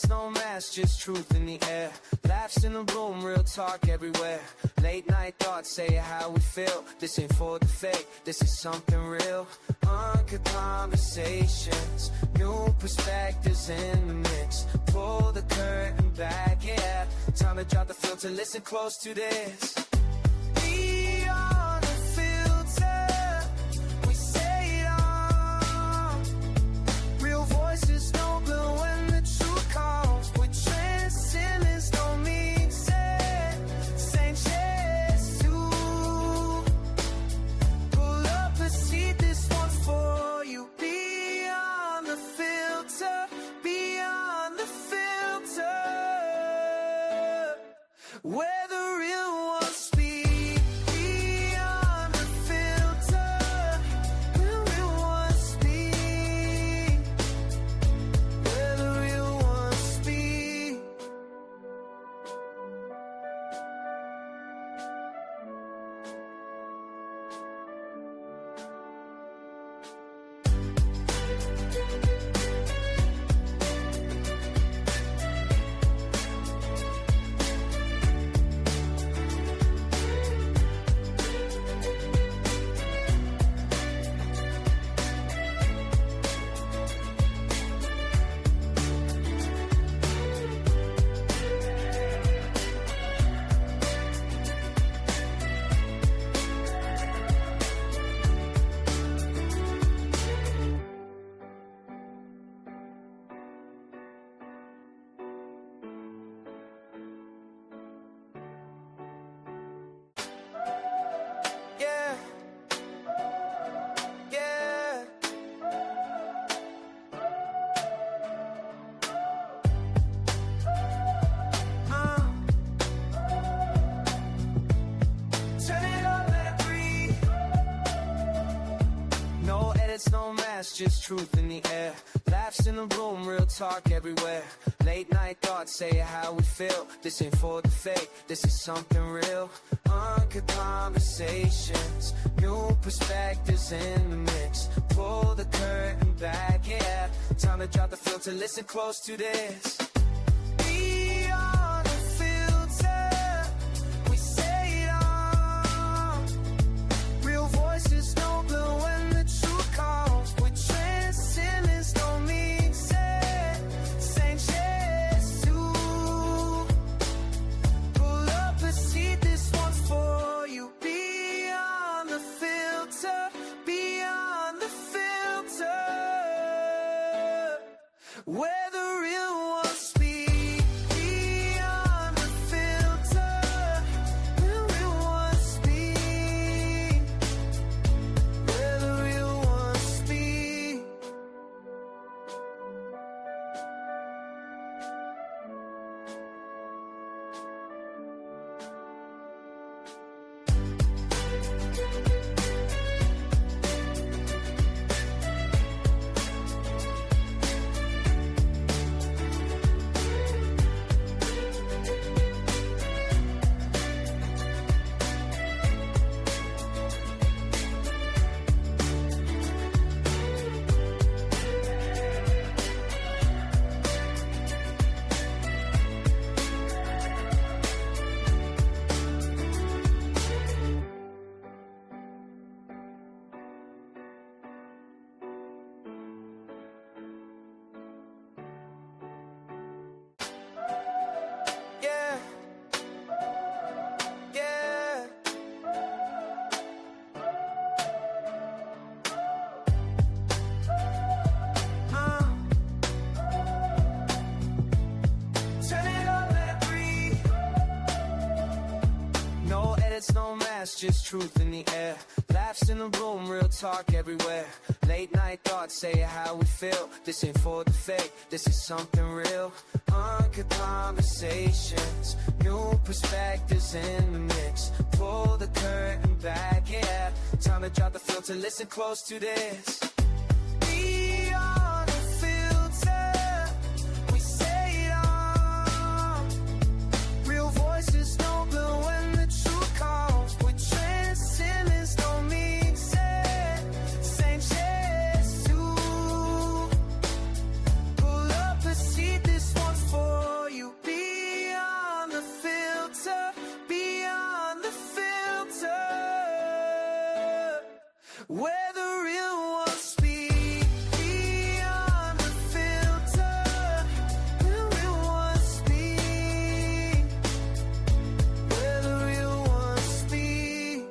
edits, no mask, just truth in the air. Laughs in the room, real talk everywhere. Late night thoughts, say how we feel. This ain't for the fake, this is something real. Uncut conversations, new perspectives in the mix. Pull the curtain back, yeah. Time to drop the filter, listen close to this. Beyond the filter, we say it all. Real voices, no blue when the truth calls. With transcendence, no means it. Same chest too. Pull up a seat, this one's for you. Beyond the filter, beyond the filter, where the real ones speak. Beyond the filter, where the real ones speak. Where the real ones speak. Yeah. Yeah. Turn it up, let it breathe. No edits, no mask, just truth in the air. Laughs in the room, real talk everywhere. Late night thoughts, say how we feel. This ain't for the fake, this is something real. Uncut conversations, new perspectives in the mix. Pull the curtain back, yeah. Time to drop the filter, listen close to this. Beyond the filter, we say it all. Real voices, no blue when the truth calls. With transcendence, no means it. Same chest too. Pull up a seat, this one's for you. Beyond the filter, beyond the filter, where the real ones speak. Beyond the filter, where the real ones speak. Where the real ones speak. Yeah. Yeah. Turn it up, let it breathe. No edits, no mask, just truth in the air. Laughs in the room, real talk everywhere. Late night thoughts, say how we feel. This ain't for the fake, this is something real. Uncut conversations, new perspectives in the mix. Pull the curtain back, yeah. Time to drop the filter, listen close to this. Beyond the filter, we say it all. Real voices, no blue when the truth calls. With transcendence, no means it. Same chest too. Pull up a seat, this one's for Where the real ones speak beyond the filter. Where the real ones speak. Where the real ones speak.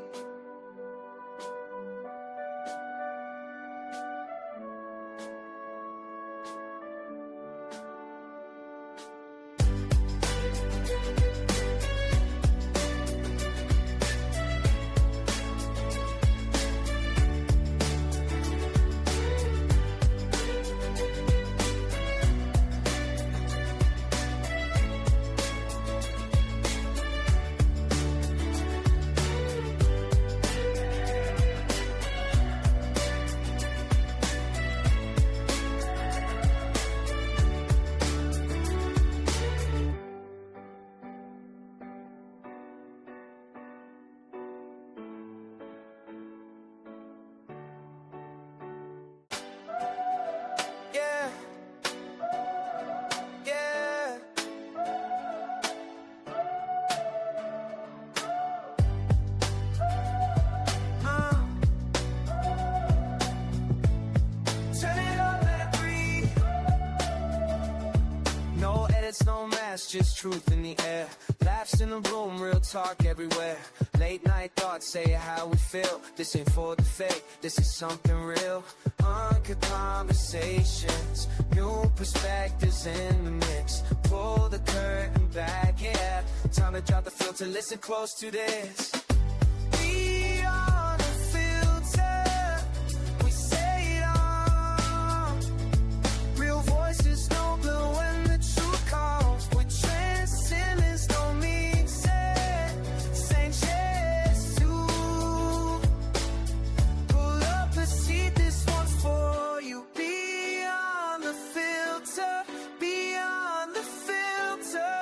Yeah. Yeah. Turn it up, let it breathe. No edits, no mask, just truth in the air. Laughs in the room, real talk everywhere. Late night thoughts say how we feel. This ain't for the fake, this is something real. Uncut conversations, new perspectives in the mix. Pull the curtain back, yeah. Time to drop the filter, listen close to this. Beyond the filter, we say it all. Real voices, no blue when the truth calls. With transcendence, no mean set. Saying yes to. Pull up a seat, this one's for you. Beyond the filter, beyond the filter.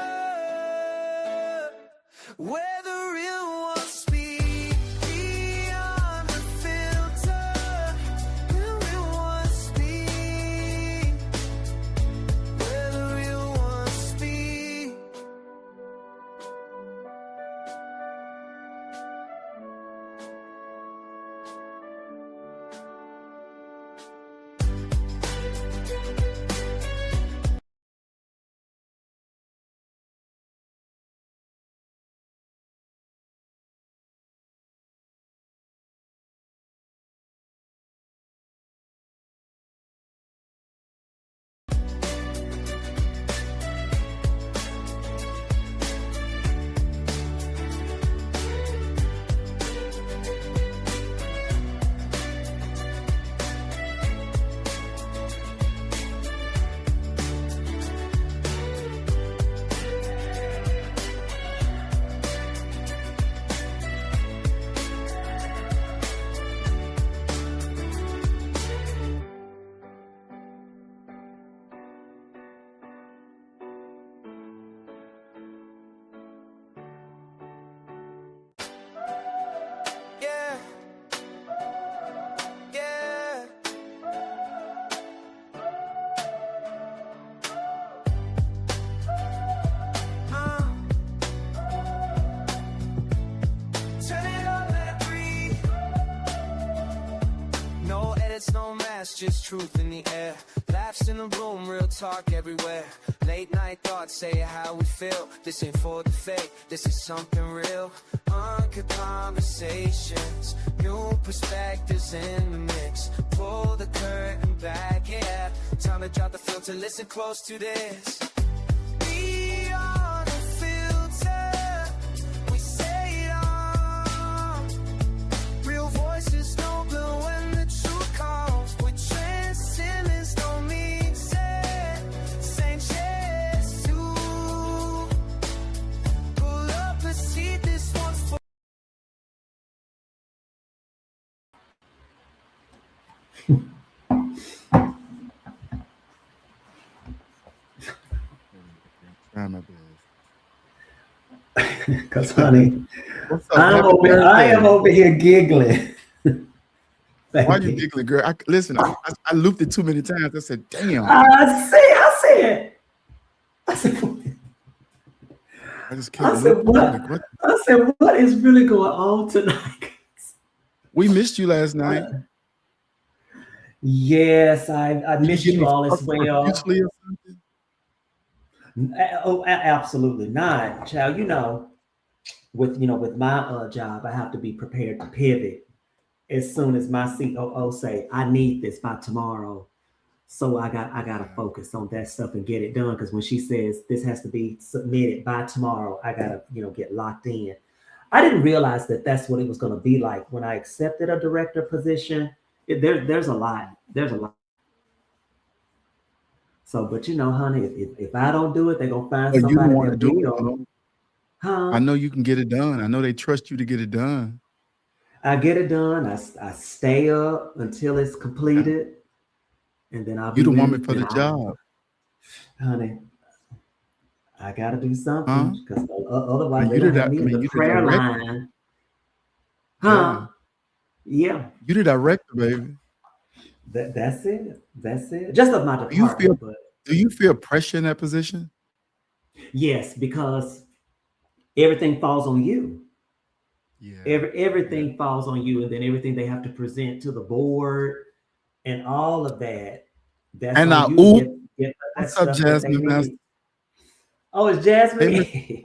Where the real ones speak. Beyond the filter, where the real ones speak. Where the real ones speak. Yeah. Yeah. Turn it up, let it breathe. No edits, no mask, just truth in the air. Laughs in the room, real talk everywhere. Late night thoughts say how we feel. This ain't for the fake, this is something real. Uncut conversations, new perspectives in the mix. Pull the curtain back, yeah. Time to drop the filter, listen close to this. Beyond the filter, we say it all. Real voices, no blue when the truth calls. With transcendence, no mean set. Saying yes to. Pull up a seat, this one's for. Trying my best. Because, honey, What's up? I am over here giggling. Why you giggling, girl? Listen, I looped it too many times. I said, damn. I see it. I said, I just can't what is really going on tonight? We missed you last night. Yes, I Did you missed get you me all as fucked well. profusely or something? Absolutely not, child. With my job, I have to be prepared to pivot as soon as my COO say I need this by tomorrow. So I gotta Yeah. focus on that stuff and get it done. Because when she says this has to be submitted by tomorrow, I gotta get locked in. I didn't realize that that's what it was gonna be like when I accepted a director position. There's a lot. There's a lot. So, but honey, if I don't do it, they're gonna find But you don't somebody want to that do it, will. though. I Huh? know you can get it done. I know they trust you to get it done. I get it done. I stay up until it's Yeah. completed, and then I'll You be the woman ready. for the job, Honey, I gotta do huh? something because I otherwise mean, they're gonna have me in the you the prayer director. line. Yeah. Huh? Yeah. You the director, baby. That's it. That's it. Just of my Do you feel department, but do you feel pressure in that position? yes, because everything falls on you. Yeah. Yeah. Everything falls on you, and then everything they have to present to the board and all of that. That's And on now, you to ooh, get that what's up, stuff that they Jasmine Master? need. Oh, it's Hey, Miss Jasmine.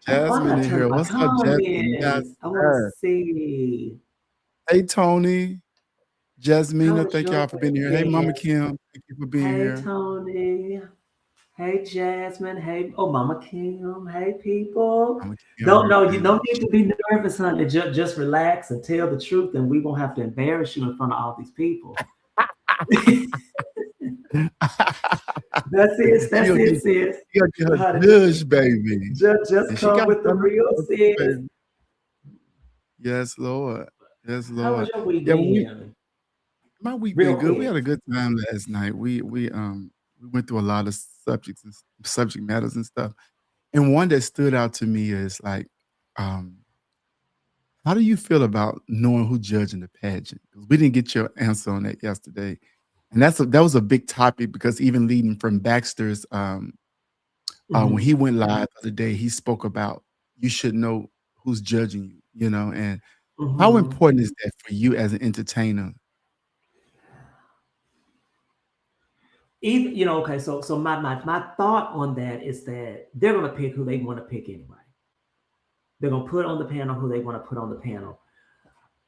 Oh, I Jasmine gotta in turn here. my What's up, Jasmine? Yes, comments. I want to sir. see. Hey, Tony. How Jasmina, was thank your y'all for being here. Hey, Mama weekend? Kim, thank you for being Hey, here. Tony. Hey, Jasmine. Hey, oh, Mama Kim. Hey, people. Mama Kim, Don't know. You everything. don't need to be nervous, honey. Just relax and tell the truth, and we won't have to embarrass you in front of all these people. That's it. she That's gonna it, get sis. she gonna get her Honey, judge, baby. just And she come got with the done real too, sis. baby. Yes, Lord. Yes, How was Lord. your Yeah, but weekend? my week been Real good. We had quick. a good time last night. We went through a lot of subject matters and stuff. And one that stood out to me is like, um, how do you feel about knowing who judging the pageant? 'Cause we didn't get your answer on that yesterday. And that was a big topic because even leading from Baxter's when he Mhm, went live the other day, he spoke about you should know who's judging you, and how mhm. important is that for you as an entertainer? Even okay. So my thought on that is that they're gonna pick who they want to pick anyway. They're gonna put on the panel who they want to put on the panel.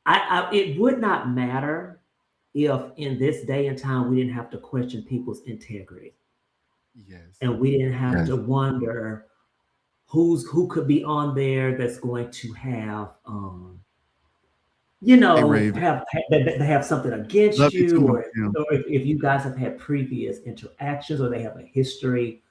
It would not matter if in this day and time we didn't have to question people's integrity Yes. and we didn't have Yes. to wonder who could be on there that's going to have Hey, Raven. they have something Love against you too, you, Mama or Kim. if you guys have had previous interactions, or they have a history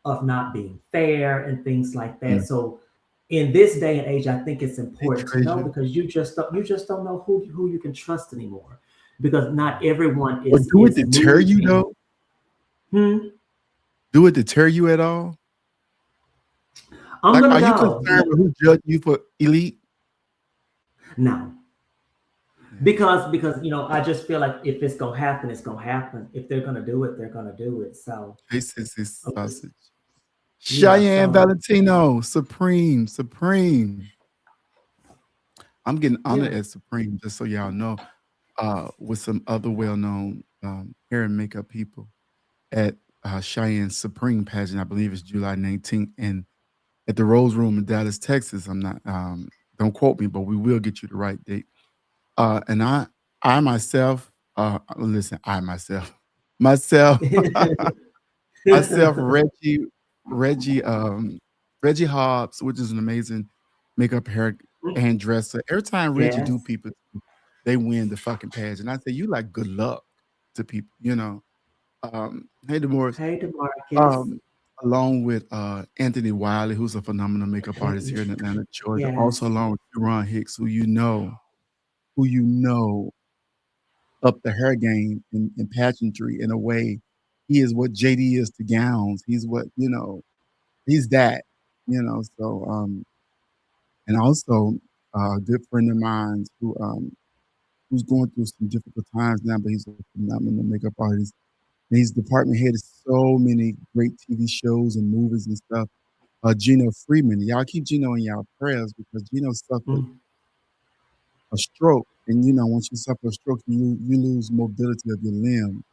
of not being fair and things like that. Mm. So in this day and age, I think it's Hey, important to know, Treasure. because you just don't know who you can trust anymore, because not everyone Or is do it is deter you, moving. though? Hmm? Do it deter you at all? I'm Like, gonna are you go. concerned with who judging you for elite? No, Yeah. because I just feel like if it's gonna happen, it's gonna happen. If they're gonna do it, they're gonna do it. So Hey, sissy sausage. yeah, Cheyenne so Valentino, Supreme, Supreme. I'm getting honored yeah. as Supreme, just so y'all know, with some other well-known hair and makeup people at Cheyenne's Supreme pageant. I believe it's July 19th, and at the Rose Room in Dallas, Texas. I'm not, don't quote me, but we will get you the right date. And I myself, listen, I myself, myself, myself, Reggie, Reggie Hobbs, which is an amazing makeup hair and dresser. Every time Reggie do Yes. people, they win the fucking pageant. I say, you like good luck to people. Hey, Demorris, Hey, Demarcus. um, along with Anthony Wiley, who's a phenomenal makeup artist here in Atlanta, Georgia. Also Yes. along with Ron Hicks, who up the hair game in pageantry in a way. He is what JD is to gowns. He's he's that, So and also a good friend of mine who's going through some difficult times now, but he's a phenomenal makeup artist. And he's department head of so many great TV shows and movies and stuff. Gino Freeman. Y'all keep Gino in y'all prayers because Gino suffered Mm. a stroke And once you suffer a stroke, you lose mobility of your limb,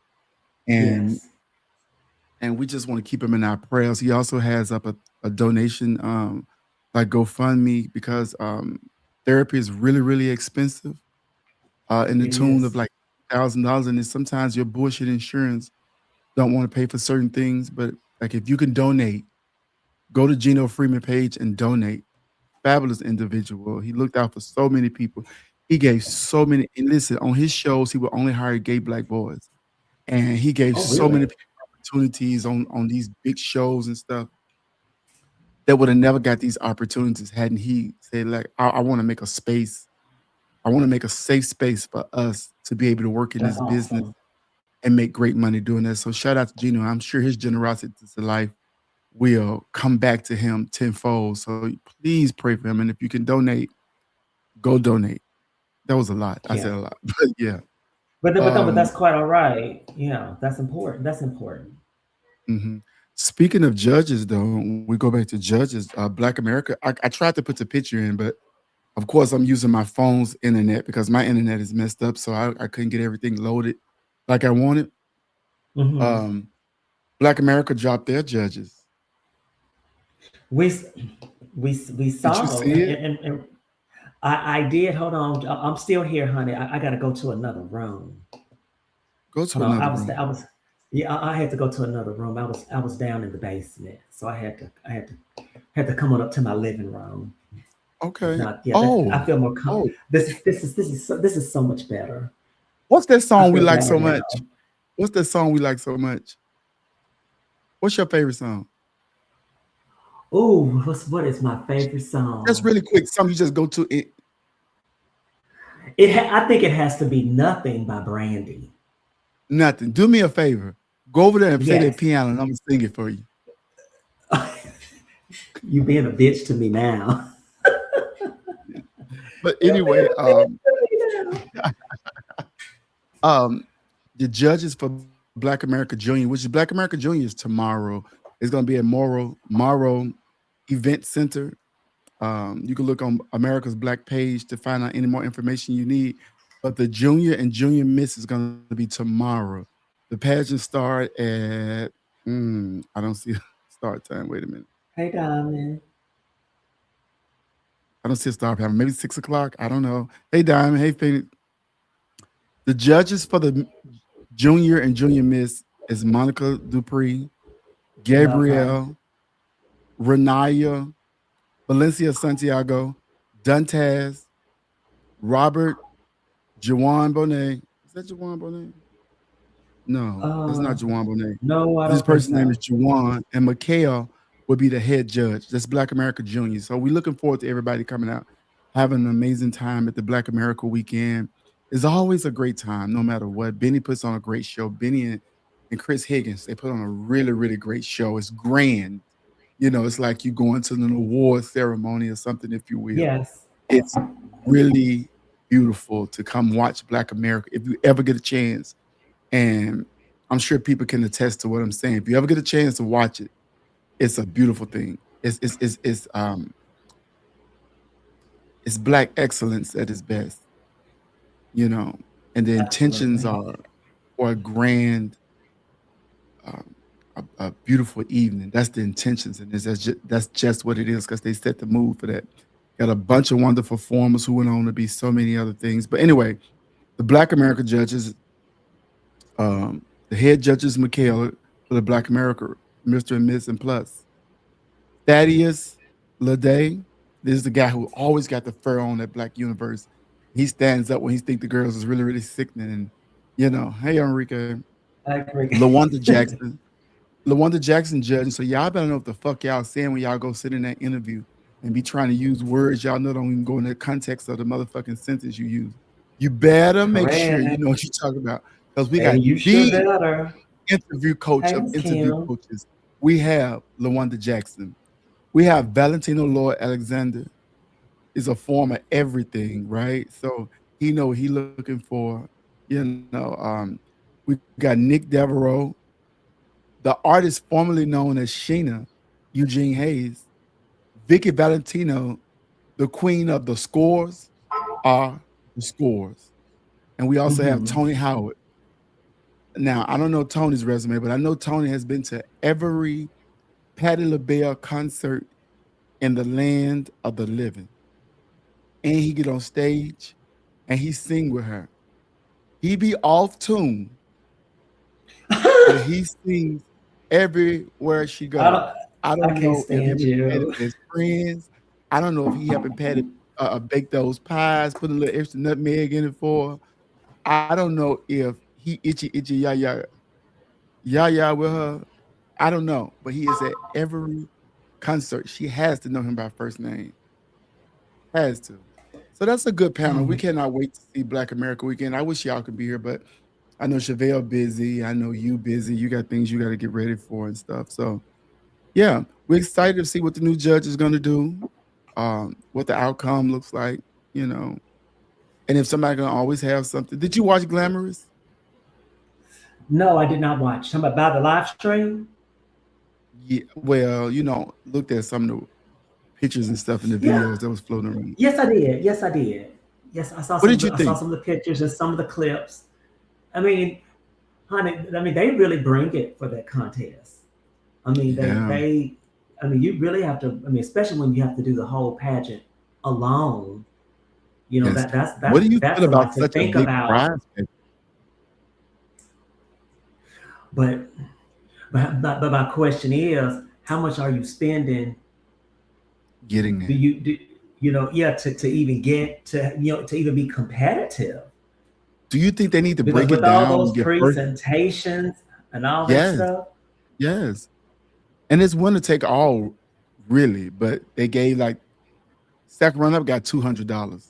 and Yes. we just want to keep him in our prayers. He also has up a donation, like GoFundMe, because therapy is really really expensive, in the It tune of is. like $1,000, and then sometimes your bullshit insurance don't want to pay for certain things. But like if you can donate, go to Gino Freeman page and donate. Fabulous individual. He looked out for so many people. He gave so many. And listen, on his shows, he would only hire gay black boys, and he gave Oh, so many really? people opportunities on these big shows and stuff that would have never got these opportunities hadn't he said, like, I want to make a space. I want to make a safe space for us to be able to work in That's this business awesome. and make great money doing that. So shout out to Gino. I'm sure his generosity to life will come back to him tenfold. So please pray for him. And if you can donate, go donate. That was a lot. I Yeah. said a lot. But yeah. But Um, that's quite all right. Yeah, that's important. That's important. mhm. Speaking of judges, though, we go back to judges. Black America. I tried to put the picture in, but of course, I'm using my phone's internet because my internet is messed up, so I couldn't get everything loaded like I wanted. Hmm. Um, Black America dropped their judges. We s- we Did you saw, see it? and I did. Hold on, I'm still here, honey. I got to go to another room. Go to Hold on, another room. I was, yeah, I had to go to another room. I was down in the basement, so had to come on up to my living room. Okay. Not yeah, that I Oh, feel more oh. this is so much better. What's that I song we feel like better so much? now. What's that song we like so much? What's your favorite song? Ooh, what is my favorite Just song? really quick, song you just go to it. I think it has to be "Nothing" by Brandy. Nothing. Do me a favor. Go over there and play that Yes, piano, and I'm gonna sing it for you. you being a bitch to me now. But You being anyway, a bitch to me now. um, the judges for Black America Junior, which is Black America Junior, is tomorrow. It's gonna be at Morrow Event Center. You can look on America's Black page to find out any more information you need. But the Junior and Junior Miss is gonna be tomorrow. The pageant start at I don't see a start time. Wait a minute. Hey, Diamond. I don't see a start time. Maybe 6 o'clock. I don't know. Hey Diamond. Hey Phoenix. The judges for the Junior and Junior Miss is Monica Dupree, Love her. Gabrielle, Renaya, Valencia Santiago, Duntaz, Robert, Jawan Bonet. Is that Jawan Bonet? No, that's Uh, not Jawan Bonet. no, I This don't think person's name is so. Jawan, and Mikhail will be the head judge. That's Black America Junior. So we're looking forward to everybody coming out, having an amazing time at the Black America weekend. It's always a great time, no matter what. Benny puts on a great show. Benny and Chris Higgins, they put on a really, really great show. It's grand. It's like you going to an award ceremony or something, if you will. Yes, It's really beautiful to come watch Black America if you ever get a chance. And I'm sure people can attest to what I'm saying. If you ever get a chance to watch it, it's a beautiful thing. It's Black excellence at its best, you know. And the intentions absolutely. are for a grand, um, a beautiful evening. That's the intentions, and that's just what it is because they set the mood for that. Got a bunch of wonderful performers who went on to be so many other things. But anyway, the Black America judges, the head judges, Michaela for the Black America, Mr. and Miss and Plus. Thaddeus Lede, this is the guy who always got the fur on at Black Universe. He stands up when he think the girls is really, really sickening. And, hey, Enrique. I agree. LaWanda Jackson. LaWanda Jackson judging. So y'all better know what the fuck y'all saying when y'all go sit in that interview and be trying to use words y'all know don't even go in the context of the motherfucking sentence you use. You better make sure you Correct. know what you're talking about. Because we got And you sure the better. interview coach Hey, of Miss interview Kim. coaches. We have LaWanda Jackson. We have Valentino Lloyd Alexander is a form of everything, right? So he know what he looking for. We got Nick Devereaux, the artist formerly known as Sheena Eugene Hayes, Vicky Valentino, the queen of the scores are the scores. And we also have Mm-hmm. Tony Howard. Now, I don't know Tony's resume, but I know Tony has been to every Patti LaBelle concert in the land of the living. And he get on stage and he sing with her. He be off tune, but he sings everywhere she I go. don't. I I don't can't know if him stand and Patty you. best friends. I don't know if he helping Patty bake those pies, put a little extra nutmeg in it for her. I don't know if he itchy ya with her. I don't know, but he is at every concert. She has to know him by first name. Has to. So that's a good Oh panel. We my. cannot wait to see Black America Weekend. I wish y'all could be here, but I know Chevelle busy. I know you busy. You got things you got to get ready for and stuff. So yeah, we're excited to see what the new judge is going to do, what the outcome looks like, you know, and if somebody gonna always have something. Did you watch Glamorous? No, I did not watch. Something about the live stream. Yeah. Well, looked at some of the pictures and stuff in the Yeah. videos that was floating around. Yes, I did. Yes, I did. Yes, I saw What some of did you the I saw think? some of the pictures and some of the clips. I mean, honey, I mean they really bring it for that contest. I mean Yeah. I mean you really have to. I mean, especially when you have to do the whole pageant alone. You know Yes. What that's do you feel that's a about lot to such a think big about. prize pack But but my question is, how much are you spending? getting Do there? you do yeah to even get to to even be competitive? Do you think they need to Because break it with all down those and get first? presentations and all that Yes, stuff, yes. And it's one to take all, really, but they gave like second runner up got $200.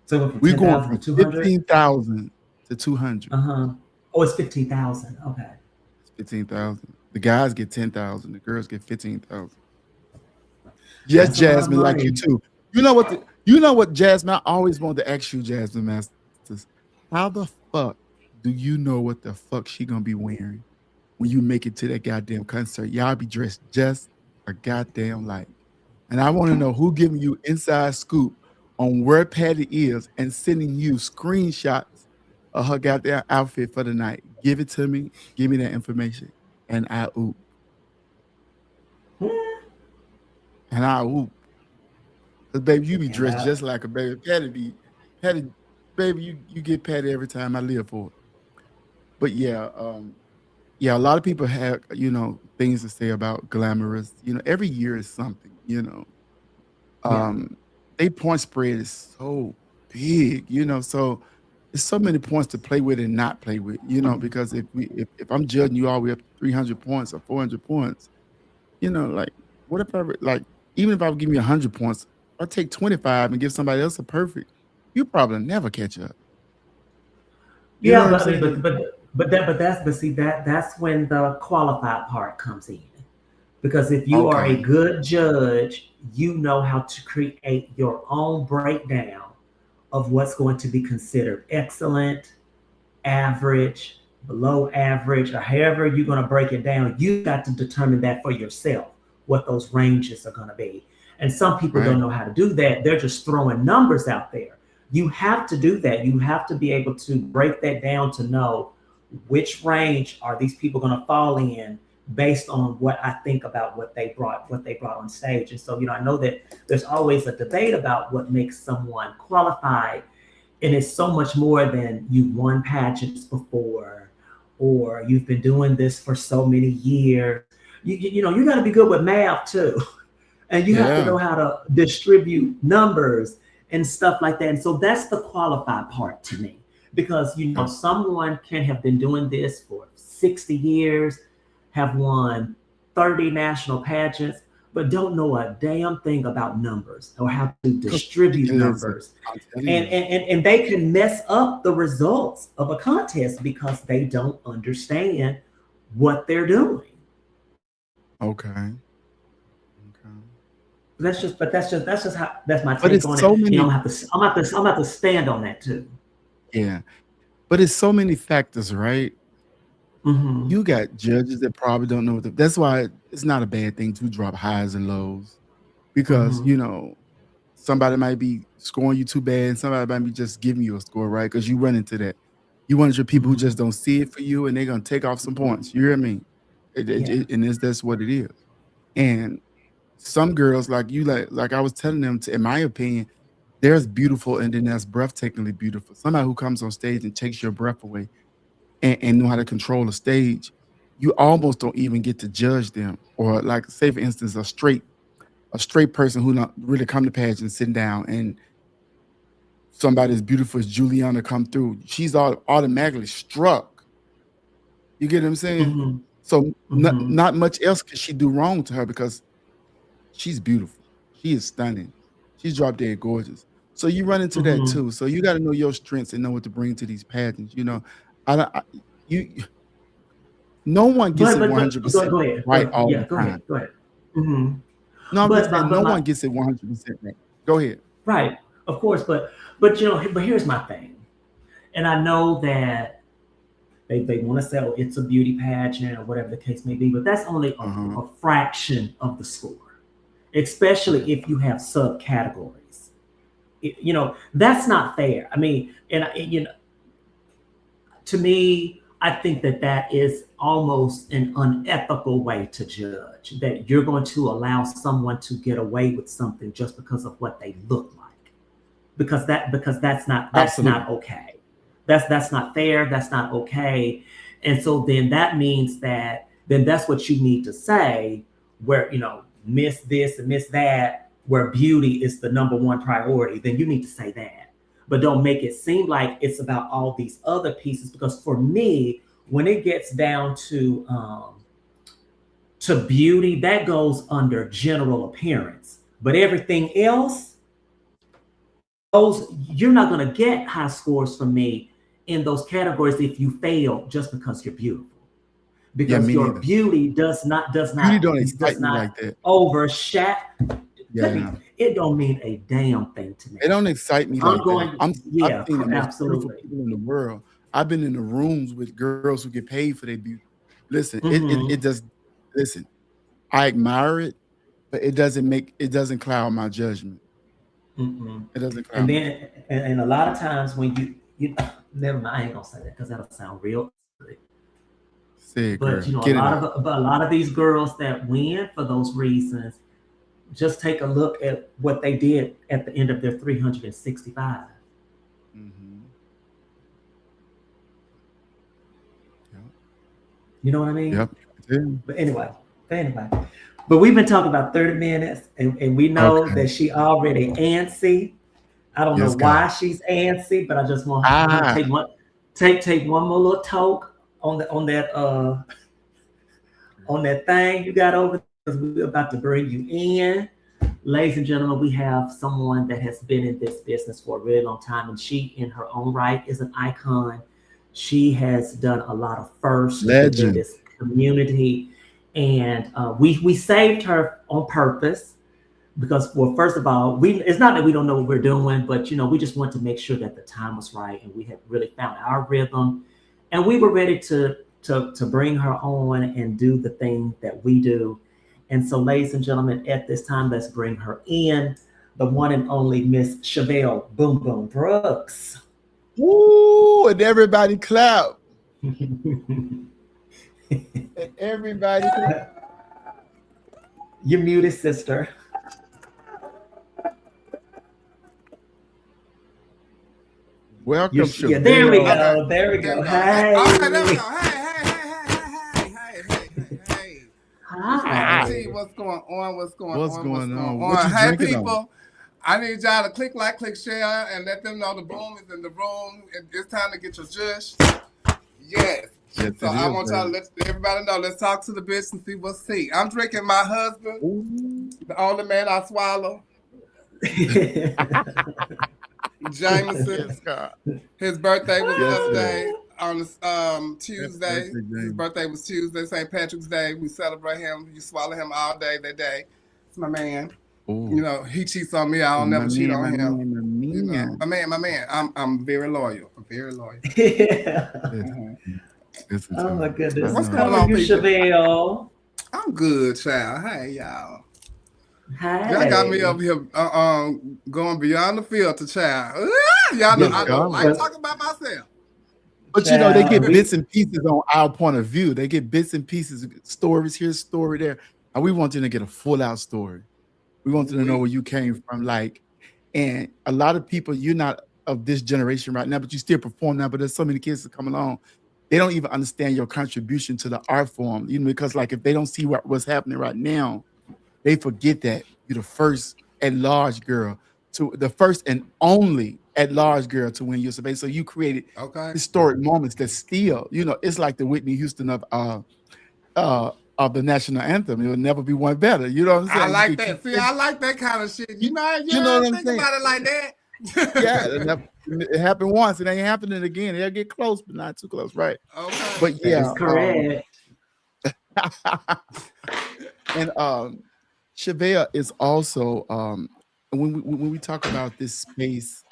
so it went from We're ten going thousand to from 200. 15,000 to 200. Uh-huh. Oh, it's 15,000. Okay. It's 15,000. The guys get 10,000. The girls get 15,000. Yes, That's a lot of Jasmine, like you money. too. You know what, Jasmine? I always wanted to ask you, Jasmine Masters, how the fuck do you know what the fuck she gonna be wearing when you make it to that goddamn concert? Y'all be dressed just a goddamn like. And I want to know who giving you inside scoop on where Patty is and sending you screenshots of her goddamn outfit for the night. Give it to me. Give me that information. And I oop. Hmm. And I oop. Cause baby, you be And dressed just like a baby. Patty, baby, you get Patty every time I live for it. But yeah, yeah, a lot of people have, things to say about glamorous. Every year is something, yeah, um they point spread is so big, so there's so many points to play with and not play with, because if I'm judging you all the way up to 300 points or 400 points, like what if like even if I would give you 100 points, I take 25 and give somebody else a perfect, you probably never catch up. You know yeah. what I'm But I mean, saying? but see that's when the qualified part comes in. Because if you are a Okay. good judge, you know how to create your own breakdown of what's going to be considered excellent, average, below average, or however you're going to break it down. You got to determine that for yourself, what those ranges are going to be. And some people don't Right. know how to do that. They're just throwing numbers out there. You have to do that. You have to be able to break that down to know which range are these people going to fall in based on what I think about what they brought on stage. And so, I know that there's always a debate about what makes someone qualified, and it's so much more than you won pageants before or you've been doing this for so many years. You got to be good with math too, and you have to Yeah. know how to distribute numbers and stuff like that. And so that's the qualified part to me, because Okay. someone can have been doing this for 60 years, have won 30 national pageants, but don't know a damn thing about numbers or how to distribute Listen, numbers. I'm telling And, you. and, and, and they can mess up the results of a contest because they don't understand what they're doing. Okay. Okay. That's just how that's my But take it's on it. so many, I'm gonna have to stand on that too. yeah. But it's so many factors, right? Hmm. You got judges that probably don't know that's why it's not a bad thing to drop highs and lows because, Hmm. somebody might be scoring you too bad, and somebody might be just giving you a score, right? Because you run into that. You run into people who just don't see it for you, and they're gonna take off some points. You hear me? Yeah. And that's what it is. And some girls, like you, like I was telling them, in my opinion, there's beautiful, and then there's breathtakingly beautiful. Somebody who comes on stage and takes your breath away, and know how to control a stage. You almost don't even get to judge them. Or like, say for instance, a straight person who not really come to pageant and sitting down, and somebody as beautiful as Juliana come through, she's automatically struck. You get what I'm saying? Mm-hmm. So Mm-hmm. not much else can she do wrong to her, because she's beautiful. She is stunning. She's drop dead gorgeous. So you run into that Mm-hmm. too. So you got to know your strengths and know what to bring to these pageants. You know, I, don't- I you no one gets it But go, 100% go ahead. right all Yeah, the go time. ahead. Go ahead. Mm-hmm. No, I'm just But saying but no my one gets it 100% right. Go ahead. right, of course, but here's my thing, and I know that they want to say, oh, it's a beauty pageant or whatever the case may be, but that's only Uh-huh. a fraction of the score, especially Okay. if you have subcategories. That's not fair. I mean, to me, I think that that is almost an unethical way to judge. That you're going to allow someone to get away with something just because of what they look like, because that's not Absolutely. okay. That's not fair. That's not okay. And so then that means that then that's what you need to say, where miss this and miss that, where beauty is the number one priority. Then you need to say that, but don't make it seem like it's about all these other pieces. Because for me, when it gets down to beauty, that goes under general appearance. But everything else, those you're not going to get high scores from me in those categories if you fail just because you're beautiful. Yeah, Because me your neither. beauty does not does Beauty not don't excite does me not like that. overshadow. Yeah, Let me. no. It don't mean a damn thing to It me. don't excite me I'm like that. going. I've Yeah, seen the most beautiful absolutely. people in the world. I've been in the rooms with girls who get paid for their beauty. Listen, it Hmm. does. Listen, I admire it, but it doesn't cloud my judgment. Hmm. It doesn't And cloud my judgment. then, and a lot of times when you never mind, I ain't gonna say that because that'll sound real ugly. Say it, But girl. Get it out. a lot of these girls that win for those reasons, just take a look at what they did at the end of their 365. Hmm. Yep. You know what I mean? Yep. I do. But anyway, but we've been talking about 30 minutes, and we know Okay. that she already antsy. I don't know Yes, God. why she's antsy, but I just want her to Ah, take one more little toke on that thing you got over there, because we're about to bring you in. Ladies and gentlemen, we have someone that has been in this business for a really long time, and she, in her own right, is an icon. She has done a lot of firsts within legend. this community, and we saved her on purpose because, well, first of all, we it's not that we don't know what we're doing, but we just want to make sure that the time was right, and we had really found our rhythm, and we were ready to bring her on and do the thing that we do. And so, ladies and gentlemen, at this time, let's bring her in, the one and only Miss Chevelle Boom Boom Brooks. Woo! And everybody clap. You're And everybody clap. muted, sister. Welcome, Yeah, there we Chevelle. Okay, go. There we there go. we go. Hey, okay, there we Hey. go. Hey. Just want to Ah, see Hi. what's going on, what's what's going going on? What on. you Hey, drinking on? people, I need y'all to click like, click share, and let them know the boom is in the room. It's time to get your jush. Yes. Yes, So it I is, want y'all to baby. let everybody know. Let's talk to the bitch and see what's tea. I'm drinking my husband, Ooh. the only man I swallow, Jameson. Yes, God. His birthday was the Yes, other sir. day on Happy Tuesday. birthday, His James. birthday was Tuesday, St. Patrick's Day. We celebrate him. You swallow him all day that day. It's my man. Oh, He cheats on me. I oh, don't my never cheat man, on my him. man, my man. My man. I'm very loyal. I'm very loyal. Yeah. Listen, hmm listen to Oh my him. I goodness. What's know. going How are on, you, people? Chevelle? I'm good, child. Hey, y'all. Y'all got me Hey. up here going beyond the filter, child. Y'all know Yes, I God. don't like talking about myself. But you know, they get Child, bits and pieces on our point of view. They get bits and pieces, stories here, story there. And we want them to get a full out story. We want them to know where you came from. Like, and a lot of people, you're not of this generation right now, but you still perform now. But there's so many kids that come along, they don't even understand your contribution to the art form. You know, because like if they don't see what's happening right now, they forget that you're the first at large girl to the first and only at large girl to win your survey. So you created historic moments that still, you know, it's like the Whitney Houston of the national anthem. It will never be one better. You know what I'm saying? I like that. See, I like that kind of shit. You know, you know what I'm think saying? about it like that. Yeah, it happened once. It ain't happening again. They'll get close, but not too close, right? Okay. But yeah, that's correct. and Chevelle is also when we talk about this space,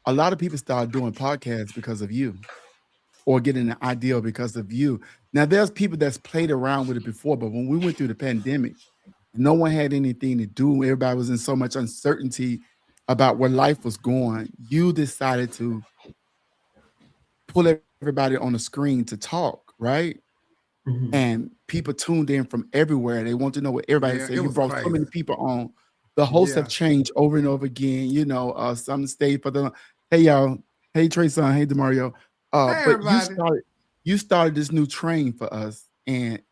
a lot of people start doing podcasts because of you or getting an idea because of you. Now there's people that's played around with it before, but when we went through the pandemic, no one had anything to do. Everybody was in so much uncertainty about where life was going. You decided to pull everybody on the screen to talk, right? Mhm. And people tuned in from everywhere. They want to know what everybody said. You brought so many people on. The hosts have changed over and over again. You know, some stayed for the hey y'all, hey Trey Son, hey Demario. Hey, But everybody. you started this new train for us, and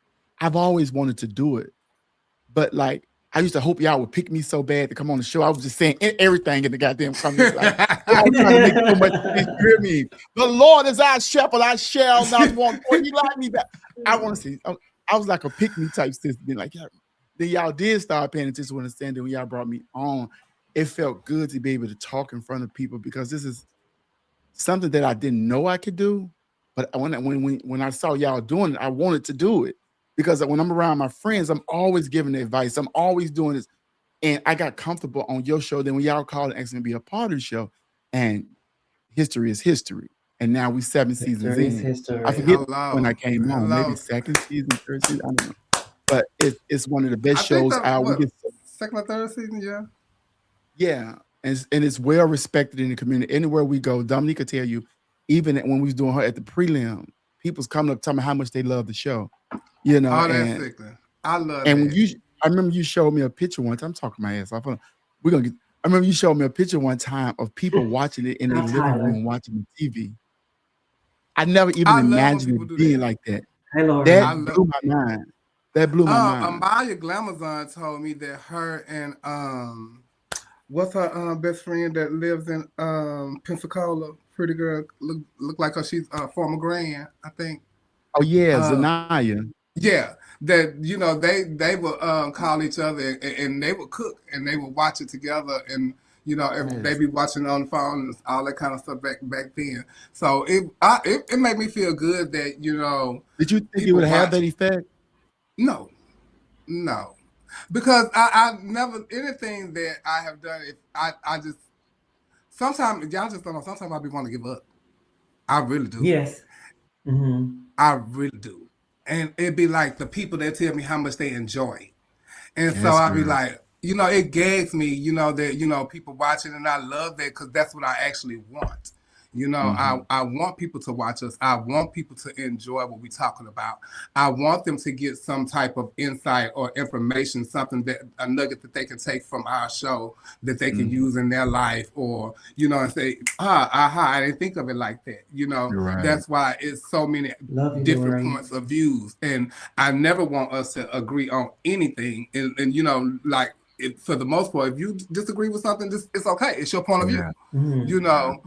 I've always wanted to do it. But like I used to hope y'all would pick me so bad to come on the show. I was just saying everything in the goddamn comments. Like y'all trying to make so much sense. You hear me? The Lord is our shepherd. I shall not want. Boy, you like me back. I want to see. I was like a pick me type sister. Being like, yeah. Then y'all did start paying attention to understanding when y'all brought me on. It felt good to be able to talk in front of people because this is something that I didn't know I could do. But when I saw y'all doing it, I wanted to do it because when I'm around my friends, I'm always giving advice. I'm always doing this. And I got comfortable on your show. Then when y'all called and asked me to be a part of the show, and history is history. And now we 7 seasons History is in. history. I forget when I came on, maybe second season, third season, I don't know. But it's one of the best shows out. We get second or third season, yeah. Yeah, and it's well respected in the community. Anywhere we go, Dominique could tell you, even when we was doing her at the prelim, people's coming up telling me how much they love the show. You know, oh, that's sickening. I love and that. when I remember you showed me a picture one time. I'm talking my ass off. We're gonna get. I remember you showed me a picture one time of people watching it in their living room, watching the TV. I never even imagined it being like that. Hey, Laura. That blew my mind. That blew my mind. Amaya Glamazon told me that her and what's her best friend that lives in Pensacola, pretty girl, look like her. She's former grand, I think. Oh yeah, Zanaya. Yeah, that you know they would call each other and they would cook and they would watch it together and you know they be watching on the phone and all that kind of stuff back then. So it made me feel good that you know. Did you think it would have that effect? No, because I never anything that I have done. If I just sometimes y'all just don't know. Sometimes I be want to give up. I really do. Yes, I really do. And it'd be like the people that tell me how much they enjoy. And so I'd be like, you know, it gags me, you know, that, you know, people watching and I love that because that's what I actually want. You know, I want people to watch us. I want people to enjoy what we're talking about. I want them to get some type of insight or information, something that a nugget that they can take from our show that they can use in their life or, you know, and say, I didn't think of it like that. You know, that's why it's so many different points of views. And I never want us to agree on anything. And you know, like, for the most part, if you disagree with something, it's okay. It's your point of view. You know,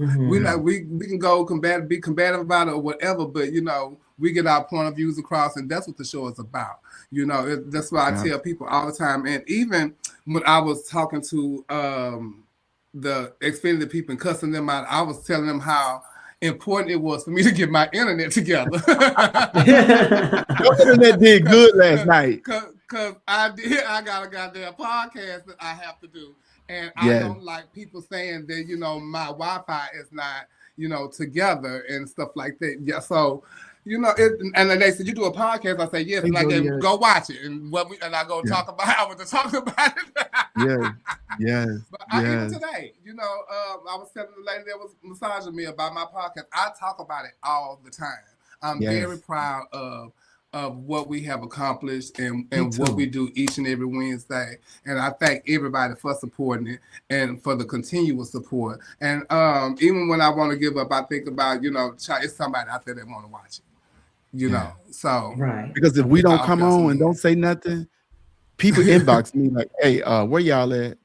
we can go be combative about it or whatever, but you know, we get our point of views across, and that's what the show is about. You know, that's why I tell people all the time. And even when I was talking to the Xfinity people and cussing them out, I was telling them how important it was for me to get my internet together. Your internet did good last night. Cause I got a goddamn podcast that I have to do. And I don't like people saying that, you know, my Wi-Fi is not, together and stuff like that. Yeah, so and then they said, you do a podcast? I say yes, Hey, and I Joe, say yeah, go watch it, and I go yeah, talk about I want to talk about it. yes, yes, But even yes, today, I was telling the lady that was massaging me about my podcast. I talk about it all the time. I'm very yes. proud of what we have accomplished Me and what we too. do each and every Wednesday. And I thank everybody for supporting it and for the continuous support. And even when I want to give up, I think about, it's somebody out there that want to watch it. Yeah. So Right. Because if we don't I come on and definitely. don't say nothing, people inbox me like, "Hey, where y'all at?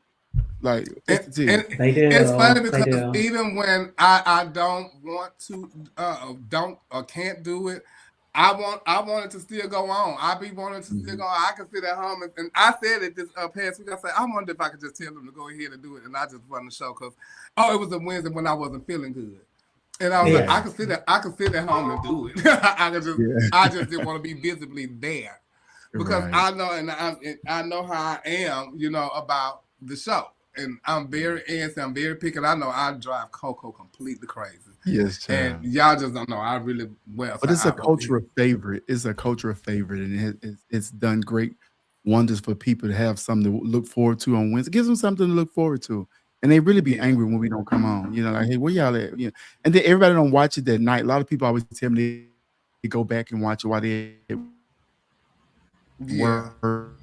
Like, what's the tea?" And They it's funny do. They because do. even when I don't want to don't or can't do it, I want it to still go on. I be wanting to still Mhm. go on. I can sit at home and I said it this past week. I said I wonder if I could just tell them to go ahead and do it, and I just run the show because it was a Wednesday when I wasn't feeling good. And I was like, Right. Yeah. I can sit at home and do it. I Yeah. just didn't want to be visibly there because Right. I know I know how I am, about the show. And I'm very antsy, I'm very picky. I know I drive Coco completely crazy. Yes, And child. y'all just don't know. I really But so it's a I really cultural favorite. It's a cultural favorite, and it's done great wonders for people to have something to look forward to on Wednesday. It gives them something to look forward to, and they really be yeah. angry when we don't come on. Like, hey, where y'all at? And then everybody don't watch it that night. A lot of people always tell me they go back and watch it while they at Yeah. work or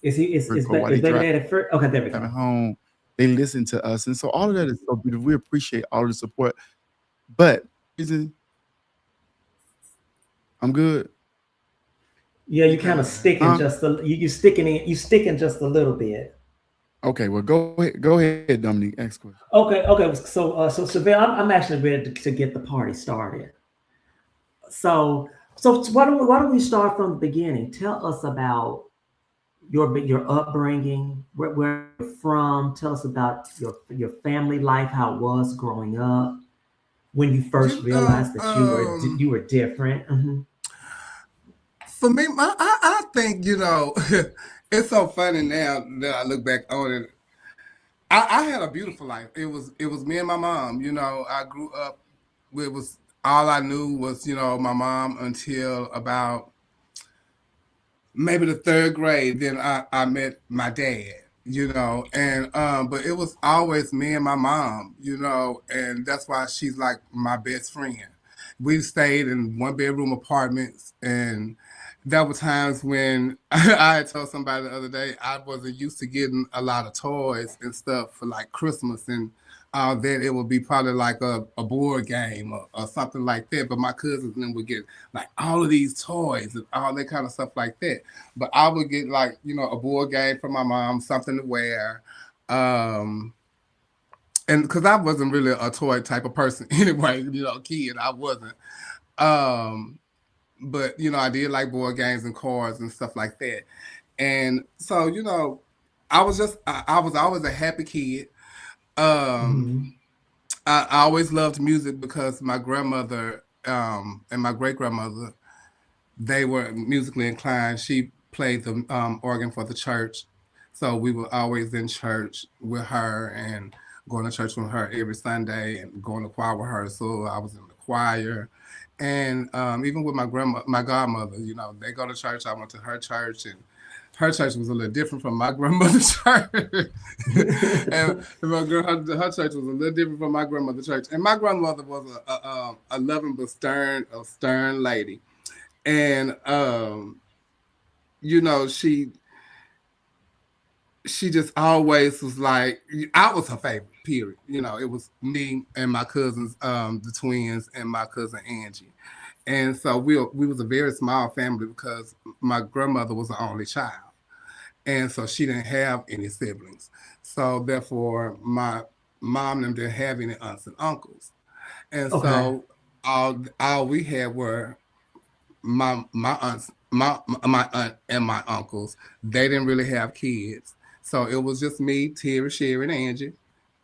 while they driving Is baby dad at first? Okay, there we go. home. They listen to us, and so all of that is so beautiful. We appreciate all the support, but reason I'm good. Yeah, You you kind of good. sticking Huh? just a you sticking just a little bit. Okay, well, go ahead, Dominique. Ask question. Okay. So Chevelle, I'm actually ready to get the party started. So why don't we start from the beginning? Tell us about your upbringing, where you're from. Tell us about your family life, how it was growing up, when you first You realized that you were different. for me, I think, it's so funny now that I look back on it. I had a beautiful life. It was me and my mom. I grew up. It was all I knew was my mom until about maybe the third grade. Then I met my dad. And but it was always me and my mom. And that's why she's like my best friend. We stayed in one bedroom apartments, and there were times when I had told somebody the other day I wasn't used to getting a lot of toys and stuff for like Christmas and then it would be probably like a board game or something like that. But my cousins then would get like all of these toys and all that kind of stuff like that. But I would get like, a board game from my mom, something to wear. Um, and because I wasn't really a toy type of person anyway, kid, I wasn't. Um, but I did like board games and cards and stuff like that. And so, I was always a happy kid. Um, Hmm. I always loved music because my grandmother and my great grandmother, they were musically inclined. She played the organ for the church, so we were always in church with her and going to church with her every Sunday and going to choir rehearsal. I was in the choir, and even with my godmother, they go to church. I went to her church, and her church was a little different from my grandmother's church. And her church was a little different from my grandmother's church. And my grandmother was a loving but stern lady. And you know, she just always was like I was her favorite, period. It was me and my cousins, the twins, and my cousin Angie. And so we was a very small family because my grandmother was the only child. And so she didn't have any siblings. So therefore my mom and them didn't have any aunts and uncles. And Okay. so all we had were my aunts, my aunt and my uncles. They didn't really have kids, so it was just me, Terry, Sherry, and Angie,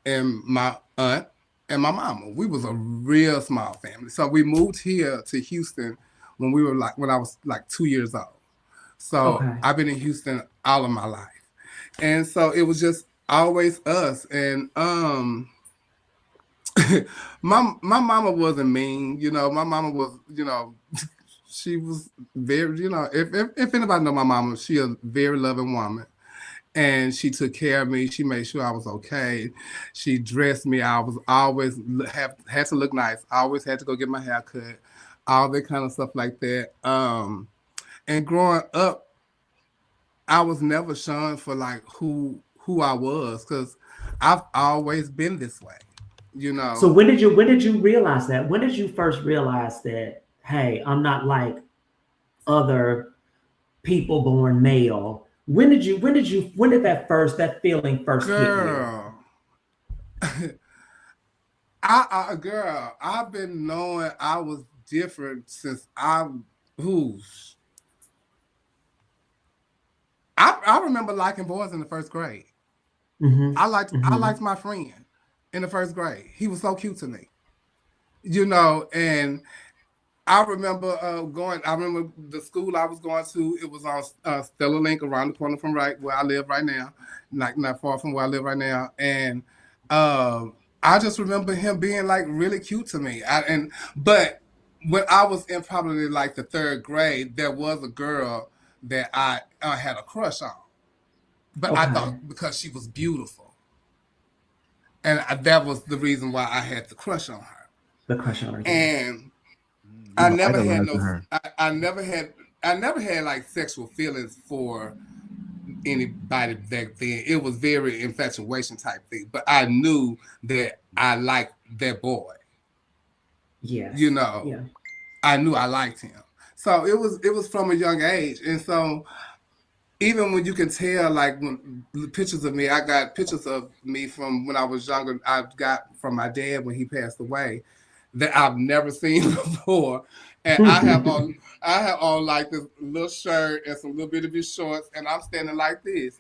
and my aunt and my mama. We was a real small family. So we moved here to Houston when I was like 2 years old. So Okay. I've been in Houston all of my life, and so it was just always us. And my mama wasn't mean, my mama was, she was very, if anybody know my mama, she a very loving woman. And she took care of me. She made sure I was okay. She dressed me. I was always had to look nice. I always had to go get my hair cut, all that kind of stuff like that. And growing up, I was never shunned for like who I was, because I've always been this way. So when did you realize that? When did you first realize that, hey, I'm not like other people born male? When did that feeling first hit you? Girl, girl, I've been knowing I was different since who's I remember liking boys in the first grade. Mm-hmm. I liked my friend in the first grade. He was so cute to me, and I remember I remember the school I was going to. It was on Stella Link, around the corner from right where I live right now, not far from where I live right now. And I just remember him being like really cute to me. But when I was in probably like the third grade, there was a girl that I had a crush on, but I thought because she was beautiful, and that was the reason why I had the crush on her. The crush on her. And You I were never had idolizing her. I never had like sexual feelings for anybody back then. It was very infatuation type thing. But I knew that I liked that boy. Yes. Yeah. I knew I liked him. So it was from a young age. And so even when you can tell, like when pictures of me, I got pictures of me from when I was younger. I got from my dad when he passed away, that I've never seen before. And I have on like this little shirt and some little bit of his shorts, and I'm standing like this.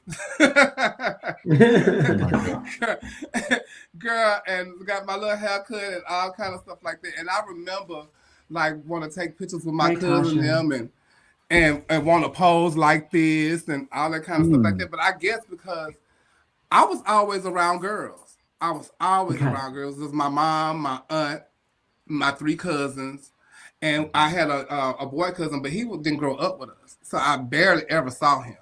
Girl, and got my little haircut and all kind of stuff like that. And I remember like want to take pictures with my cousin them and want to pose like this and all that kind of stuff like that. But I guess because I was always around girls. I was always around girls. It was my mom, my aunt, my 3 cousins, and I had a boy cousin, but he didn't grow up with us, so I barely ever saw him.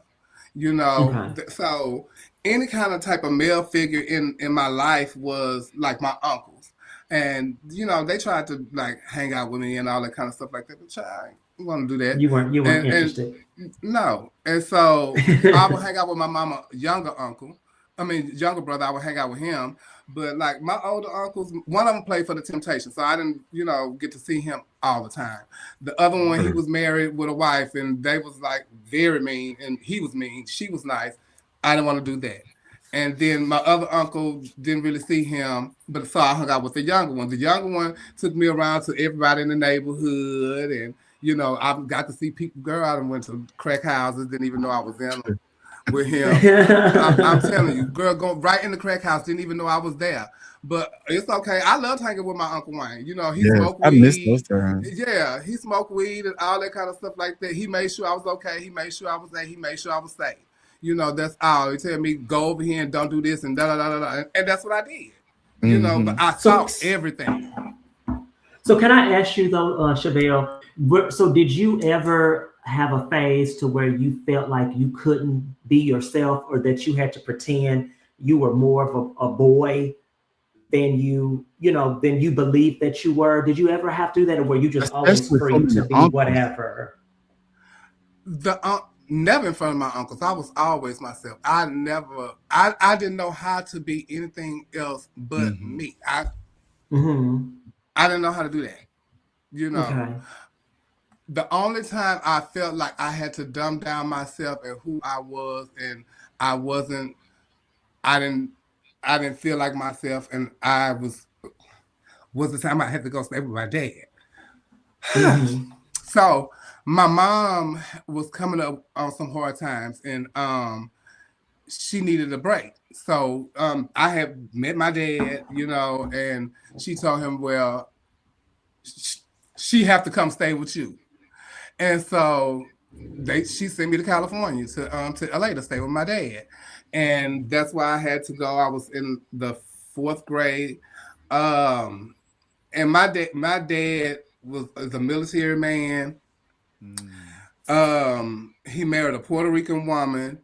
So any kind of type of male figure in my life was like my uncles, and they tried to like hang out with me and all that kind of stuff like that. But I didn't want to do that. You weren't interested. No, and so I would hang out with my mama younger brother. I would hang out with him. But like my older uncles, one of them played for the Temptations, so I didn't, get to see him all the time. The other one, he was married with a wife, and they was like very mean, and he was mean. She was nice. I didn't want to do that. And then my other uncle didn't really see him, but so I hung out with the younger one. The younger one took me around to everybody in the neighborhood, and I got to see people. Girl, I went to crack houses, didn't even know I was in them. With him, I'm telling you, girl, go right in the crack house. Didn't even know I was there, but it's okay. I loved hanging with my Uncle Wayne. He smoked weed. I missed those times. Yeah, he smoked weed and all that kind of stuff like that. He made sure I was okay. He made sure I was there. He made sure I was safe. That's all. He told me go over here and don't do this and da da da da, and that's what I did. But I saw everything. So can I ask you though, Chevelle? So did you ever have a phase to where you felt like you couldn't be yourself, or that you had to pretend you were more of a boy than you believed that you were? Did you ever have to do that, or were you just always free to be whatever? Never in front of my uncles. I was always myself. I didn't know how to be anything else but me. I didn't know how to do that. Okay. The only time I felt like I had to dumb down myself and who I was, and I didn't feel like myself, and I was the time I had to go stay with my dad. So my mom was coming up on some hard times, and she needed a break. So I had met my dad, and she told him, well, she have to come stay with you. And so she sent me to California to LA to stay with my dad, and that's why I had to go. I was in the 4th grade, um, and my dad is a military man. Mm. He married a Puerto Rican woman,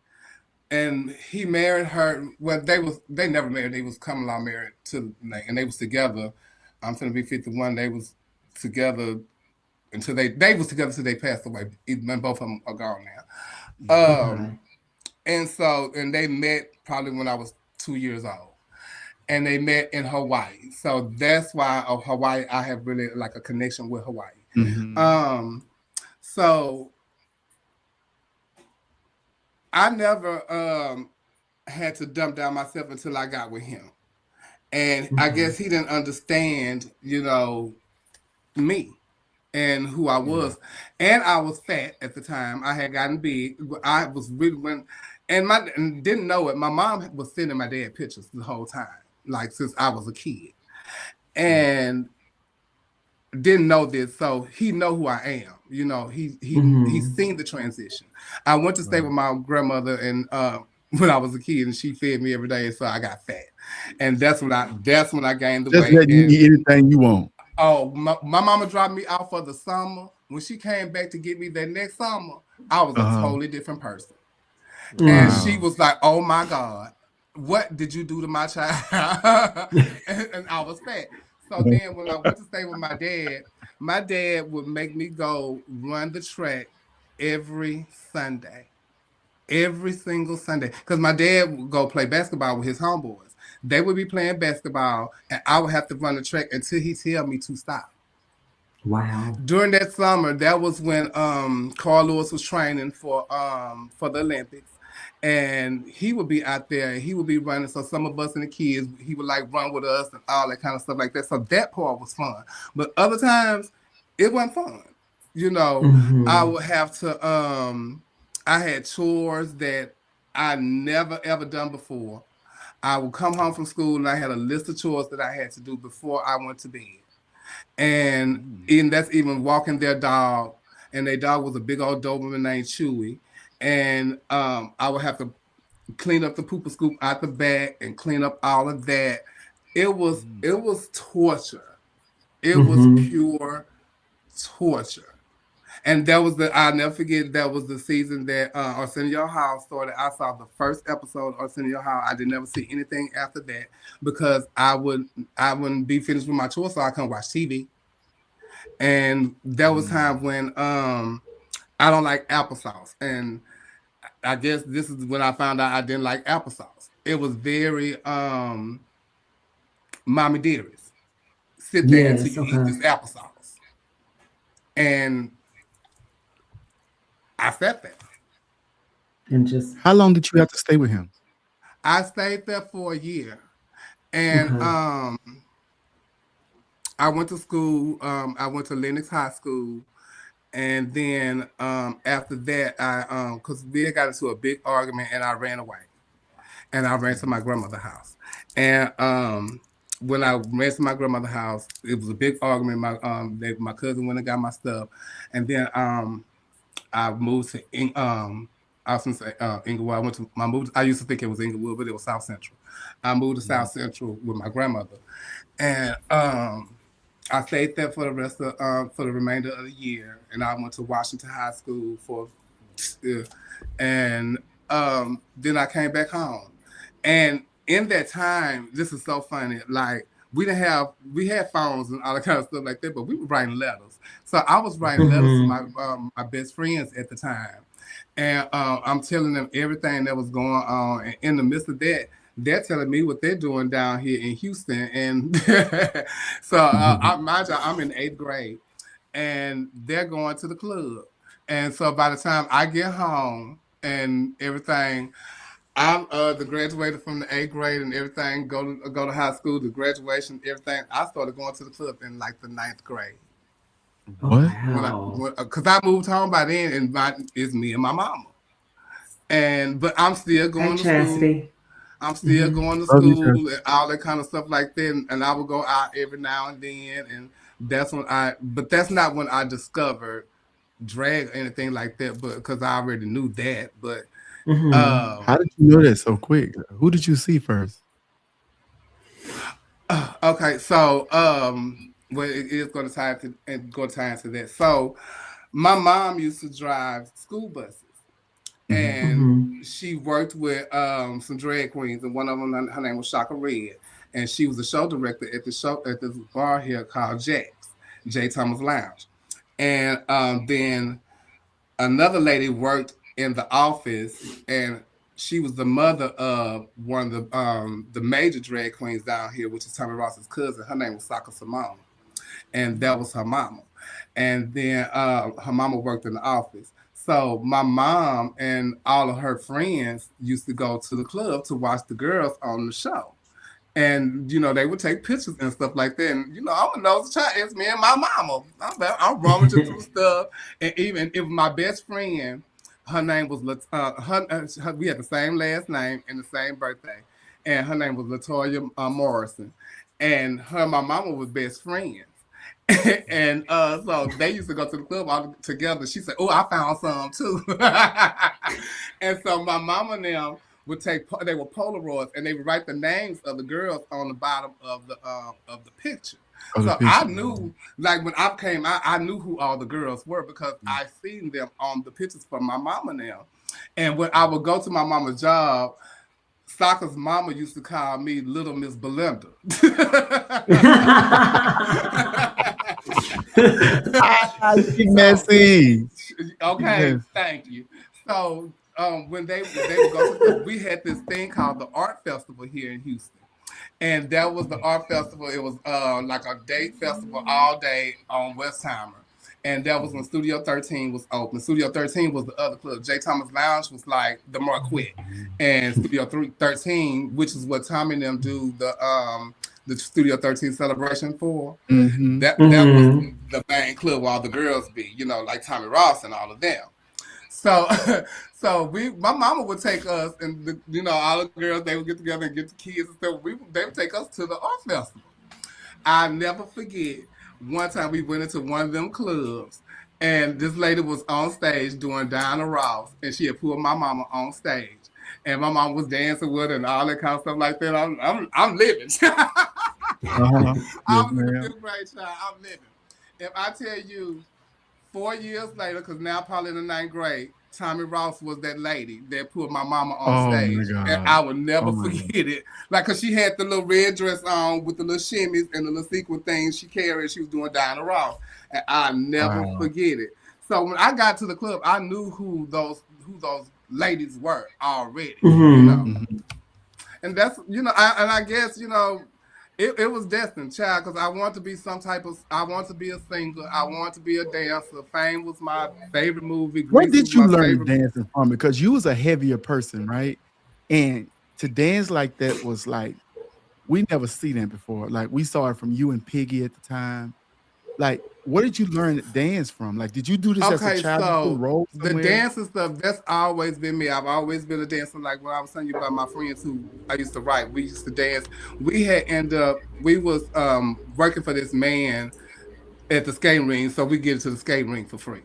and he married her. Well, they never married. They was common law married and they was together. I'm gonna be 51. They was together until they was together until they passed away. Both of them are gone now. Okay. And they met probably when I was 2 years old, and they met in Hawaii. So that's why Hawaii, I have really like a connection with Hawaii. Mhm. Um, so I never had to dump down myself until I got with him. And I Okay. guess he didn't understand, me and who I Yeah. was. And I was fat at the time. I had gotten big. I was really and didn't know it. My mom was sending my dad pictures the whole time, like since I was a kid. Mm. And didn't know this, so he know who I am. He's Hmm. seen the transition. I went to stay Right. with my grandmother and when I was a kid, and she fed me every day, and so I got fat. And that's when I gained the Just weight. letting you And eat anything you want. oh, my mama dropped me out for the summer. When she came back to get me that next summer, I was a Uh-huh. totally different person. And Mm. she Wow. was like, "Oh my God, what did you do to my child?" and I was fat. So then when I went to stay with my dad would make me go run the track every Sunday, every single Sunday. Because my dad would go play basketball with his homeboys. They would be playing basketball, and I would have to run the track until he tell me to stop. Wow. During that summer, that was when Carl Lewis was training for the Olympics, and he would be out there and he would be running. So some of us and the kids, he would like run with us and all that kind of stuff like that. So that part was fun, but other times it wasn't fun. You know, I Hmm. would have to. I had chores that I never ever done before. I would come home from school and I had a list of chores that I had to do before I went to bed, and Mm. even that's even walking their dog, and their dog was a big old Doberman named Chewy, and I would have to clean up the pooper scoop out the back and clean up all of that. Mm. It was torture. It was Hmm. pure torture. And that was I'll never forget, that was the season that Arsenio Hall started. I saw the first episode of Arsenio Hall. I did never see anything after that because I wouldn't be finished with my chores, so I couldn't watch TV. And there was Mm. time when I don't like applesauce, and I guess this is when I found out I didn't like applesauce. It was very mommy dearest. Sit there until Yes. you eat Okay. this applesauce, and I sat there. And just How long did you have to stay with him? I stayed there for a year, and okay. I went to school. I went to Lenox High School, and then after that, I because we had got into a big argument, and I ran away. And I ran to my grandmother's house. And when I ran to my grandmother's house, it was a big argument. My cousin went and got my stuff, and then I moved to I was gonna say Inglewood. I used to think it was Inglewood, but it was South Central. I moved to Mhm. South Central with my grandmother, and I stayed there for the remainder of the year, and I went to Washington High School uh, and then I came back home. And in that time, this is so funny. Like we had phones and all that kind of stuff like that, but we were writing letters. So I was writing letters to Hmm. my best friends at the time, and I'm telling them everything that was going on. And in the midst of that, they're telling me what they're doing down here in Houston. And so my job, I'm in 8th grade, and they're going to the club. And so by the time I get home and everything, I'm the graduated from the 8th grade and everything. Go to high school, the graduation, everything. I started going to the club in like the 9th grade Oh What? wow. because I moved home by then, and it's me and my mama. But I'm still Hey going to school. Chastity. I'm still Hmm. going to Love you, school Chris. and all that kind of stuff like that. And I would go out every now and then, and that's when but that's not when I discovered drag or anything like that, but because I already knew that. But How did you know that so quick? Who did you see first? okay, so well, it is going to tie into that. So my mom used to drive school buses, and she worked with some drag queens, and one of them, her name was Shaka Red, and she was the show director at this bar here called Jack's, J Thomas Lounge, and then another lady worked in the office, and she was the mother of one of the major drag queens down here, which is Tommy Ross's cousin. Her name was Saka Simone, and that was her mama. And then her mama worked in the office. So my mom and all of her friends used to go to the club to watch the girls on the show. And they would take pictures and stuff like that. And I'm a nosy child. It's me and my mama. I'm rummaging through stuff. And even if my best friend, her name was we had the same last name and the same birthday, and her name was Latoya Morrison, and her and my mama was best friends. And so they used to go to the club all together. She said, "Oh, I found some too." And so my mama and them would they were Polaroids, and they would write the names of the girls on the bottom of the picture. So I knew, like when I came out, I knew who all the girls were because I seen them on the pictures from my mama now. And when I would go to my mama's job, Soccer's mama used to call me Little Miss Belinda. Messy. Okay, thank you. So when they would go, we had this thing called the Art Festival here in Houston. And that was the art festival. It was like a date festival all day on Westheimer. And that was when Studio 13 was open. Studio 13 was the other club. J. Thomas Lounge was like the Marquette. And Studio 13, which is what Tommy and them do the Studio 13 celebration for. That was the main club where all the girls be, like Tommy Ross and all of them. So my mama would take us, and all the girls, they would get together and get the kids and stuff. They would take us to the art festival. I'll never forget. One time we went into one of them clubs, and this lady was on stage doing Diana Ross, and she had pulled my mama on stage, and my mom was dancing with her and all that kind of stuff like that. I'm living. I was in the fifth grade, child. I'm living. If I tell you, 4 years later, because now probably in the ninth grade, Tommy Ross was that lady that put my mama on stage. And I will never forget it. Like, because she had the little red dress on with the little shimmies and the little sequin things she carried. She was doing Diana Ross. And I'll never forget it. So when I got to the club, I knew who those ladies were already. And that's, and I guess, it was destined, child, because I want to be I want to be a singer. I want to be a dancer. Fame was my favorite movie. Where did you learn dancing from? Because you was a heavier person, right? And to dance like that was like, we never seen that before. Like, we saw it from you and Piggy at the time. Like, where did you learn to dance from? Like, did you do this as a child? So the dance and stuff, that's always been me. I've always been a dancer. Like when I was telling you about my friends who I used to write, we used to dance. We was working for this man at the skating ring, so we get into the skating ring for free.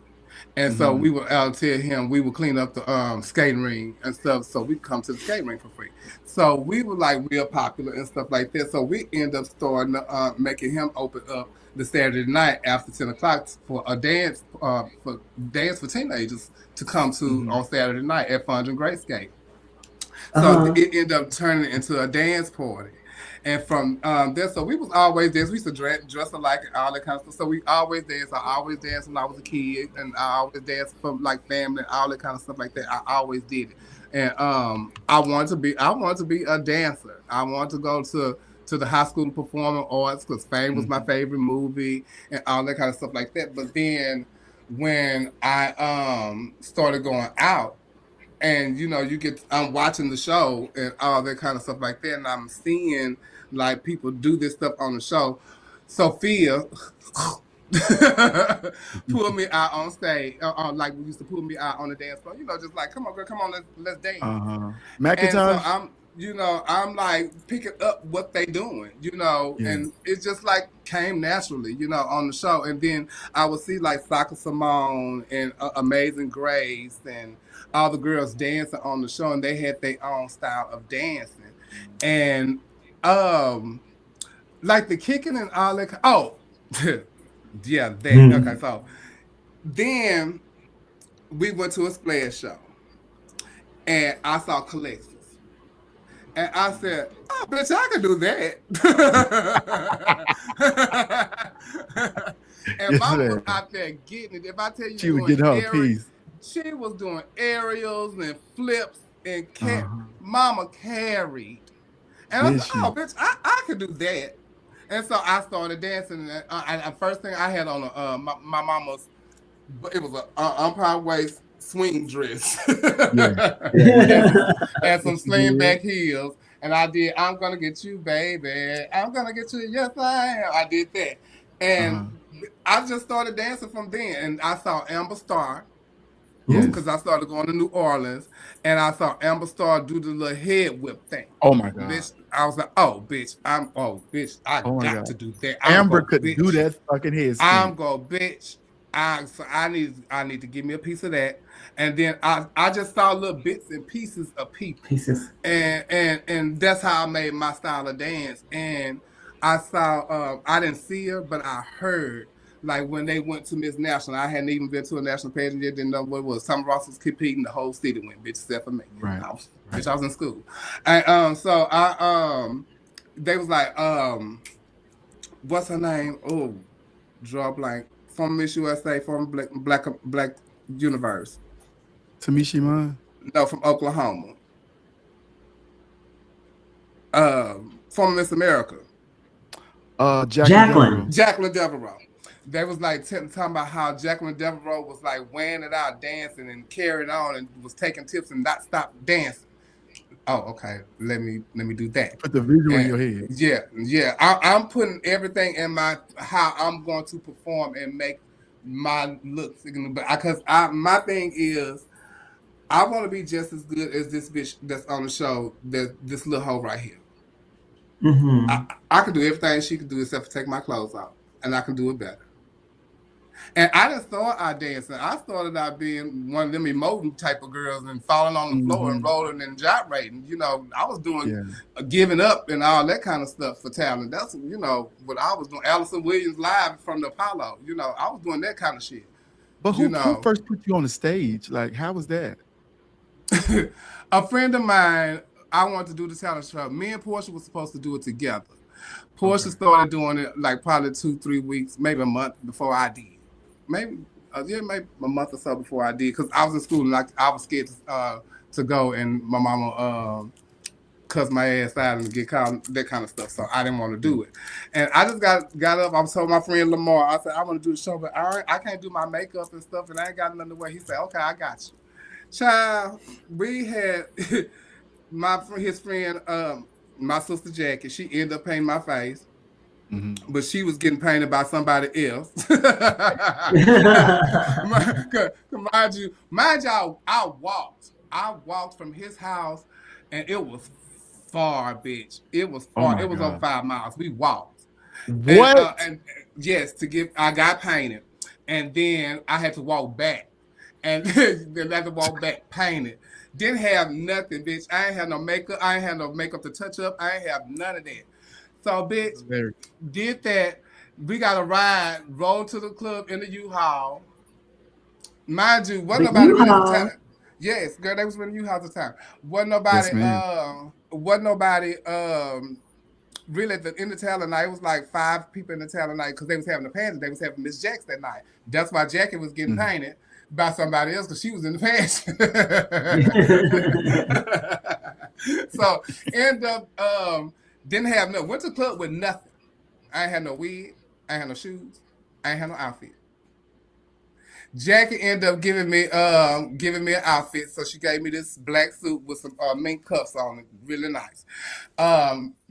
And so we would tell him we would clean up the skating ring and stuff, so we come to the skating ring for free. So we were like real popular and stuff like that. So we end up starting making him open up the Saturday night after 10 o'clock for a dance for teenagers to come to on Saturday night at Fun and Great Skate. So it ended up turning into a dance party. And from there, so we was always dance. We used to dress alike and all that kind of stuff. So we always danced. I always danced when I was a kid, and I always danced from like family and all that kind of stuff like that. I always did it. And I wanted to be a dancer. I wanted to go to the High School of Performing Arts because Fame was my favorite movie and all that kind of stuff like that. But then when I started going out, and I'm watching the show and all that kind of stuff like that, and I'm seeing like people do this stuff on the show. Sophia pulled me out on stage, like we used to pull me out on the dance floor. Just like, come on, girl, come on, let's dance. Macintosh. I'm like picking up what they doing, Yeah. and it just like came naturally, on the show. And then I would see like Soccer Simone and Amazing Grace and all the girls dancing on the show, and they had their own style of dancing. And like the kicking and all that. Oh, yeah, that. Okay, so then we went to a splash show, and I saw Collections. And I said, "Oh, bitch, I can do that." And Yes, mama was man. out there getting it. If I tell you She would get her a piece. she was doing aerials and flips and Uh-huh. mama carried. And I Did said, "Oh, she? bitch, I could do that." And so I started dancing. And first thing I had on my mama's, it was a umpire waist swing dress. Yeah. Yeah. And some Yes, she sling did. back heels. And I did, "I'm gonna get you, baby. I'm gonna get you, yes I am." I did that. And Uh-huh. I just started dancing from then. And I saw Amber Starr, Yes. because I started going to New Orleans, and I saw Amber Starr do the little head whip thing. Oh my God. Bitch, I was like, "Oh, bitch, I Oh my got God. to do that. Amber could do that fucking head spin. I'm go, bitch. I need to give me a piece of that." And then I just saw little bits and pieces of people. And that's how I made my style of dance. And I saw I didn't see her, but I heard, like when they went to Miss National. I hadn't even been to a national pageant yet, didn't know what it was. Summer Ross was competing, the whole city went, bitch, except for me. Right. Bitch, I was in school. And so they was like, what's her name? Oh, draw blank. From Miss USA, from Black Universe. Tamishi Munn? No, from Oklahoma. From Miss America. Jacqueline. Jacqueline Devereaux. They was like talking about how Jacqueline Devereaux was like weighing it out, dancing and carried on, and was taking tips and not stop dancing. Oh, okay. Let me do that. Put the visual in your head. Yeah. I'm putting everything in how I'm going to perform and make my looks. Because my thing is, I want to be just as good as this bitch that's on the show. This little hoe right here. Mm-hmm. I can do everything she can do except for take my clothes off, and I can do it better. And I didn't start out dancing. I started out being one of them emoting type of girls and falling on the floor and rolling and gyrating. I was doing giving up and all that kind of stuff for talent. That's what I was doing. Allison Williams live from the Apollo. I was doing that kind of shit. But who first put you on the stage? Like, how was that? A friend of mine, I wanted to do the talent show. Me and Portia were supposed to do it together. Portia started doing it like probably 2-3 weeks, maybe a month before I did. Maybe maybe a month or so before I did, because I was in school and I was scared to go, and my mama cussed my ass out and get caught, that kind of stuff. So I didn't want to do it. And I just got up. I was told my friend Lamar, I said, "I want to do the show, but I can't do my makeup and stuff, and I ain't got nothing to wear." He said, "Okay, I got you." Child, we had his friend, my sister Jackie. She ended up painting my face. Mm-hmm. But she was getting painted by somebody else. Mind y'all, I walked from his house, and it was far, bitch. It was far. It was over 5 miles. We walked. What? And yes, I got painted, and then I had to walk back, and then I had to walk back painted. Didn't have nothing, bitch. I ain't had no makeup. I ain't had no makeup to touch up. I ain't have none of that. So, bitch, did that. We got a ride, rolled to the club in the U-Haul. Mind you, wasn't nobody really at the time. Yes, girl, they was in the U-Haul at the time. Wasn't nobody really in the talent night. It was like 5 people in the talent night, because they was having a pageant. They was having Miss Jacks that night. That's why Jackie was getting painted by somebody else, because she was in the pageant. So, end up didn't have no, went to the club with nothing. I ain't had no wig, I ain't had no shoes, I ain't had no outfit. Jackie ended up giving me an outfit, so she gave me this black suit with some mink cuffs on it, really nice.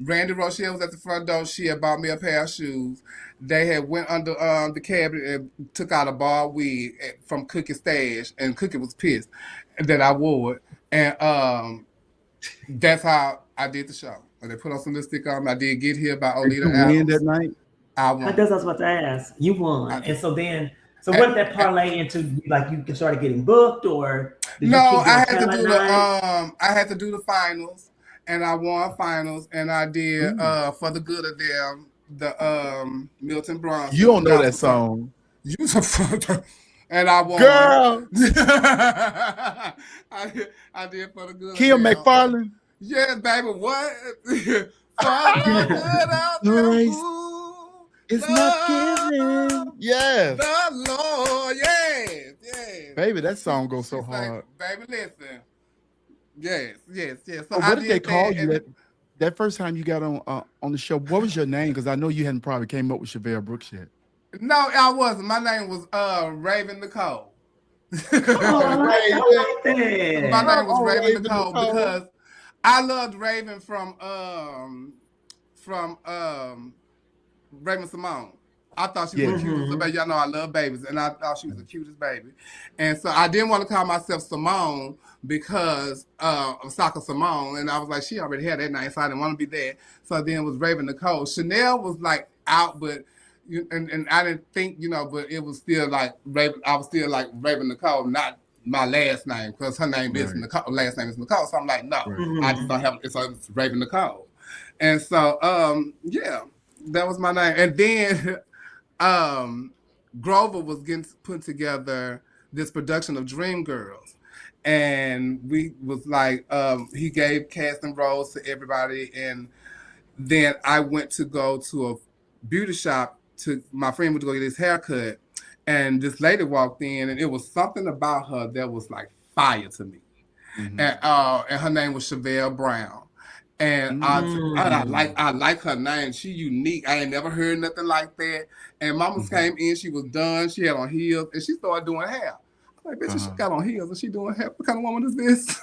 Randy Rochelle was at the front door. She had bought me a pair of shoes. They had went under the cabinet and took out a bar wig from Cookie's stash, and Cookie was pissed that I wore it. And That's how I did the show. When they put on some lipstick on me, I did Get Here by Did you Oleta win that Adams. night? I I won. guess I was about to ask. You won, I and did. so what did that parlay into? Like you started getting booked, or did No, you keep doing I had to talent do nights? I had to do the finals, and I won finals, and I did Ooh. For the Good of Them, the Milton You Bronson don't know that gospel song. song. You and I won. Girl, I did For the Good of Kim Them. McFarlane. Yes, baby, what? For the good of them Grace who is not love given. Yes. the Lord. Yes, yes. Baby, that song goes She so say, hard. baby, listen. Yes, yes, yes. So So I what did they did call that, you and that first time you got on the show? What was your name? Because I know you hadn't probably came up with Chevelle Brooks yet. no, I wasn't. My name was Raven Nicole. Oh, I like Raven. that. My name was Oh, Raven Raven Nicole Nicole. because I loved Raven from Raven Simone. I thought she was the Yeah. cutest Mm-hmm. baby. Y'all know I love babies, and I thought she was the cutest baby. And so I didn't want to call myself Simone because of Soccer Simone, and I was like, she already had that name, so I didn't want to be that. So then it was Raven Nicole. Chanel was like out, but and I didn't think, but it was still like Raven. I was still like Raven Nicole, not my last name, because her name is Right. Nicole. Last name is Nicole. So I'm like, no, Right. I just don't have it. So it's Raven Nicole. And so yeah, that was my name. And then Grover was getting put together this production of Dreamgirls, and we was like he gave casting roles to everybody, and then I went to go to a beauty shop to my friend went to go get his haircut, and this lady walked in, and it was something about her that was like fire to me, Mhm. and her name was Chevelle Brown. And I Mm. like her name. She unique. I ain't never heard nothing like that. And Mama's Mhm. came in. She was done. She had on heels, and she started doing hair. I'm like, bitch, she Uh-huh. got on heels, and she doing hair. What kind of woman is this?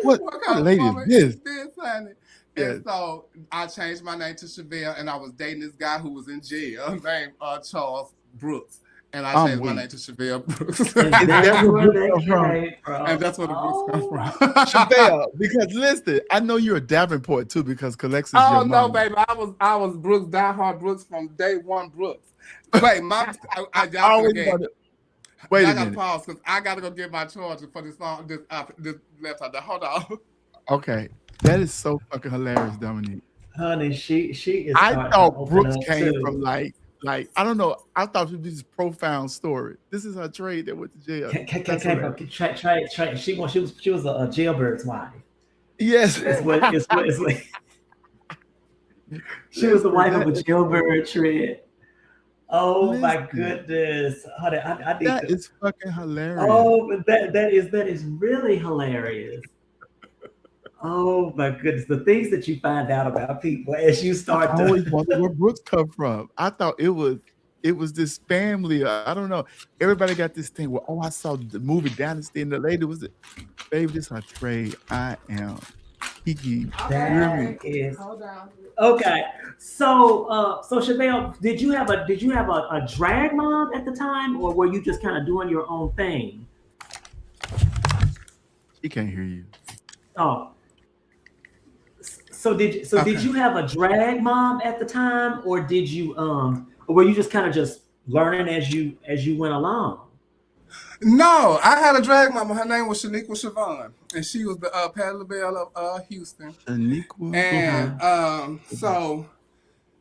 What What what kind of lady is woman this? is this, honey? And Yes. so I changed my name to Chevelle, and I was dating this guy who was in jail named Charles Brooks. And I I'm changed my name weak. to Chevelle Brooks. Is Is that that where where Brooks that come from? came And from? that's where the Brooks come Oh, from. Chevelle, because listen, I know you're a Davenport too, because Calexis your Oh no, mama. baby! I was Brooks, diehard Brooks from day one. Brooks. Wait, I y'all finna always get wanted. Wait a y'all gotta minute. pause because I gotta go get my charger for this song. This laptop. Hold on. Okay, that is so fucking hilarious, Dominique. honey, she is I starting to thought open Brooks up came from too. like I don't know. I thought it was this profound story. This is her trade that went to jail. That's Came from hilarious. try. She was a jailbird's wife. Yes. It's what she was the Listen, wife of that a is so jailbird Trent. Oh my listen, goodness, honey, I need that to. is fucking hilarious. Oh, but that is really hilarious. Oh my goodness, the things that you find out about people as you I start always wondered to. where Brooks come from. I thought it was this family. I don't know. Everybody got this thing where, oh, I saw the movie Dynasty, and the lady was it. Baby, this is her trade. I am Kiki. You hear me? That is okay. So Chevelle, did you have a drag mom at the time, or were you just kind of doing your own thing? She can't hear you. Oh, so did Okay. you have a drag mom at the time, or did you or were you just kind of just learning as you went along? No, I had a drag mama. Her name was Shaniqua Siobhan, and she was the Patti LaBelle of Houston. Shaniqua. And Okay. so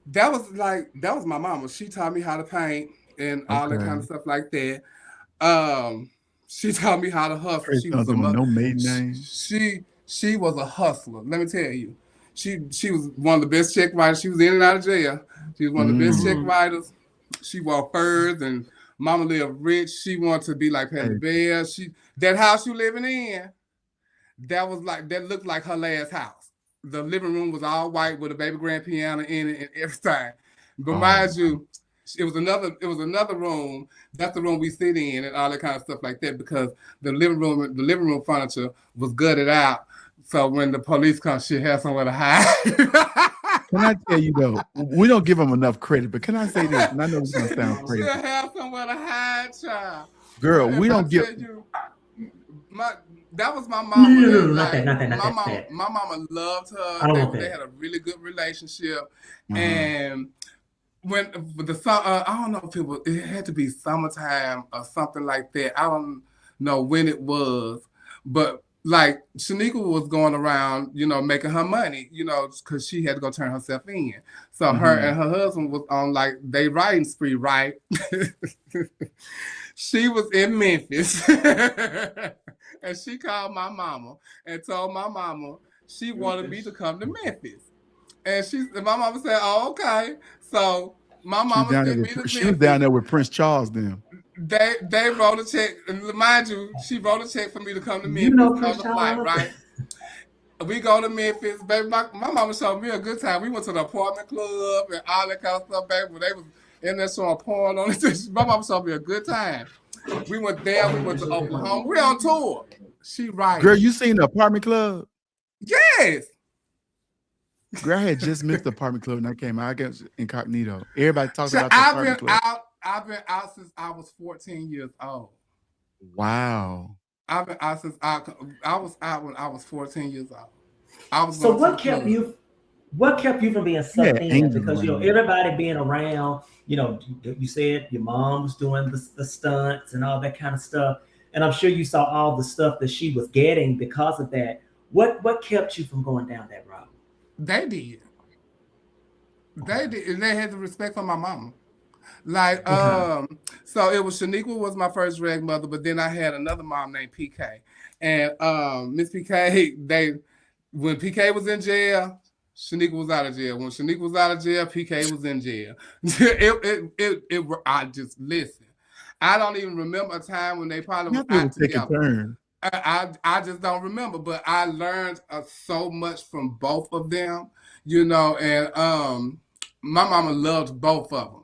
that was my mama. She taught me how to paint and all that kind Okay. of stuff like that. Um, she taught me how to hustle. Crazy She was sounds a with no maiden she, name. she was a hustler. Let me tell you, she was one of the best check writers. She was in and out of jail. She was one of the best check Mm. Mhm. writers. She wore furs and mama lived rich. She wanted to be like Patti Hey, LaBelle. That house you living in, that looked like her last house. The living room was all white with a baby grand piano in it and everything. But oh, mind you, it was another room. That's the room we sit in and all that kind of stuff like that because the living room furniture was gutted out. So when the police come, she had somewhere to hide. can I tell you though? We don't give them enough credit, but can I say this? And I know it's gonna sound She'll crazy, have somewhere to hide, child. girl. If We I don't give. tell you, my That was my mama. No, And not that, like not that, not my that. mama, my mama loved her. I don't want They that. had a really good relationship. Uh-huh. And when the I don't know if it had to be summertime or something like that. I don't know when it was, but like Shanika was going around, making her money, because she had to go turn herself in. So her and her husband was on like they riding spree, right? She was in Memphis, and she called my mama and told my mama she wanted me to come to Memphis. And my mama said, "Oh, okay." So my mama sent me to She was Memphis. down there with Prince Charles then. They wrote a check, and mind you, she wrote a check for me to come to Memphis You know on Prince the flight, Charles? right? We go to Memphis, baby. My mama showed me a good time. We went to the apartment club and all that kind of stuff, baby. When they was in there showing porn on it, my mama showed me a good time. We went there. We went to Oklahoma. We're on tour. She right. Girl, you seen the apartment club? Yes. Girl, I had just missed the apartment club and I came out. I guess incognito. Everybody talks about the apartment club. I've been out since I was 14 years old. Wow. I've been out since I was out when I was 14 years old. I was So what kept you? What kept you from being sucked in? Because everybody being around. You said your mom was doing the stunts and all that kind of stuff, and I'm sure you saw all the stuff that she was getting because of that. What kept you from going down that road? They did. They did, and they had the respect for my mama. Like, so it was Shaniqua was my first reg mother, but then I had another mom named PK. And Miss PK, when PK was in jail, Shaniqua was out of jail. When Shaniqua was out of jail, PK was in jail. I just listen. I don't even remember a time when they probably were out together. I just don't remember, but I learned so much from both of them, and my mama loved both of them.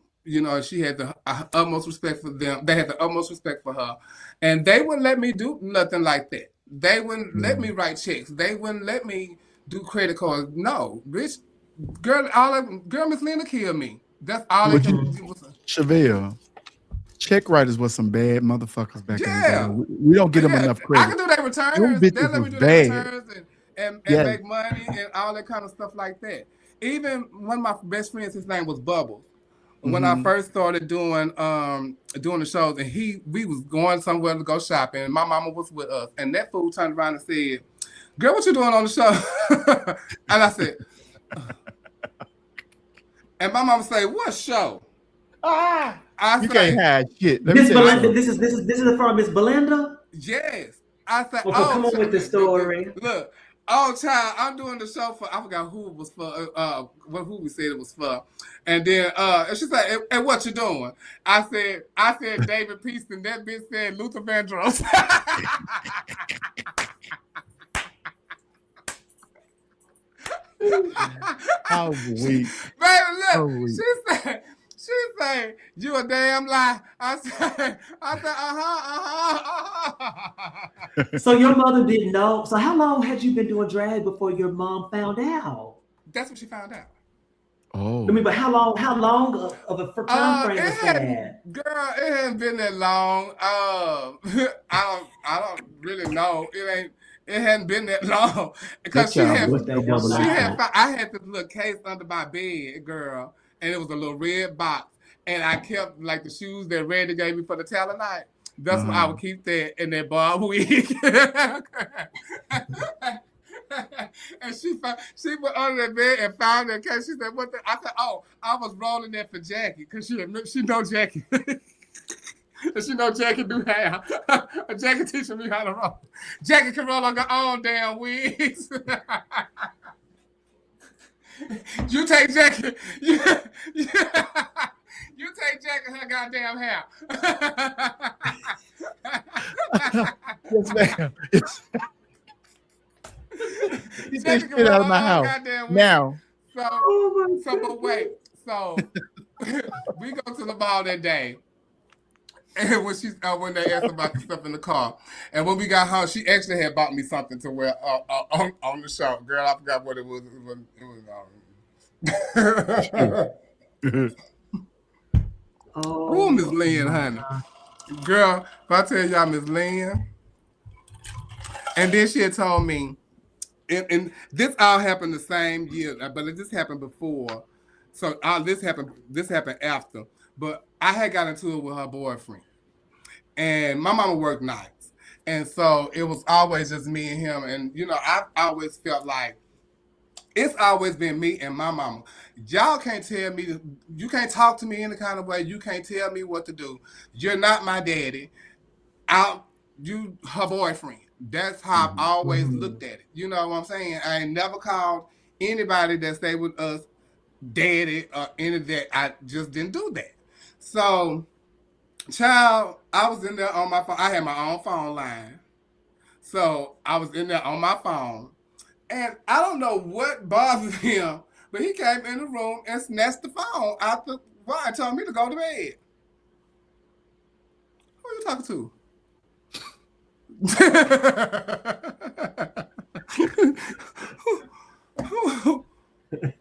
She had the utmost respect for them. They had the utmost respect for her. And they wouldn't let me do nothing like that. They wouldn't let me write checks. They wouldn't let me do credit cards. No, bitch. Girl, Miss Lena killed me. That's all they can do. Chevelle, check writers were some bad motherfuckers back in the day. We don't get them enough credit. I can do their returns. They'll let me do their returns and make money and all that kind of stuff like that. Even one of my best friends, his name was Bubbles. When I first started doing the shows, and we was going somewhere to go shopping, and my mama was with us, and that fool turned around and said, "Girl, what you doing on the show?" And I said, and my mama said, "What show?" You can't hide shit. Miss Belinda, this is from Miss Belinda. Yes, I said, "Oh, come on with the story." Look. Oh, child, I'm doing the show for, I forgot who it was for, who we said it was for. And then and she said, and what you doing? I said David Peaston. That bitch said Luther Vandross. How weak. Baby, look, she said, you a damn lie. I said, So your mother didn't know. So how long had you been doing drag before your mom found out? That's what she found out. Oh. I mean, but how long of a time frame was that? Girl, it hasn't been that long. I don't really know. It hadn't been that long because I had this little case under my bed, girl, and it was a little red box, and I kept like the shoes that Randy gave me for the talent night. That's why I would keep that in that bob wig. And she went under the bed and found that case. She said, "What the?" I said, "Oh, I was rolling that for Jackie because she know Jackie." And she know Jackie do hair. Jackie teaching me how to roll. Jackie can roll on her own damn wigs. You take Jackie. You take Jackie her goddamn hair. Yes, ma'am. You say shit out of my house now. But wait. So we go to the ball that day. And when they asked about the stuff in the car, and when we got home, she actually had bought me something to wear on the show. Girl, I forgot what it was. Oh, Miss Lynn, honey. Girl, if I tell y'all Miss Lynn, And then she had told me, and this all happened the same year, but this happened before. So this happened after. But I had got into it with her boyfriend. And my mama worked nights. And so it was always just me and him. And, I've always felt like it's always been me and my mama. Y'all can't tell me, you can't talk to me any kind of way. You can't tell me what to do. You're not my daddy. You her boyfriend. That's how I've always looked at it. You know what I'm saying? I ain't never called anybody that stayed with us daddy or any of that. I just didn't do that. So, child, I was in there on my phone. I had my own phone line. So I was in there on my phone. And I don't know what bothered him, but he came in the room and snatched the phone out the wire and told me to go to bed. Who are you talking to?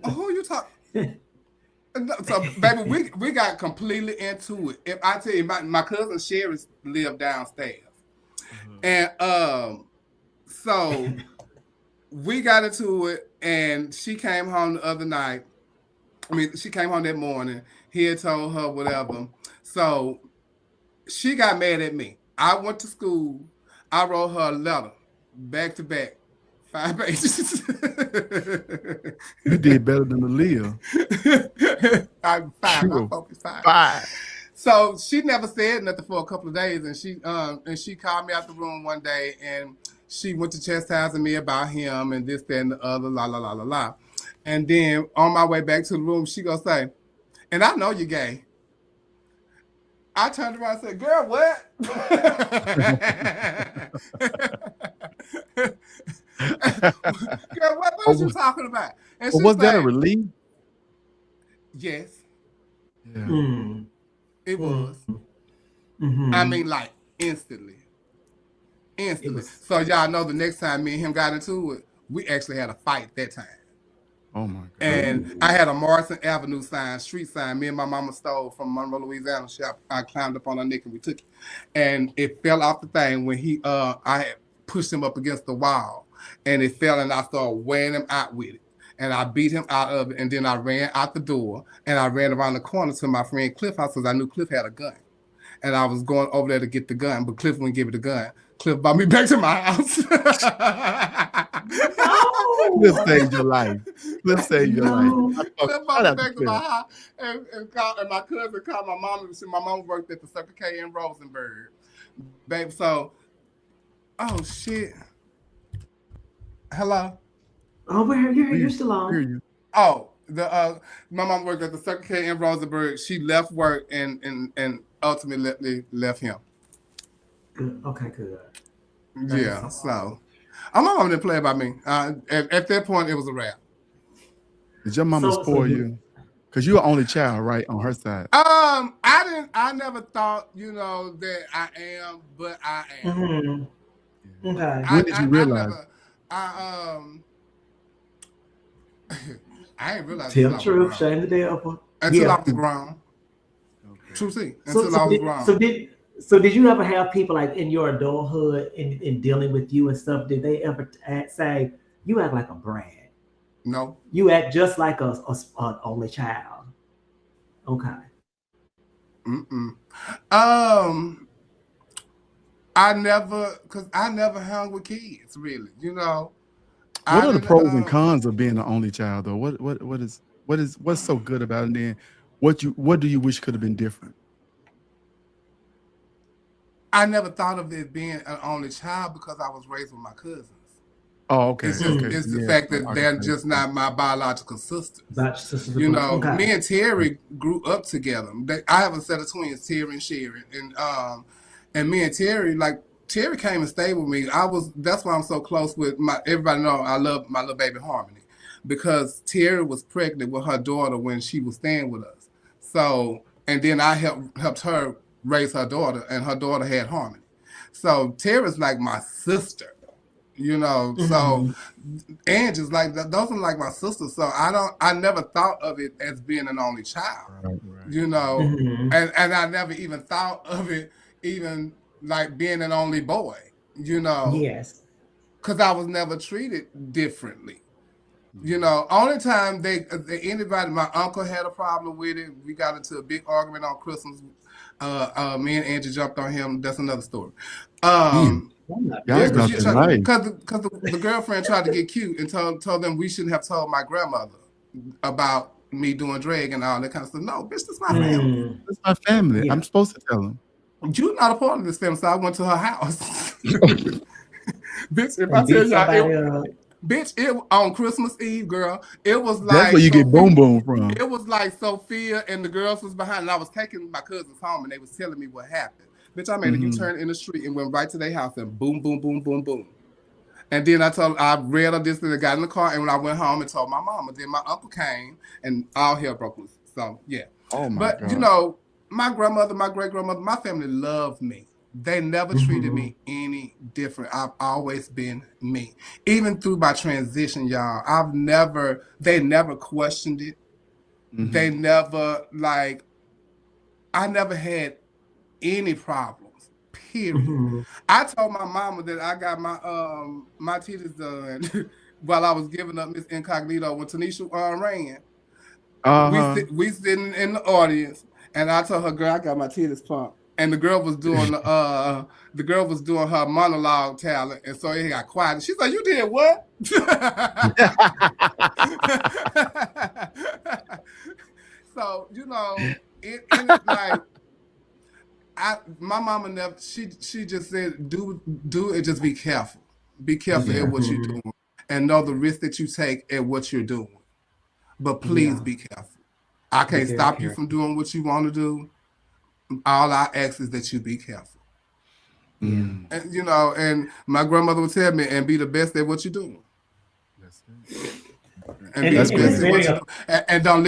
who you talking? So, baby, we got completely into it. If I tell you, my cousin Sherry lived downstairs, and so we got into it, and she came home the other night. She came home that morning. He had told her whatever. So she got mad at me. I went to school. I wrote her a letter, back to back, 5 pages. You did better than Aaliyah. I'm 5. Sure. My focus 5. 5. So she never said nothing for a couple of days, and she called me out the room one day, and she went to chastising me about him and this, that, and the other, la la la la la. And then on my way back to the room, she gonna say, "And I know you're gay." I turned around and said, "Girl, what?" Girl, what was you talking about? And well, was that a relief? Yes. Yeah. It was. I mean, like, instantly. So y'all know the next time me and him got into it, we actually had a fight that time. Oh my God. And I had a Morrison Avenue sign, street sign, me and my mama stole from Monroe, Louisiana. I climbed up on her neck and we took it. And it fell off the thing when I had pushed him up against the wall. And it fell, and I started wearing him out with it. And I beat him out of it, and then I ran out the door, and I ran around the corner to my friend Cliff house because I knew Cliff had a gun. And I was going over there to get the gun, but Cliff wouldn't give me the gun. Cliff brought me back to my house. No. Cliff saved your life. Cliff saved your life. Cliff brought me back to my house, and my cousin called my mom. My mom worked at the Circle K in Rosenberg. Babe, so, oh, shit. Hello? Oh, we're here. You're still on. Oh, my mom worked at the Circle K in Rosenberg. She left work and ultimately left him. Good. Okay, good. Yeah, so my mom didn't play about me. At that point, it was a wrap. Did your mama spoil you? Because you're the only child, right, on her side? I never thought, that I am, but I am. Okay. When did you realize? I ain't realized. Tell the truth, shame the devil. Until I was grown. Okay. True see. Until I was grown. So did you ever have people like in your adulthood in dealing with you and stuff? Did they ever say you act like a Brad? No. You act just like an only child. Okay. I never hung with kids, really. What are the pros and cons of being the only child, though? What's so good about it? And then what do you wish could have been different? I never thought of it being an only child because I was raised with my cousins. Oh, okay. It's the fact that they're just not my biological sisters. Me and Terry grew up together. I have a set of twins, Terry and Sherry, and me and Terry, like Terry came and stayed with me. That's why I'm so close with everybody know I love my little baby Harmony, because Terry was pregnant with her daughter when she was staying with us. So, and then I helped her raise her daughter, and her daughter had Harmony. So Terry's like my sister, So, and just like those are like my sisters. So I never thought of it as being an only child, right. And I never even thought of it even like being an only boy, Yes. because I was never treated differently. You know, only time anybody, my uncle had a problem with it. We got into a big argument on Christmas. Me and Angie jumped on him. That's another story. Damn. Yeah, Y'all because got life. the girlfriend tried to get cute and told them we shouldn't have told my grandmother about me doing drag and all that kind of stuff. No, bitch, that's my family. That's my family. Yeah. I'm supposed to tell them. You're not a part of this family, so I went to her house. Bitch, if And I tell beat y'all, somebody up. bitch, it on Christmas Eve, girl. It was like That's where you get boom boom from. It was like Sophia and the girls was behind, and I was taking my cousins home, and they was telling me what happened. Bitch, I made a U-turn in the street and went right to their house, and boom, boom, boom, boom, boom. And then I read all this, and I got in the car, and when I went home and told my mama, then my uncle came, and all hell broke loose. So yeah. Oh my But God. you know, my grandmother, my great grandmother, my family loved me. They never treated me any different. I've always been me. Even through my transition, y'all, they never questioned it. They never, I never had any problems, period. I told my mama that I got my titties done while I was giving up Miss Incognito when Tanisha ran. We sitting in the audience, and I told her, girl, I got my titties pumped. And the girl was doing her monologue talent, and so it got quiet. She's like, "You did what?" So you know, my mama never. She just said, "Do it. Just be careful. Be careful at what you're doing, and know the risk that you take at what you're doing. But please be careful. I can't stop you from doing what you want to do. All I ask is that you be careful." And you know, and my grandmother would tell me, and be the best at what you're doing. That's it. And be the best at what you're doing. And don't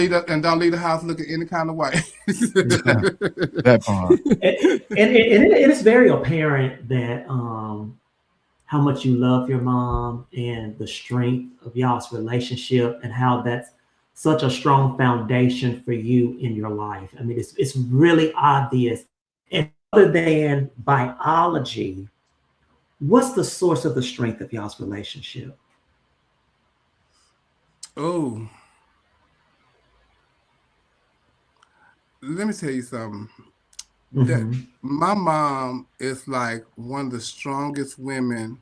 leave the house looking any kind of way. That part. And it is very apparent that how much you love your mom and the strength of y'all's relationship and how that's such a strong foundation for you in your life. I mean, it's really obvious. And other than biology, what's the source of the strength of y'all's relationship? Oh, let me tell you something. That my mom is like one of the strongest women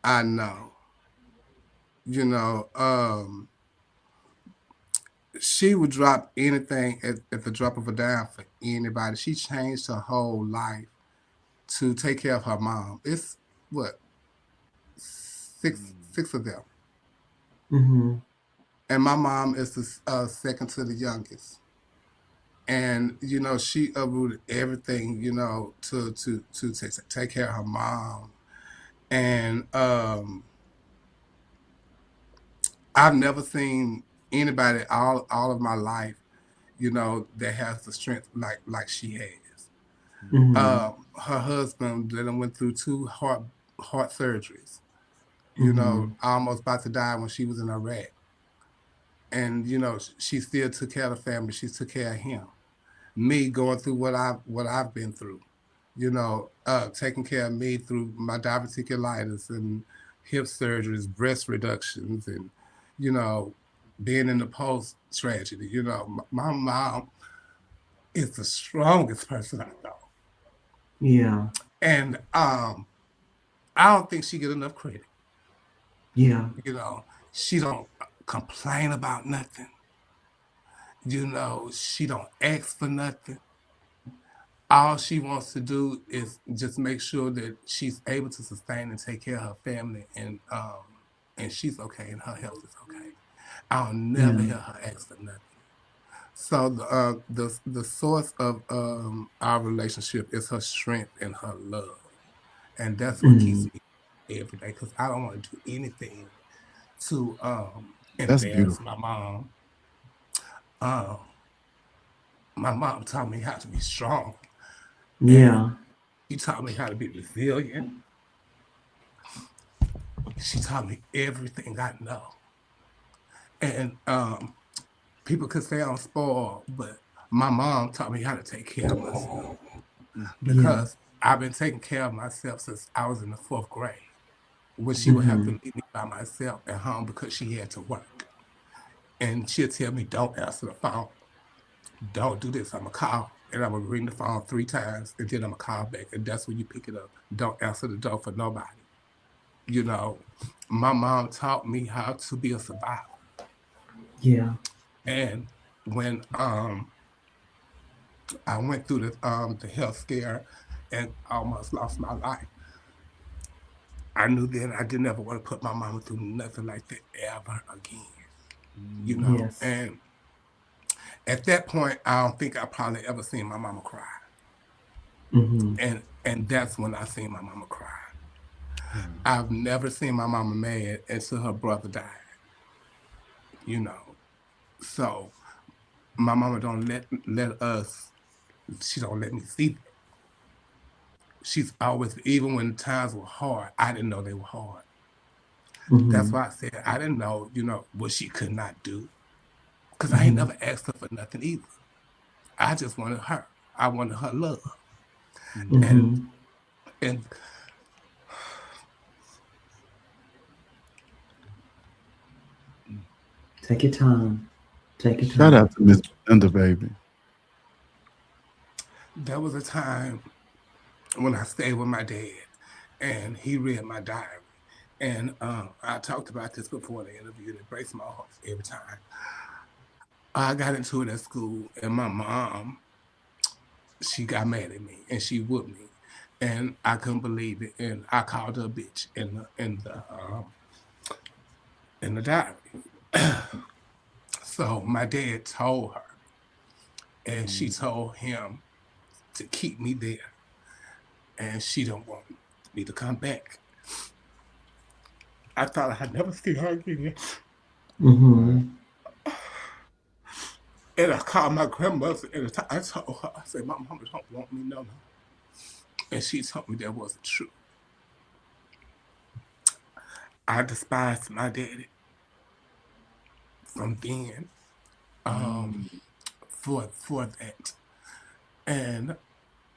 I know. You know, she would drop anything at the drop of a dime for anybody. She changed her whole life to take care of her mom. It's what, six of them. And my mom is the second to the youngest. And you know, she uprooted everything, you know, to take care of her mom. And I've never seen anybody all of my life, you know, that has the strength like she has. Her husband that went through 2 heart surgeries. You know, almost about to die when she was in Iraq. And you know, she still took care of the family. She took care of him. Me going through what I've been through, you know, taking care of me through my diverticulitis and hip surgeries, breast reductions, and you know, being in the post tragedy. You know, my mom is the strongest person I know. Yeah. And I don't think she get enough credit. Yeah. You know, she don't complain about nothing. You know, she don't ask for nothing. All she wants to do is just make sure that she's able to sustain and take care of her family, and she's okay and her health is okay. I'll never hear her ask for nothing. So the source of our relationship is her strength and her love, and that's what keeps me every day, because I don't want to do anything to embarrass my mom. My mom taught me how to be strong. Yeah. She taught me how to be resilient. She taught me everything I know. And people could say I'm spoiled, but my mom taught me how to take care of myself. Because I've been taking care of myself since I was in the 4th grade. when she would have to leave me by myself at home because she had to work. And she'd tell me, don't answer the phone. Don't do this. I'm going to call. And I'm going to ring the phone 3 times, and then I'm going to call back. And that's when you pick it up. Don't answer the door for nobody. You know, my mom taught me how to be a survivor. Yeah. And when I went through the health scare and almost lost my life, I knew then I didn't ever want to put my mama through nothing like that ever again. You know, Yes. and at that point, I don't think I probably ever seen my mama cry. And that's when I seen my mama cry. I've never seen my mama mad until her brother died. You know, so my mama don't let us. She don't let me see that. She's always, even when times were hard, I didn't know they were hard. That's why I said I didn't know, you know, what she could not do. Because I ain't never asked her for nothing either. I just wanted her. I wanted her love. And take your time. Take your time. Shout out to Miss Belinda, baby. there was a time when I stayed with my dad and he read my diary. And I talked about this before in the interview. It breaks my heart every time. I got into it at school, and my mom, she got mad at me, and she whooped me, and I couldn't believe it, and I called her a bitch in the diary. So my dad told her, and she told him to keep me there, and she don't want me to come back. I thought I'd never see her again. And I called my grandmother, and I told her, I said, my mama don't want me no more. And she told me that wasn't true. I despised my daddy from then for that. And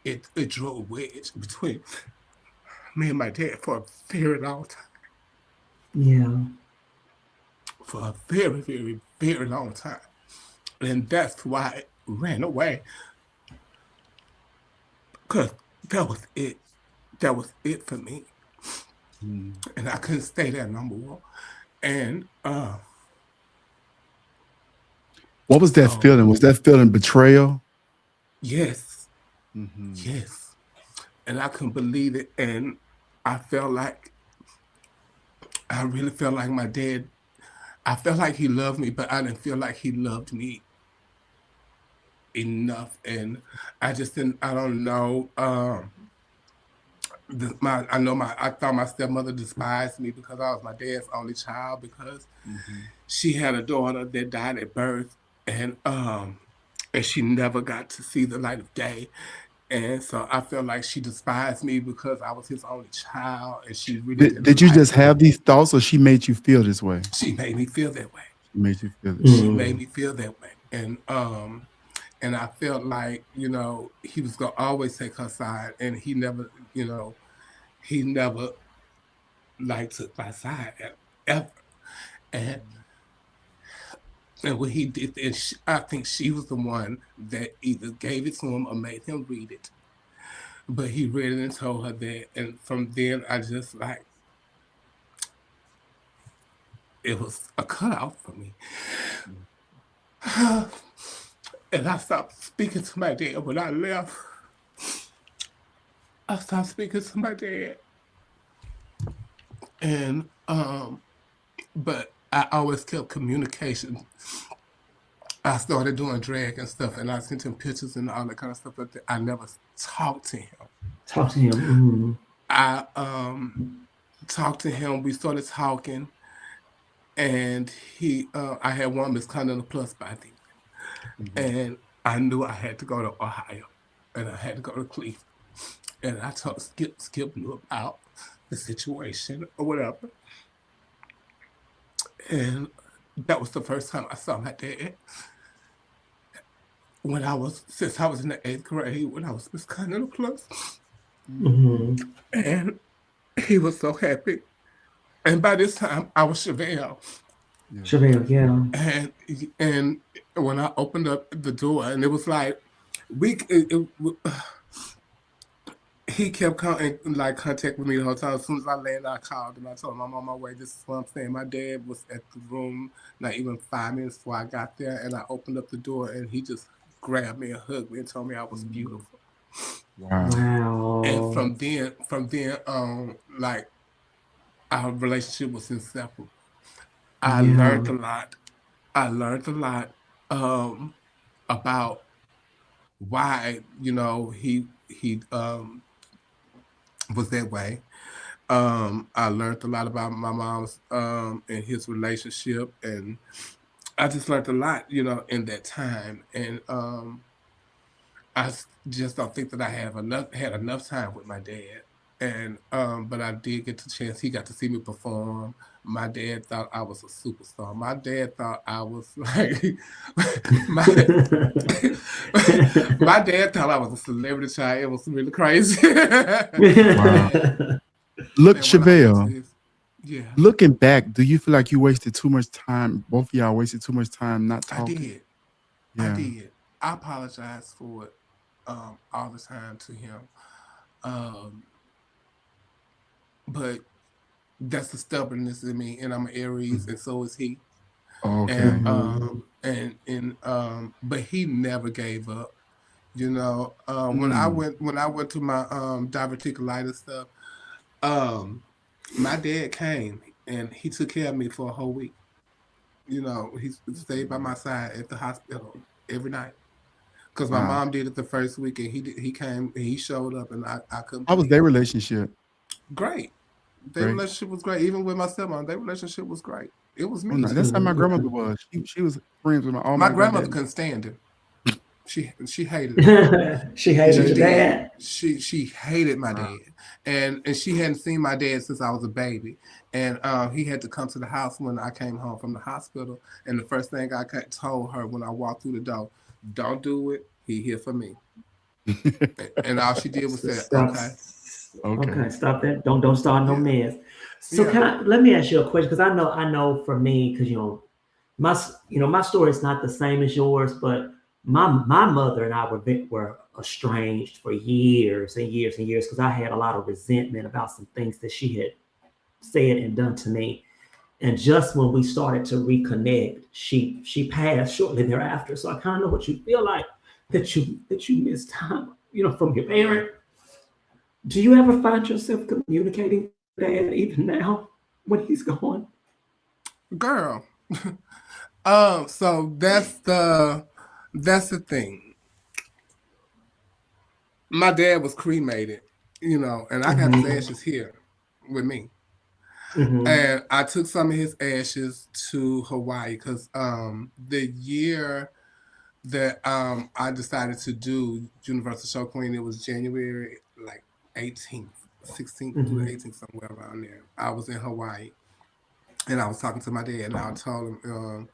it drove a wedge between me and my dad for a very long time. Yeah. For a very, very, very long time. And that's why I ran away. Because that was it. That was it for me. And I couldn't stay there no more. And what was that feeling? Was that feeling betrayal? Yes. Yes. And I couldn't believe it. And I really felt like my dad, I felt like he loved me, but I didn't feel like he loved me enough. And I just didn't, I don't know. I thought my stepmother despised me because I was my dad's only child, because she had a daughter that died at birth, and she never got to see the light of day. And so I felt like she despised me because I was his only child, and she really did you just have these thoughts, or she made you feel this way? She made me feel that way. She made you feel this. She made me feel that way. And I felt like, you know, he was gonna always take her side, and he never, you know, like took my side ever. And when he did this, I think she was the one that either gave it to him or made him read it. But he read it and told her that. And from then, I just like, it was a cutoff for me. And I stopped speaking to my dad when I left. I stopped speaking to my dad. And, but I always kept communication. I started doing drag and stuff, and I sent him pictures and all that kind of stuff like that. I never talked to him. I talked to him. We started talking, and I had one misconduct plus by then. And I knew I had to go to Ohio, and I had to go to Cleveland. And I told Skip knew about the situation or whatever. And that was the first time I saw my dad. Since I was in the 8th grade, when I was misconduct plus. And he was so happy And by this time, I was Chevelle. Yeah. Chevelle, yeah. And when I opened up the door, and it was like, we, he kept like contact with me the whole time. As soon as I landed, I called and I told him I'm on my way. This is what I'm saying. My dad was at the room not even 5 minutes before I got there, and I opened up the door, and he just grabbed me and hugged me and told me I was beautiful. Wow. And Wow. from then on, like our relationship was inseparable. I Yeah. learned a lot. I learned a lot about why he was that way. I learned a lot about my mom's and his relationship, and I just learned a lot, in that time. And just don't think that I have had enough time with my dad. And but I did get the chance. He got to see me perform. My dad thought I was a superstar. My dad thought I was like my my dad thought I was a celebrity child. It was really crazy. Wow. and Look, and when I went to Chevelle, his, yeah, looking back, do you feel like you wasted too much time? Both of y'all wasted too much time not I talking? did. I Yeah. did. I apologize for it all the time to him. Um, but that's the stubbornness in me, and I'm an Aries, Mhm. and so is he. And Okay. but he never gave up. Mm. When I went to my diverticulitis stuff, um, my dad came and he took care of me for a whole week. He stayed by my side at the hospital every night because my Wow. mom did it the first week, and he came and he showed up, and I couldn't How was believe their it. relationship? Great. Their Great. relationship was great. Even with my stepmom, their relationship was great. It was Oh, no, mixed. that's how my grandmother Mhm. was. She was friends with all My my grandmother granddaddy. couldn't stand him. She hated him. She She hated your did. dad. She hated my Wow. dad, and she hadn't seen my dad since I was a baby, and he had to come to the house when I came home from the hospital. And the first thing told her when I walked through the door, "Don't do it. He here for me." And all she did was say, Stop. "Okay, Okay. Okay, stop that. Don't start no yeah, mess. So yeah, let me ask you a question because I know for me because my story is not the same as yours, but my mother and I were estranged for years and years and years because I had a lot of resentment about some things that she had said and done to me. And just when we started to reconnect, she passed shortly thereafter. So I kind of know what you feel like that you miss time, from your yeah, parent. Do you ever find yourself communicating with your dad even now when he's gone? girl." So that's the thing. My dad was cremated, and I got his Mm-hmm. ashes here with me. Mm-hmm. And I took some of his ashes to Hawaii because the year that I decided to do Universal Show Queen, it was January like 18th, 16th through the Mm-hmm. 18th, somewhere around there. I was in Hawaii, and I was talking to my dad, and I told him,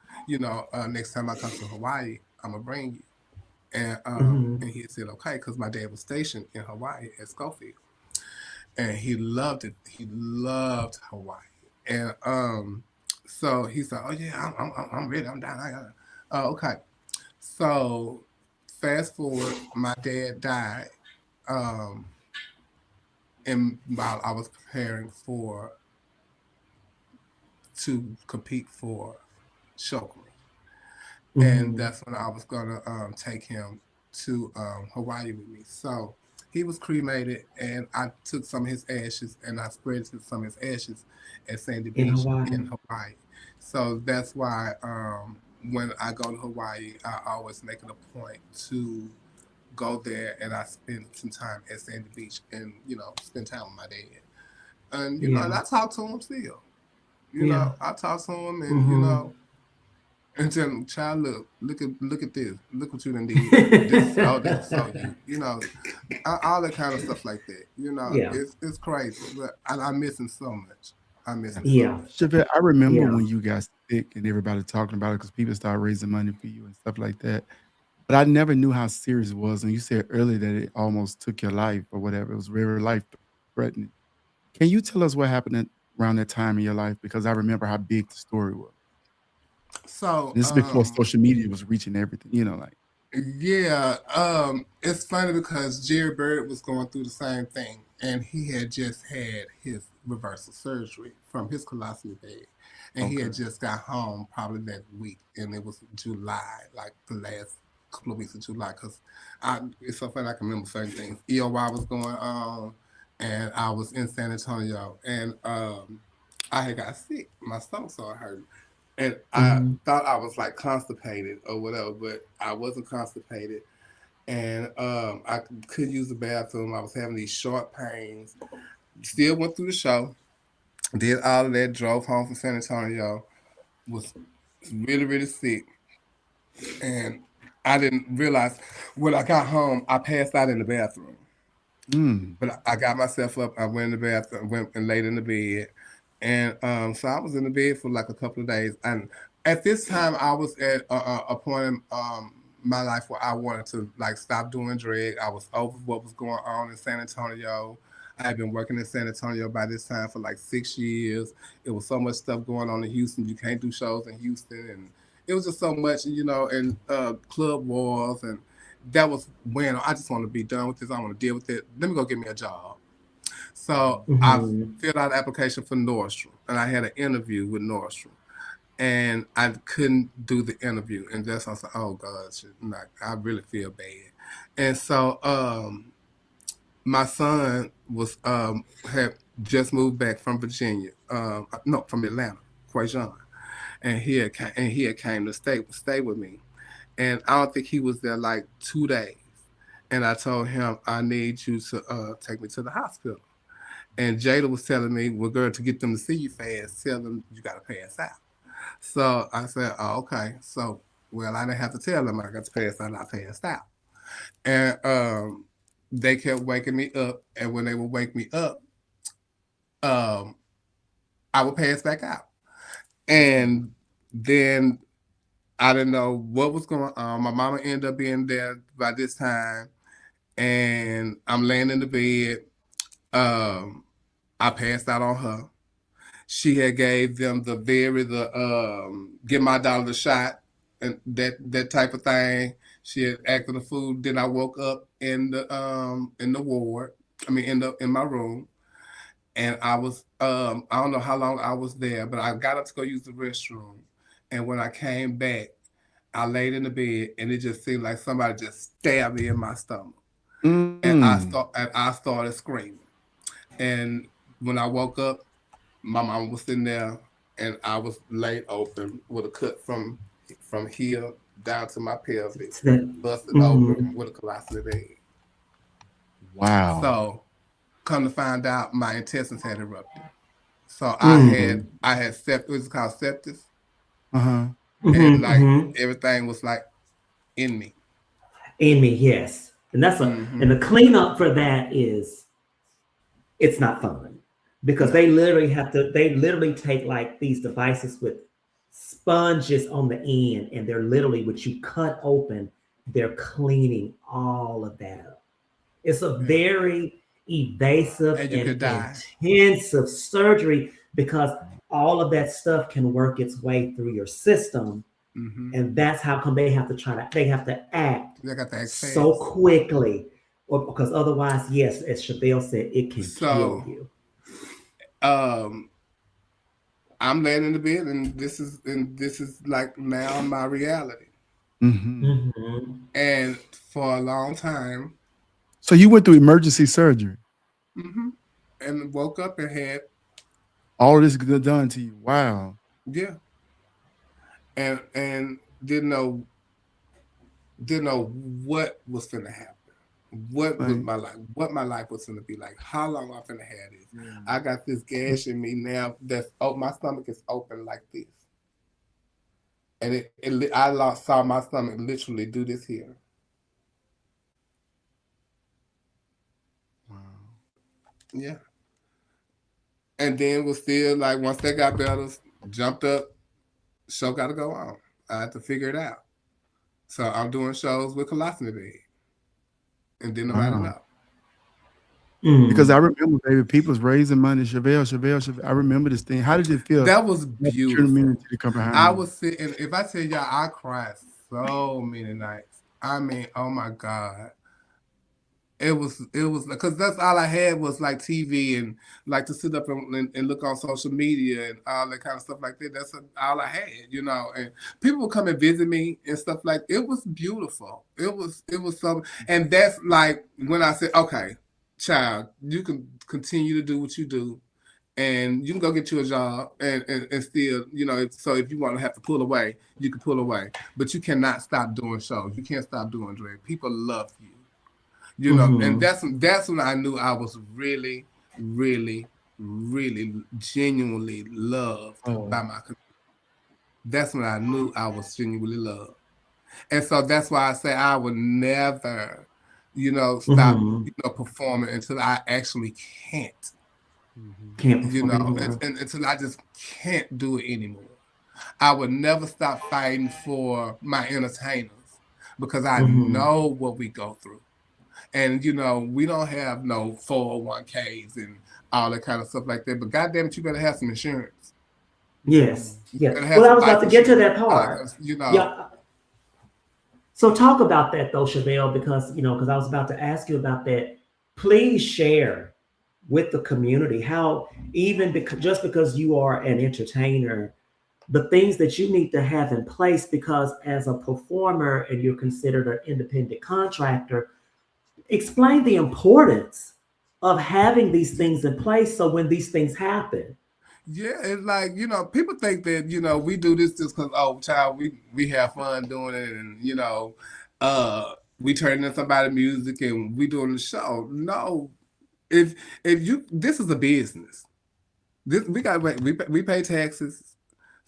next time I come to Hawaii, I'm gonna bring you. And Mm-hmm. he said okay because my dad was stationed in Hawaii at Schofield, and he loved it. He loved Hawaii, and so he said, "Oh yeah, I'm ready. I'm down. I got it." Okay. So fast forward, my dad died, um, and while I was preparing for to compete for Show, and Mm-hmm. that's when I was gonna take him to Hawaii with me. So he was cremated, and I took some of his ashes and I spread some of his ashes at Sandy In Beach Hawaii. in Hawaii. So that's why when I go to Hawaii, I always make it a point to go there and I spend some time at Sandy Beach and spend time with my dad. And and Yeah. I talk to him still. Yeah. I talk to him, and Mm-hmm. and tell them, child, look at this. Look what you done did. This is so you. All that kind of stuff like that. Yeah. It's crazy, but I miss him so much. I miss Yeah. him so Yeah. much. Chevette, I remember Yeah. when you got sick and everybody talking about it because people started raising money for you and stuff like that. But I never knew how serious it was. And you said earlier that it almost took your life or whatever. It was very life threatening. Can you tell us what happened around that time in your life? Because I remember how big the story was. So, This is before social media was reaching everything, like. yeah, it's funny because Jerry Bird was going through the same thing, and he had just had his reversal surgery from his colostomy bag, and he Okay. had just got home probably that week, and it was July, like the last couple of weeks of July, because it's so funny I can remember certain things. EOY was going on, and I was in San Antonio, and I had got sick. My stomach started hurting. And I Mhm. thought I was like constipated or whatever, but I wasn't constipated. And I couldn't use the bathroom. I was having these short pains. Still went through the show, did all of that, drove home from San Antonio, was really, really sick. And I didn't realize when I got home, I passed out in the bathroom. Mm. But I got myself up. I went in the bathroom, went and laid in the bed, and so I was in the bed for like a couple of days. And at this time, I was at a point in my life where I wanted to like stop doing drag. I was over what was going on in San Antonio. I had been working in San Antonio by this time for like 6 years. It was so much stuff going on in Houston. You can't do shows in Houston, and it was just so much, and club wars and that was when I just want to be done with this. I want to deal with it. Let me go get me a job. So I Mhm. filled out an application for Nordstrom, and I had an interview with Nordstrom, and I couldn't do the interview, and that's when I said, "Oh God, I really feel bad." And so my son was had just moved back from Virginia, no, from Atlanta, Quajon, and he had came to stay with me, and I don't think he was there like 2 days. And I told him, I need you to take me to the hospital. And Jada was telling me, well, girl, to get them to see you fast, tell them you got to pass out. So I said, oh, okay. So, well, I didn't have to tell them I got to pass out, I passed out. And they kept waking me up. And when they would wake me up, um, I would pass back out. And then I didn't know what was going on. My mama ended up being there by this time. And I'm laying in the bed. Um, I passed out on her. She had gave them the give my daughter the shot and that type of thing. She had acted the food. Then I woke up in the ward. I mean in my room, and I was I don't know how long I was there, but I got up to go use the restroom, and when I came back, I laid in the bed, and it just seemed like somebody just stabbed me in my stomach, and Mm. I started screaming, and when I woke up, my mom was sitting there, and I was laid open with a cut from here down to my pelvis, So that- busted open mhm. with a colostomy bag. Wow. So, come to find out, my intestines had erupted. So Mhm. I had sepsis. It was called sepsis, Uh-huh. and Mhm. like Mhm. everything was like in me. Amy, yes, and Hmm. and the cleanup for that is it's not fun because No. they literally take like these devices with sponges on the end, and they're literally what you cut open, they're cleaning all of that up. It's a Yeah. very evasive And you and could die. intensive surgery because all of that stuff can work its way through your system. Hmm. And that's how come they have to act They got the X so fast. quickly. Or because otherwise, yes, as Chevelle said, it can kill So you. um, I'm laying in the bed, and this is like now my reality. Hmm. Mhm. And for a long time, So you went through emergency surgery. hmm and woke up and had All of this done to you. Wow. yeah, and didn't know what was gonna happen. Like, What my life was gonna be like, how long I finna have this. yeah. I got this gash in me now that's my stomach is open like this. And saw my stomach literally do this here. Wow. Yeah. And then was still like once that got better, jumped up, show gotta go on. I had to figure it out. So I'm doing shows with colostomy bag. And didn't nobody Wow. know. Because I remember, baby, people was raising money. Chevelle. I remember this thing. How did it feel? That was beautiful. To come behind I you? was sitting. If I tell y'all, I cried so many nights. I mean, oh my God. It was because that's all I had was like TV and like to sit up and look on social media and all that kind of stuff like that. That's all I had, you know. And people would come and visit me and stuff like it was beautiful. It was so, and that's like when I said, okay, child, you can continue to do what you do, and you can go get you a job and still, you know. So if you want to have to pull away, you can pull away, but you cannot stop doing shows. You can't stop doing drag. People love you. You know, and that's when I knew I was really, really, really genuinely loved by my community. That's when I knew I was genuinely loved. And so that's why I say I would never, you know, stop, you know, performing until I actually can't. You know, until I just can't do it anymore. I would never stop fighting for my entertainers because I know what we go through. And, you know, we don't have no 401ks and all that kind of stuff like that. But goddamn it, you better have some insurance. Yes. Yeah. Well, I was about to get to that part. You know. Yeah. So talk about that though, Chevelle, because, you know, because I was about to ask you about that. Please share with the community how even just because you are an entertainer, the things that you need to have in place, because as a performer and you're considered an independent contractor, explain the importance of having these things in place so when these things happen. Yeah, it's like, you know, people think that, you know, we do this just because, oh, child, we have fun doing it and, you know, we turn in somebody's music and we doing the show. No, if you, this is a business. This we pay taxes.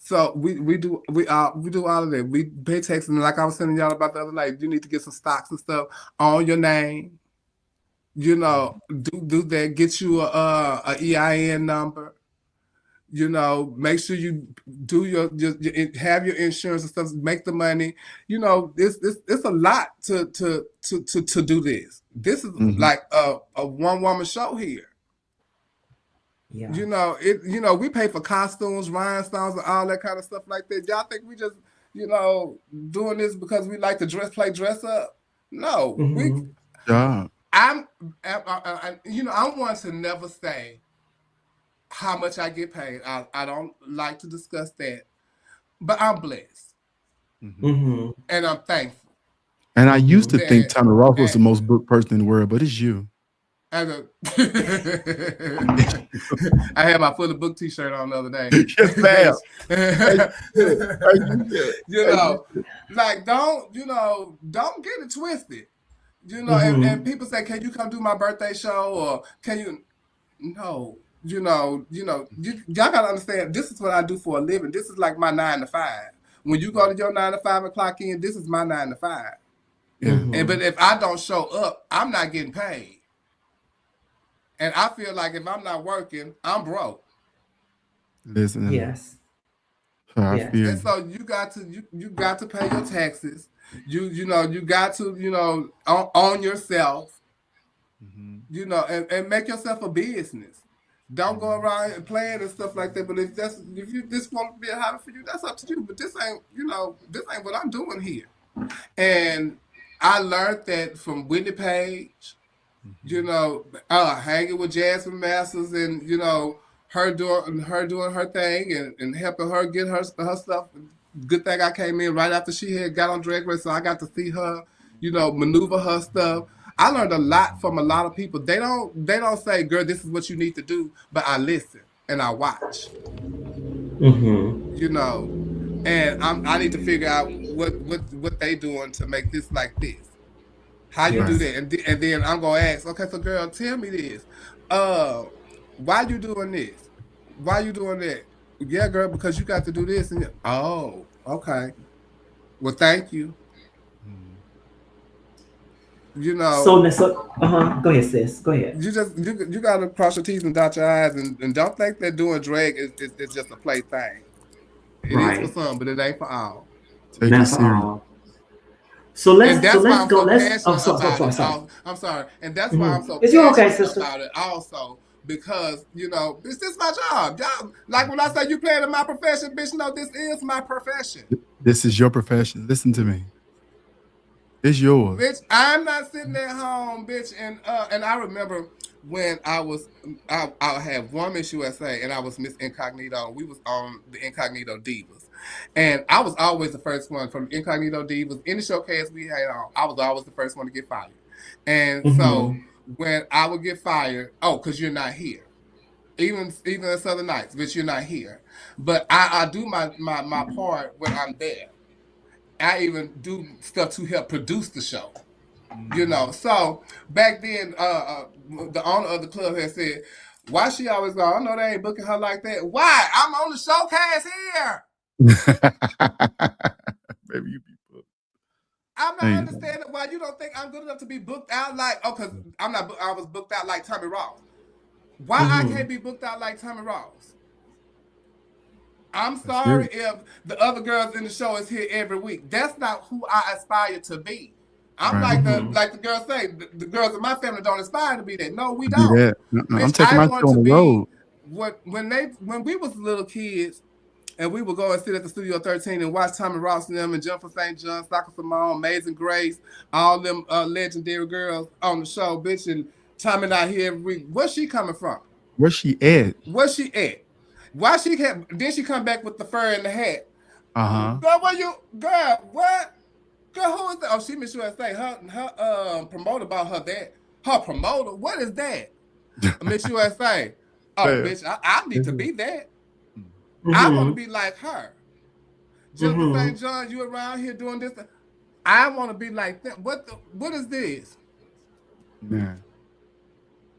So we do all of that. We pay taxes, and like I was telling y'all about the other night, you need to get some stocks and stuff on your name. You know, do that. Get you a EIN number. You know, make sure you do your have your insurance and stuff. Make the money. You know, it's a lot to do this. This is like a one woman show here. Yeah. You know, we pay for costumes, rhinestones, and all that kind of stuff like that. Y'all think we just, you know, doing this because we like to dress up? No, you know, I want to never say how much I get paid. I don't like to discuss that, but I'm blessed, and I'm thankful. And I used to think Tommy Roth was the most booked person in the world, but it's you. I had my Full of Book T-shirt on the other day. You know, like don't get it twisted. You know, and people say, "Can you come do my birthday show?" Or can you? No, y'all gotta understand. This is what I do for a living. This is like my 9 to 5. When you go to your 9 to 5 and clock in, this is my 9 to 5. But if I don't show up, I'm not getting paid. And I feel like if I'm not working, I'm broke. Listen. Yes. And so you got to pay your taxes. You got to own yourself. You know, and make yourself a business. Don't go around and playing and stuff like that. But if you just want to be a hobby for you, that's up to you. But this ain't what I'm doing here. And I learned that from Whitney Page. You know, hanging with Jasmine Masters and, you know, her doing her thing and helping her get her stuff. Good thing I came in right after she had got on Drag Race, so I got to see her, you know, maneuver her stuff. I learned a lot from a lot of people. They don't say, "Girl, this is what you need to do," but I listen and I watch. You know, and I need to figure out what they doing to make this like this. How you do that? And then I'm going to ask, okay, so girl, tell me this. Why you doing this? Why you doing that? Yeah, girl, because you got to do this. And oh, okay. Well, thank you. You know. Go ahead, sis. Go ahead. You got to cross your T's and dot your I's and don't think that doing drag is just a play thing. It is for some, but it ain't for all. Take it serious. So And that's why I'm go. so Let's. Oh, passionate about it. sorry. I'm sorry. And that's why I'm so Is you okay, passionate sister? about it also. Because, you know, this is my job. Y'all, like when I say you playing in my profession, bitch, no, this is my profession. This is your profession. Listen to me. It's yours. Bitch, I'm not sitting at home, bitch, and I remember when I had one Miss USA and I was Miss Incognito. We was on the Incognito Divas, and I was always the first one from Incognito Divas. Any showcase we had on, I was always the first one to get fired. And so when I would get fired, because you're not here. Even in Southern Nights, bitch, you're not here. But I do my part when I'm there. I even do stuff to help produce the show. You know, so back then, the owner of the club had said, "Why she always go? I know they ain't booking her like that. Why? I'm on the showcase here." Maybe you be booked. I'm not understanding why you don't think I'm good enough to be booked out like. Oh, because I'm not. I was booked out like Tommy Ross. Why I can't be booked out like Tommy Ross? I'm sorry if the other girls in the show is here every week. That's not who I aspire to be. I'm like the girls say, the girls in my family don't aspire to be that. No, we don't. Bitch, I'm taking my show on the road. When we was little kids and we would go and sit at the Studio 13 and watch Tommy Ross and them and Jennifer St. John, Soccer Simone, Amazing Grace, all them legendary girls on the show, bitch, and Tommy not here every week. Where's she coming from? Where's she at? Where's she at? Why she can't? Then she come back with the fur and the hat. Girl, what? Girl, who is that? Oh, she Miss USA. Her promoter about her that. Her promoter? What is that? Miss USA. Oh, bitch, I need to be that. I want to be like her. Jennifer St. John, you around here doing this? I want to be like them. What is this? Yeah.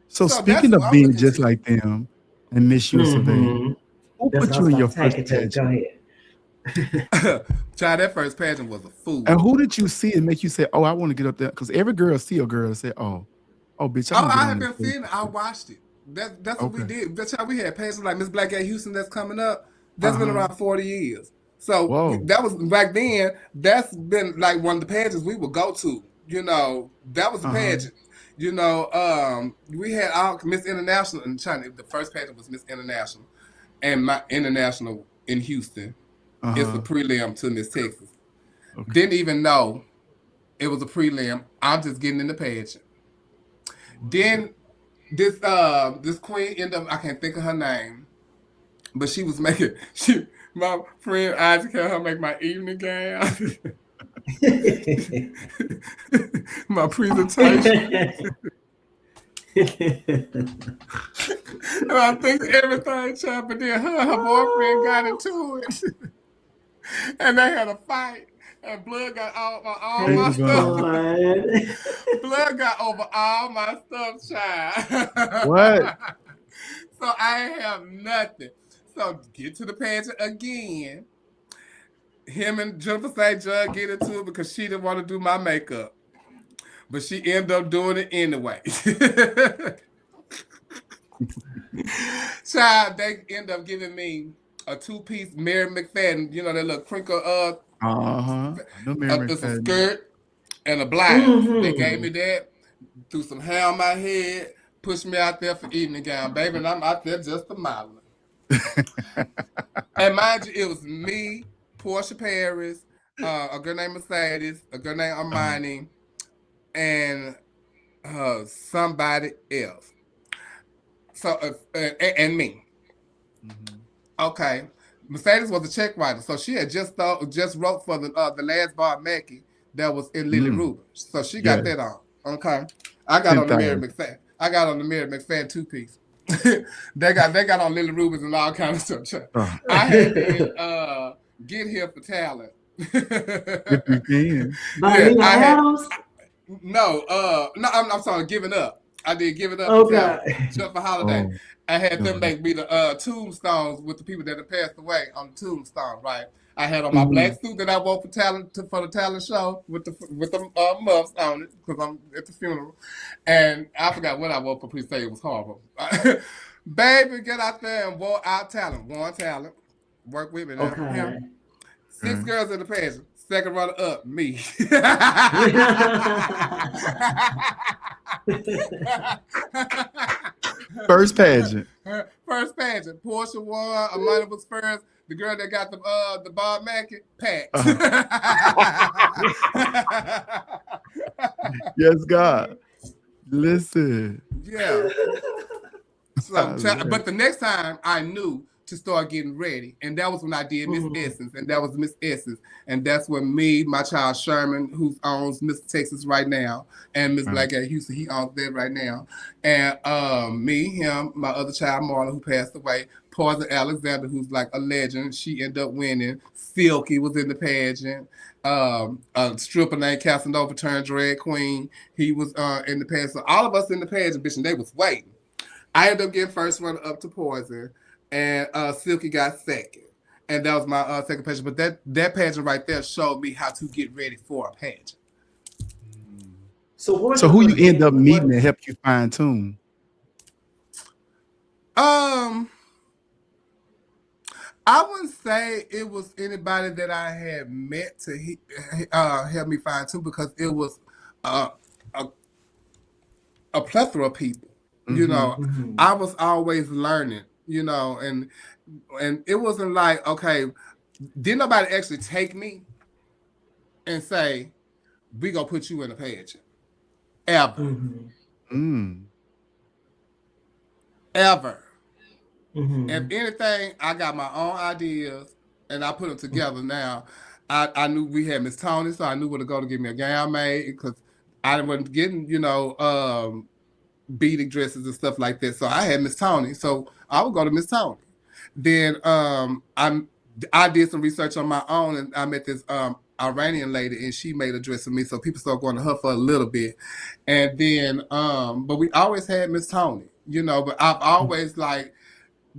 So speaking of being just like them and Miss USA, who put you in your first pageant? Go ahead. Child, that first pageant was a fool. And who did you see and make you say, "Oh, I want to get up there"? Because every girl see a girl and say, "Oh, bitch, I have been seeing it. I watched it. That's what we did. That's how we had pageants like Miss Black at Houston that's coming up. That's been around 40 years. So that was back then. That's been like one of the pageants we would go to. You know, that was a pageant. You know, we had our Miss International in China. The first pageant was Miss International, and my International in Houston. It's a prelim to Miss Texas. Didn't even know it was a prelim. I'm just getting in the pageant. Then this queen ended up, I can't think of her name, but she was making my friend Isaac had her make my evening gown. My presentation. And I think everything child, but then her boyfriend got into it. And they had a fight, and blood got all my stuff. Blood got over all my stuff, child. What? So I ain't have nothing. So get to the pageant again. Him and Jennifer St. John get into it because she didn't want to do my makeup. But she ended up doing it anyway. Child, they end up giving me a two-piece Mary McFadden, you know, that little crinkle it's a skirt and a blouse. They gave me that, threw some hair on my head, pushed me out there for evening gown, baby, and I'm out there just a modeling. And mind you, it was me, Portia Paris, a girl named Mercedes, a girl named Armani, and somebody else. So and me. Okay, Mercedes was a check writer, so she had just wrote for the last Bob Mackey that was in Lily Rubin, so she got that on. Okay, I got on the Mary McFadden. I got on the Mary McFadden 2-piece. they got on Lily Rubens and all kind of stuff. I had to get here for talent. If you can. No, I'm sorry, giving up. I did give it up just for holiday. I had them make me the tombstones with the people that have passed away on the tombstone, right? I had on my black suit that I wore for the talent show with the muffs on it because I'm at the funeral, and I forgot what I wore for. Please say it was horrible. Baby, get out there and wore our talent. One talent, work with me now. 6 girls in the pageant. Second runner up, me. First pageant. First pageant. Portia won. Amanda was first. The girl that got the Bob Mackey, Pat. Yes, God. Listen. Yeah. So, but the next time I knew to start getting ready, and that was when I did Miss Essence, and that was Miss Essence, and that's when me, my child Sherman, who owns Mr. Texas right now, and Miss Black at Houston, he owns that right now, and me, him, my other child Marlon, who passed away, Poison Alexander, who's like a legend, she ended up winning. Silky was in the pageant. A stripper named Casanova turned drag queen. He was in the pageant. So all of us in the pageant, bitch, and they was waiting. I ended up getting first runner up to Poison, and Silky got second, and that was my second pageant. But that pageant right there showed me how to get ready for a pageant. So who you end up meeting to help you fine tune? I wouldn't say it was anybody that I had met to help me fine tune, because it was a plethora of people. You know, I was always learning, you know, and it wasn't like, okay, didn't nobody actually take me and say, we gonna put you in a pageant. Ever. Ever. If anything, I got my own ideas and I put them together now. I knew we had Miss Tony, so I knew where to go to get me a gown made, because I wasn't getting, you know, beading dresses and stuff like that. So I had Miss Tony. So I would go to Miss Tony. Then I did some research on my own, and I met this Iranian lady, and she made a dress for me. So people started going to her for a little bit. And then, but we always had Miss Tony, you know, but I've always like,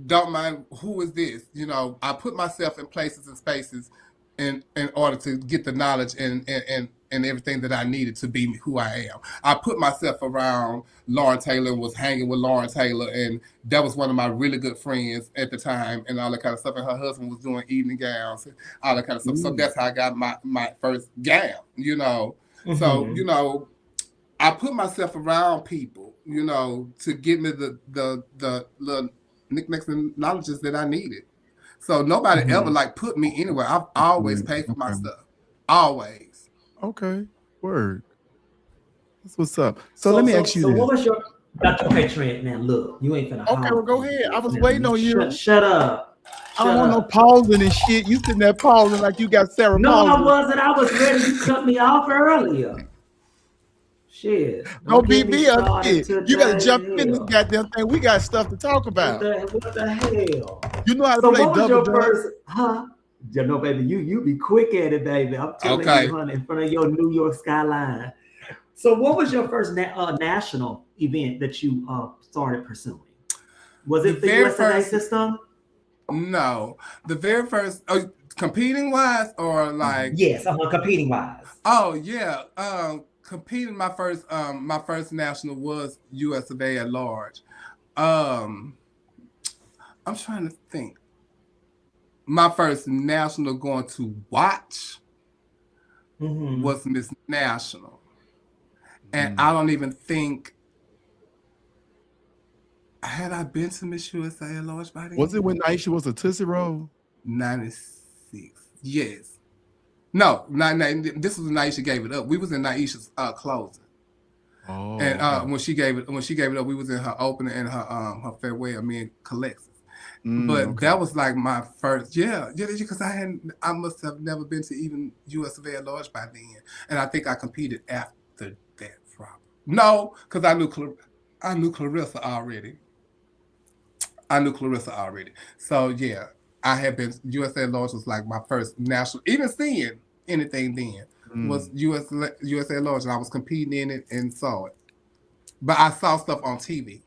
don't mind who is this, you know. I put myself in places and spaces in order to get the knowledge and everything that I needed to be who I am. I put myself around Lauren Taylor and was hanging with Lauren Taylor, and that was one of my really good friends at the time, and all that kind of stuff. And her husband was doing evening gowns and all that kind of stuff. So that's how I got my first gown, you know. So, you know, I put myself around people, you know, to give me the little knickknacks and knowledges that I needed. So nobody ever like put me anywhere. I've always paid for my stuff. Always. Okay. Word. That's what's up. So let me ask you this. So what was your... Okay, Trent, now look. You ain't finna... Okay, well, go ahead. I was waiting on you. Shut up. I don't want no pausing and shit. You sitting there pausing like you got Sarah No, pausing. I wasn't. I was ready. You cut me off earlier. Shit. Don't beat me up. Shit. You got to jump in this goddamn thing. We got stuff to talk about. What the hell? You know how to play double dutch? You know, baby, you be quick at it, baby. I'm telling you, honey, in front of your New York skyline. So what was your first national event that you started pursuing? Was it the USA system? No. The very first, competing wise or like? Yes, competing wise. Oh, yeah. Competing, my first national was USA at large. I'm trying to think. My first national going to watch was Miss National. And I don't even think, had I been to Miss USA at large by then? Was it when Naisha was a Tootsie Roll? 96. Yes. No, this was when Naisha gave it up. We was in Naisha's closing. Oh. And when she gave it up, we was in her opening and her farewell, me and Colexis. But that was like my first, because I must have never been to even USA at large by then, and I think I competed after that. Probably no, because I knew Clarissa already. So yeah, I had been USA at large was like my first national. Even seeing anything then was USA at large, and I was competing in it and saw it. But I saw stuff on TV,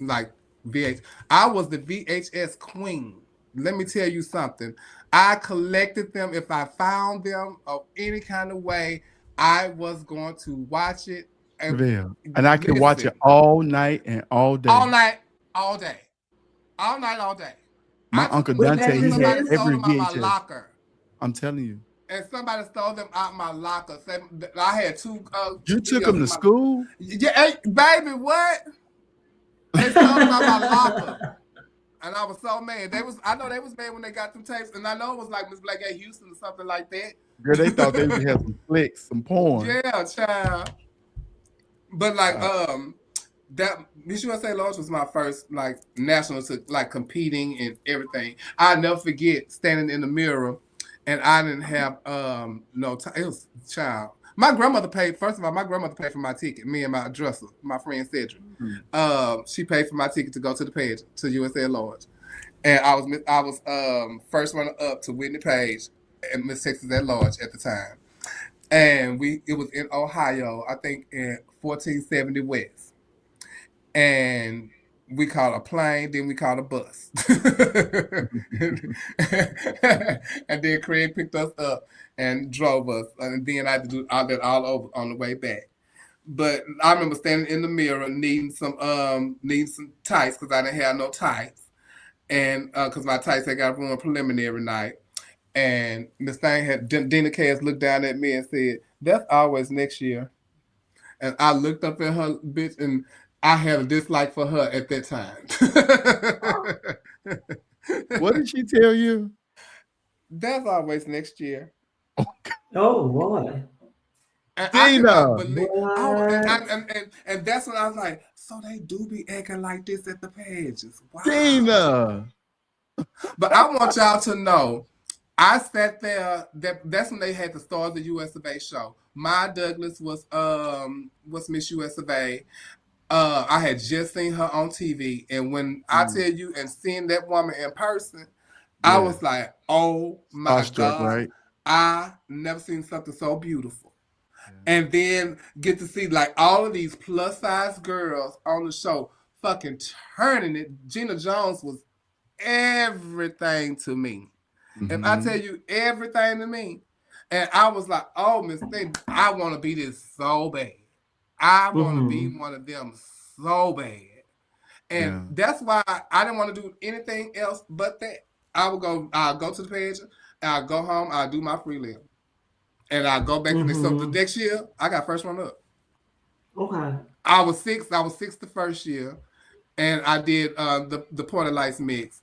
like. I was the VHS queen. Let me tell you something. I collected them. If I found them of any kind of way, I was going to watch it. And I can watch it all night and all day. All night, all day. All night, all day. My Uncle Dante, he had every VHS. My locker. I'm telling you. and somebody stole them out my locker. I had two. You took them to school? Yeah, hey, baby, what? They stole them out my locker, and I was so mad. I know they was mad when they got them tapes, and I know it was like Miss Black at Houston or something like that. Girl, they thought they would have some flicks, some porn. Yeah, child. But like, that Miss USA Lodge was my first like national to like competing and everything. I'll never forget standing in the mirror, and I didn't have no time. It was child. My grandmother paid. First of all, my grandmother paid for my ticket. Me and my dresser, my friend Cedric. She paid for my ticket to go to the page to USA Lodge, and I was first runner up to Whitney Page and Miss Texas at Lodge at the time, and it was in Ohio, I think in 1470 West. And we called a plane, then we called a bus. And then Craig picked us up and drove us. And then I had to do all that all over on the way back. But I remember standing in the mirror needing some tights because I didn't have no tights. And because my tights had got ruined preliminary night. And Miss Thing Dina Cass looked down at me and said, "That's always next year." And I looked up at her, bitch, and I had a dislike for her at that time. What did she tell you? That's always next year. Oh boy. And Dina. And that's when I was like, so they do be acting like this at the pages. Wow. Dina. But I want y'all to know, I sat there. That's when they had the Stars of US of A show. Maya Douglas was Miss US of A. I had just seen her on TV, and when I tell you and seeing that woman in person, I was like, "Oh my God!" Right? I never seen something so beautiful. And then get to see like all of these plus size girls on the show, fucking turning it. Gina Jones was everything to me. And I tell you, everything to me. And I was like, oh, Miss Thing, I want to be this so bad. I want to be one of them so bad. And that's why I didn't want to do anything else but that. I'll go to the page, I'll go home, I'll do my freelance. And I'll go back to next. So the next year, I got first run up. Okay. I was six the first year. And I did the Porter Lights mix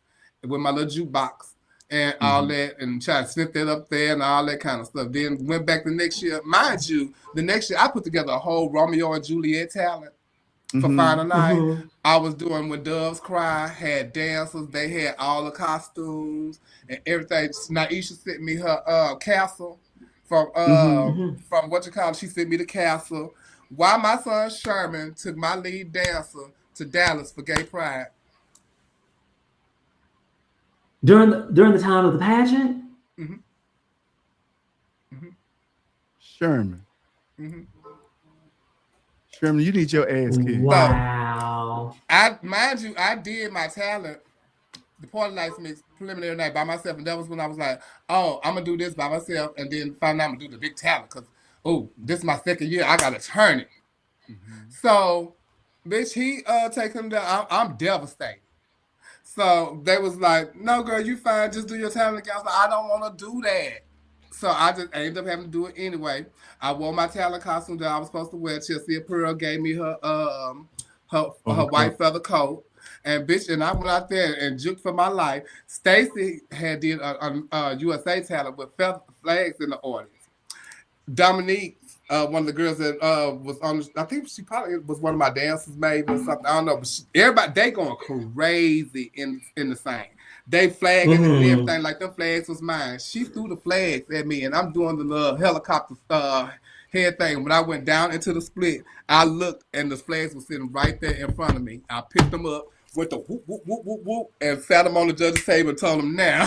with my little jukebox. And all that, and tried to snip that up there and all that kind of stuff. Then went back the next year. Mind you, the next year I put together a whole Romeo and Juliet talent for Final Night. I was doing When Doves Cry, had dancers, they had all the costumes and everything. Naisha sent me her castle from what you call it. She sent me the castle. While my son Sherman took my lead dancer to Dallas for Gay Pride. During the time of the pageant? Sherman. Sherman, you need your ass kicked. Wow. Mind you, I did my talent, the Party Lights mix preliminary night by myself, and that was when I was like, oh, I'm gonna do this by myself, and then find out I'm gonna do the big talent, because this is my second year, I gotta turn it. So, bitch, he take him down. I'm devastated. So they was like, no, girl, you fine. Just do your talent. I was like, I don't want to do that. So I just ended up having to do it anyway. I wore my talent costume that I was supposed to wear. Chelsea Pearl gave me her white feather coat. And bitch, and I went out there and juked for my life. Stacy had did a USA talent with flags in the audience. Dominique, one of the girls that was on, I think she probably was one of my dancers, maybe or something. I don't know, but everybody they going crazy in the same. They flagging and everything like them flags was mine. She threw the flags at me, and I'm doing the little helicopter head thing. When I went down into the split, I looked, and the flags were sitting right there in front of me. I picked them up, went to whoop whoop whoop whoop whoop, and sat them on the judge's table and told them now,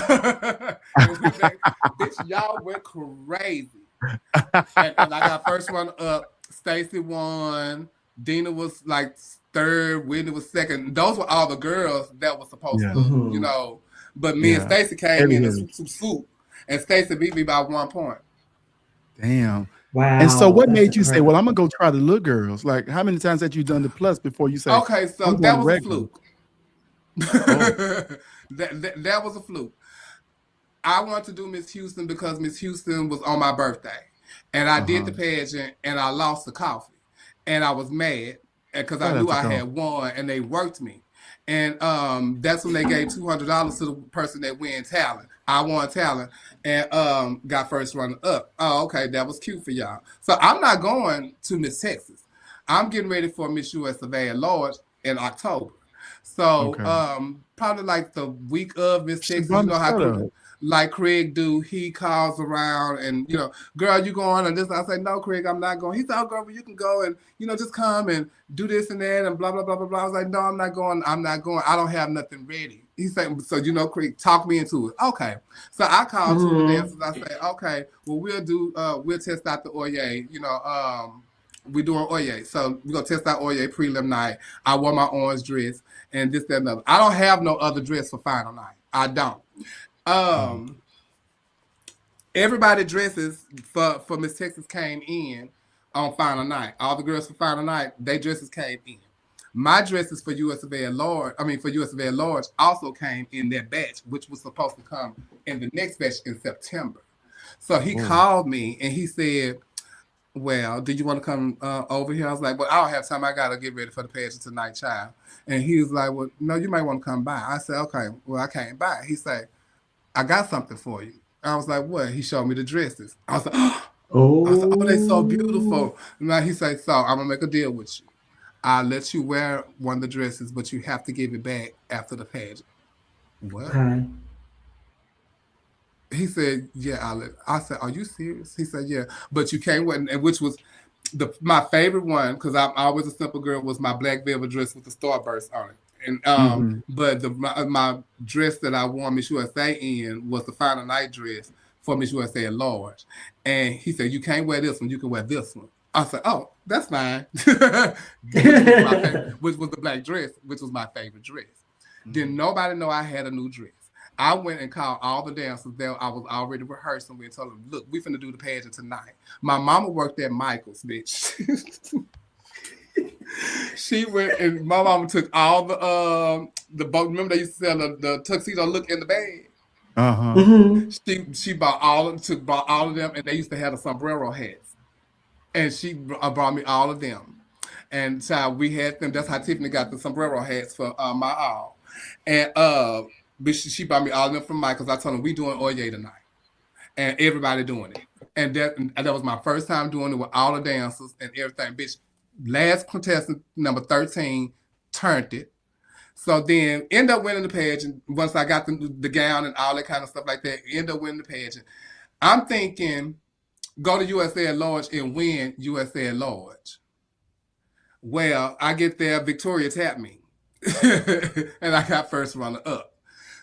bitch, y'all went crazy. and I got first one up. Stacy won. Dina was like third. Whitney was second. Those were all the girls that were supposed to, you know. But me and Stacy came in and swoop. And Stacy beat me by 1 point. Damn. Wow. And so what made you say, well, I'm going to go try the little girls? Like, how many times had you done the plus before you say, okay, so that was a fluke. That was a fluke. I wanted to do Miss Houston because Miss Houston was on my birthday. And I did the pageant and I lost the coffee. And I was mad because I knew I had won and they worked me. And that's when they gave $200 to the person that won talent. I won talent and got first runner up. Oh, okay, that was cute for y'all. So I'm not going to Miss Texas. I'm getting ready for Miss US Surveyor Lodge in October. So probably like the week of Miss Texas, you know how like Craig do, he calls around and, you know, girl, you going and this. I say, no, Craig, I'm not going. He said, oh, girl, but you can go and, you know, just come and do this and that and blah, blah, blah, blah, blah. I was like, no, I'm not going. I'm not going. I don't have nothing ready. He said, so, you know, Craig, talk me into it. Okay. So I called to the dancers. I say, okay, well, we'll test out the Oye, you know, we're doing Oye. So we're going to test out Oye prelim night. I wore my orange dress and this, that, and other. I don't have no other dress for final night. I don't. Everybody dresses for Miss Texas came in on final night. All the girls for final night, they dresses came in. My dresses for US Surveyor Lodge, for US Surveyor Lodge also came in that batch, which was supposed to come in the next batch in September. So he called me and he said, well, do you want to come over here? I was like, well, I don't have time. I got to get ready for the pageant tonight, child. And he was like, well, no, you might want to come by. I said, okay, well, I came by. He said, I got something for you. I was like, what? He showed me the dresses. I was like, oh, they're so beautiful. Now he said, so I'm going to make a deal with you. I'll let you wear one of the dresses, but you have to give it back after the pageant. What? Okay. He said, yeah, I said, are you serious? He said, yeah, but you can't wear, and which was my favorite one, because I'm always a simple girl, was my black velvet dress with the starburst on it. And but my dress that I wore Miss USA in was the final night dress for Miss USA at Lodge. And he said, you can't wear this one, you can wear this one. I said, oh, that's fine. which was the black dress, which was my favorite dress. Didn't nobody know I had a new dress. I went and called all the dancers there. I was already rehearsing. We told them, look, we finna do the pageant tonight. My mama worked at Michael's, bitch. She went and my mama took all the boat. Remember they used to sell the tuxedo look in the bag? She bought all of them, and they used to have the sombrero hats. And she brought me all of them. And so we had them. That's how Tiffany got the sombrero hats for my all. And but she bought me all of them from Michael's. I told them we doing Oye tonight. And everybody doing it. And that was my first time doing it with all the dancers and everything. Bitch, last contestant, number 13, turned it. So then end up winning the pageant. Once I got the gown and all that kind of stuff like that, end up winning the pageant. I'm thinking, go to USA at Lodge and win USA at Lodge. Well, I get there, Victoria tapped me. And I got first runner up.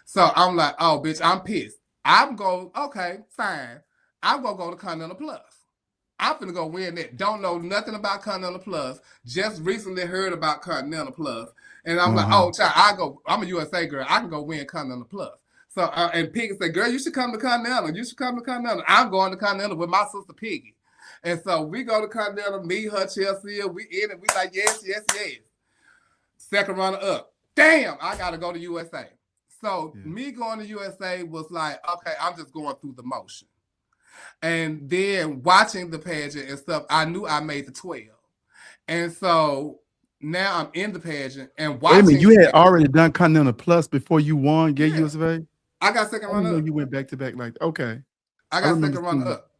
So I'm like, oh, bitch, I'm pissed. I'm going, okay, fine. I'm going to go to Continental Plus. I'm finna go win that. Don't know nothing about Continental Plus. Just recently heard about Continental Plus. And I'm like, oh, child, I'm a USA girl. I can go win Continental Plus. So, and Piggy said, girl, you should come to Continental. You should come to Continental. I'm going to Continental with my sister Piggy. And so we go to Continental, me, her, Chelsea, we in it. We like, yes, yes, yes. Second runner up. Damn, I got to go to USA. So me going to USA was like, okay, I'm just going through the motion. And then watching the pageant and stuff, I knew I made the 12. And so now I'm in the pageant and watching. Wait a minute, you had already done Continental Plus before you won Gay USA? I got second runner up. You went back to back like, okay. I got second runner up.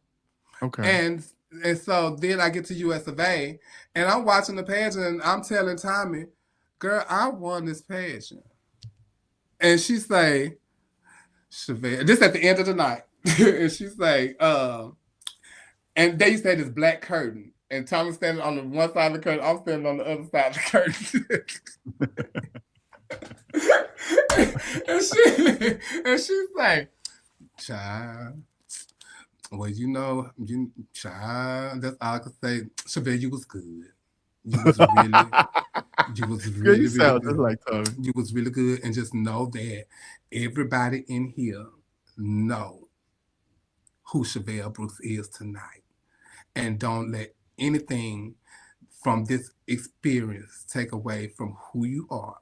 Okay. And so then I get to US of A and I'm watching the pageant and I'm telling Tommy, girl, I won this pageant. And she say, Chevelle, this at the end of the night. And she say, and they used to have this black curtain. And Tommy's standing on the one side of the curtain, I'm standing on the other side of the curtain. and she's like, child, well, child, that's all I could say. Chevelle, you was good. You was really, you sound just like Tommy. You was really good. And just know that everybody in here know who Chevelle Brooks is tonight. And don't let anything from this experience take away from who you are.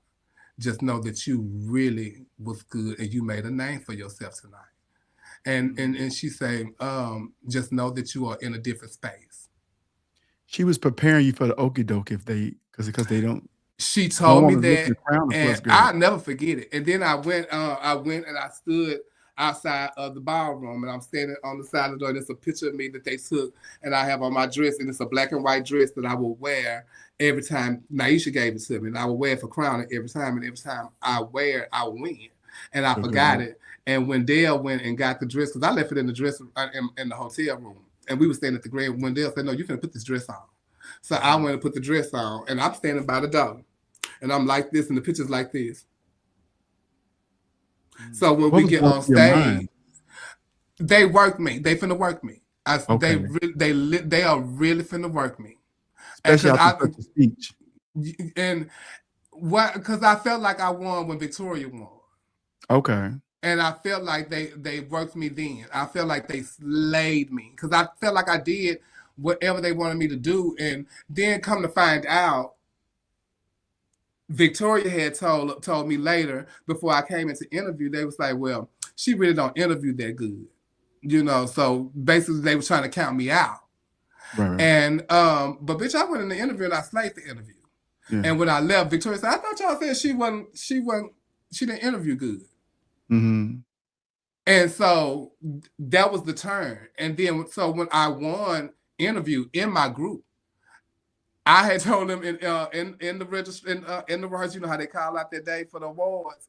Just know that you really was good and you made a name for yourself tonight. And she say, just know that you are in a different space. She was preparing you for the okie doke because they don't. She No told me woman lives in that, the crown of plus and girl. I'll never forget it. And then I went and I stood outside of the ballroom, and I'm standing on the side of the door. And it's a picture of me that they took, and I have on my dress, and it's a black and white dress that I will wear every time Naisha gave it to me, and I will wear it for crowning every time. And every time I wear it, I win. And I forgot it. And when Dale went and got the dress, because I left it in the dress in the hotel room, and we were standing at the grave. When Dale said, "No, you finna put this dress on," so I went and put the dress on, and I'm standing by the door. And I'm like this, and the picture's like this. So when we get on stage, they work me. They finna work me. They are really finna work me. Especially after such a speech. And what? Because I felt like I won when Victoria won. Okay. And I felt like they worked me then. I felt like they slayed me because I felt like I did whatever they wanted me to do. And then come to find out, Victoria had told me later before I came into interview, they was like, well, she really don't interview that good. So basically they were trying to count me out. Right. And but bitch, I went in the interview and I slayed the interview. Yeah. And when I left, Victoria said, I thought y'all said she didn't interview good. Mm-hmm. And so that was the turn. And then so when I won interview in my group, I had told them in the register in the rehearsal, you know how they call out that day for the awards,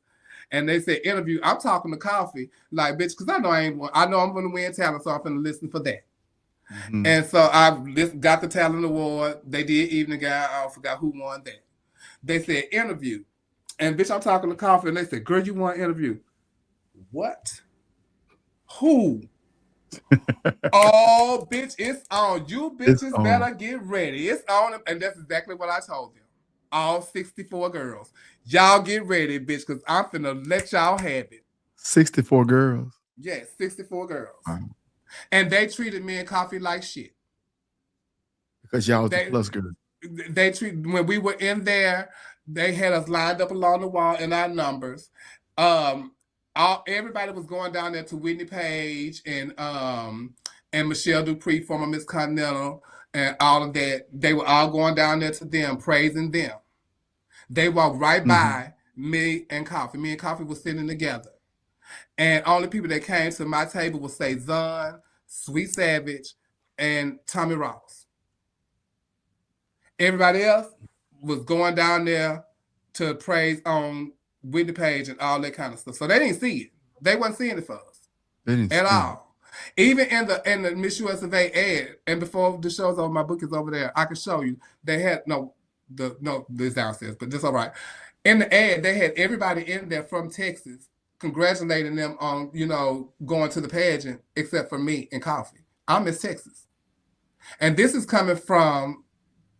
and they said interview. I'm talking to Coffee, like bitch, because I know I'm going to win talent, so I'm going to listen for that. Mm-hmm. And so I got the talent award. They did evening guy. I forgot who won that. They said interview, and bitch, I'm talking to Coffee, and they said, girl, you won interview. What? Who? Oh, bitch, it's on. You bitches better get ready. It's on. And that's exactly what I told them. All 64 girls. Y'all get ready, bitch, because I'm finna let y'all have it. 64 girls? Yes, 64 girls. Wow. And they treated me and Coffee like shit. Because y'all was the plus girls. When we were in there, they had us lined up along the wall in our numbers. Everybody was going down there to Whitney Page and Michelle Dupree, former Miss Continental, and all of that. They were all going down there to them, praising them. They walked right by me and Coffee. Me and Coffee were sitting together. And all the people that came to my table would say Zon, Sweet Savage, and Tommy Ross. Everybody else was going down there to praise on Whitney Page and all that kind of stuff. So they didn't see it. They wasn't seeing it for us at all. Even in the Miss US of A ad, and before the show's over, my book is over there. I can show you. They had this downstairs, but that's all right. In the ad, they had everybody in there from Texas congratulating them on going to the pageant, except for me and Coffee. I'm Miss Texas, and this is coming from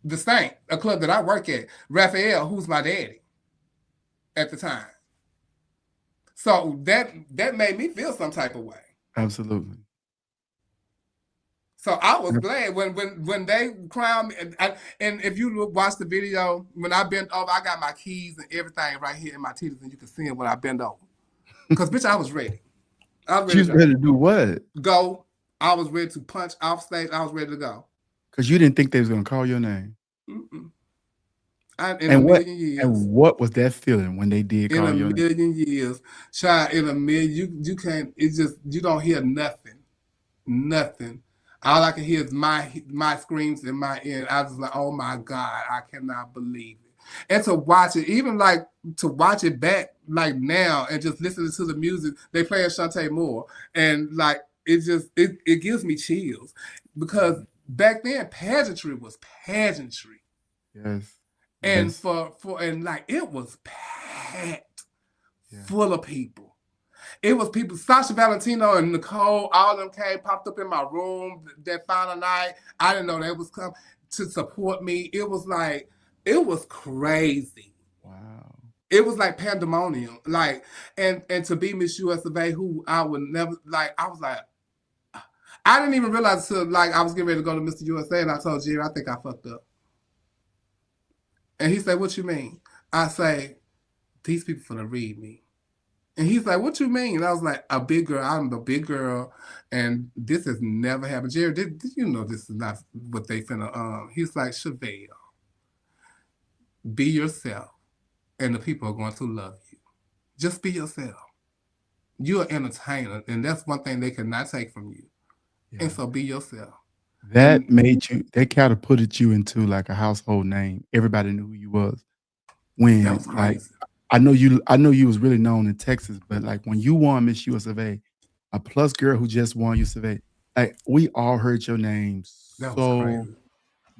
the Stank, a club that I work at. Raphael, who's my daddy at the time. So that made me feel some type of way. Absolutely. So I was glad when they crowned me. And if you watch the video, when I bent over, I got my keys and everything right here in my titties, and you can see it when I bend over. Because, bitch, I was ready. She was ready to do what? Go. I was ready to punch off stage. I was ready to go. Because you didn't think they was going to call your name. Mm-mm. Million years. And what was that feeling when they did call your name? In a million years. Child, in a million, you can't, it's just, you don't hear nothing. Nothing. All I can hear is my screams in my ear. I was like, oh my God, I cannot believe it. And to watch it, even like to watch it back like now and just listening to the music, they play Shantae Moore. And like, it gives me chills. Because back then, pageantry was pageantry. Yes. And and like it was packed full of people. It was people, Sasha Valentino and Nicole, all of them popped up in my room that final night. I didn't know they was coming to support me. It was like, it was crazy. Wow. It was like pandemonium. Like, and to be Miss US of A, who I would never, like, I was like, I didn't even realize until like I was getting ready to go to Mr. USA and I told Jerry, I think I fucked up. And he said, what you mean? I say, these people finna read me. And he's like, what you mean? And I was like, a big girl. I'm the big girl. And this has never happened. Jerry, did you know this is not what they finna, he's like, Chevelle, be yourself. And the people are going to love you. Just be yourself. You're an entertainer. And that's one thing they cannot take from you. Yeah. And so be yourself. That made you, that catapulted you into like a household name. Everybody knew who you was. When That was like crazy. I know you was really known in Texas, but like when you won Miss USA, a plus girl who just won USA, like we all heard your name That was so crazy.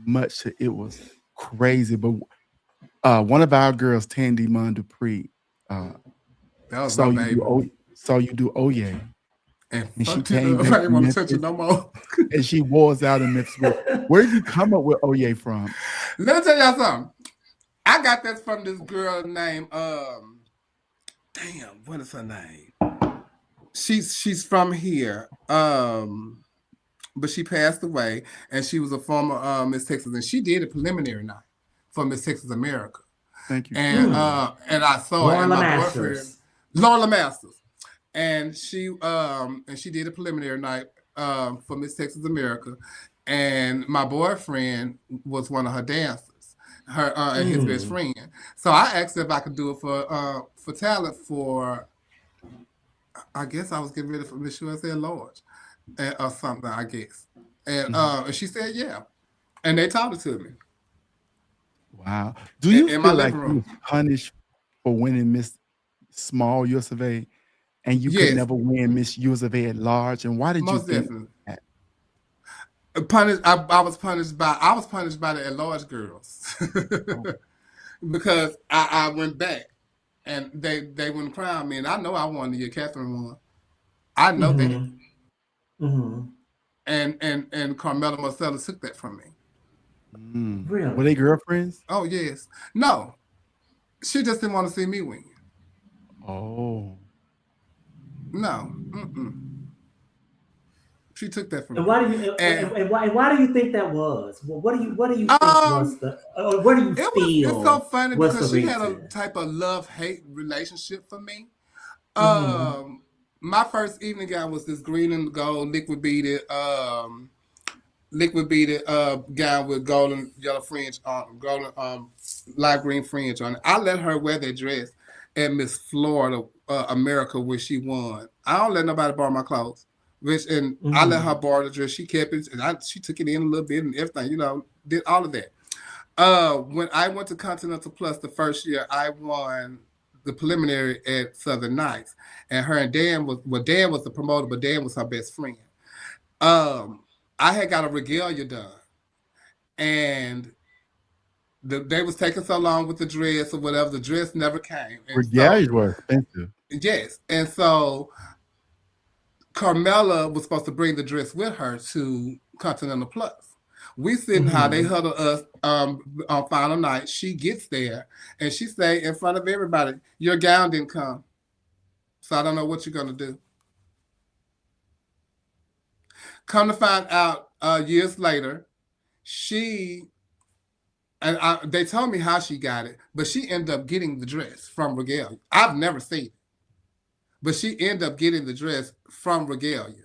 much that it was crazy. But one of our girls, Tandy Mon Dupree, That was saw my you baby. do Oye. And And she fucked came it up. back I to didn't want to touch Memphis it no more. and she wore us out in Memphis. Where did you come up with Oye from? Let me tell y'all something. I got that from this girl named damn, what is her name? She's from here. But she passed away, and she was a former Miss Texas, and she did a preliminary night for Miss Texas America. Thank you. And I saw it, and Lorna my Masters. boyfriend, Lorna Masters, and she did a preliminary night for Miss Texas America, and my boyfriend was one of her dancers, her and his best friend. So I asked if I could do it for talent for. I guess I was getting ready for Miss USA at large, or something. I guess, and she said yeah, and they taught it to me. Wow. Do you In my feel like living you room. was punished for winning Miss Small USA and you could Yes, never win Miss USA at large? And why did you most think definitely. that? Punished. I was punished by the at large girls Oh, because I went back and they wouldn't crown me, and I know I won the year Catherine won. I know that, and Carmela Marcella took that from me. were they Really? girlfriends? Oh yes, no, she just didn't want to see me win. Oh, No, she took that from And me, why do you and and why do you think that was? Well, what do you think was um, the or what do you it's so feel funny was the because she had a reason? type of love-hate relationship for me. Mm-hmm. Um, my first evening gown was this green and gold liquid beaded gown with golden yellow fringe on golden light green fringe on it. I let her wear that dress at Miss Florida America where she won. I don't let nobody borrow my clothes. And I let her Mm-hmm. borrow the dress. She kept it, and she took it in a little bit and everything. Did all of that. When I went to Continental Plus the first year, I won the preliminary at Southern Nights, and her and Dan was the promoter, but Dan was her best friend. Um, I had got a regalia done, and they was taking so long with the dress or whatever. The dress never came, and so regalias were expensive. yes, and so Carmela was supposed to bring the dress with her to Continental Plus. We sitting how they Mm-hmm. huddle us on final night. She gets there and she say in front of everybody, "Your gown didn't come, so I don't know what you're gonna do." Come to find out, years later, she they told me how she got it, but she ended up getting the dress from Regalia. I've never seen it, but she ended up getting the dress from Regalia.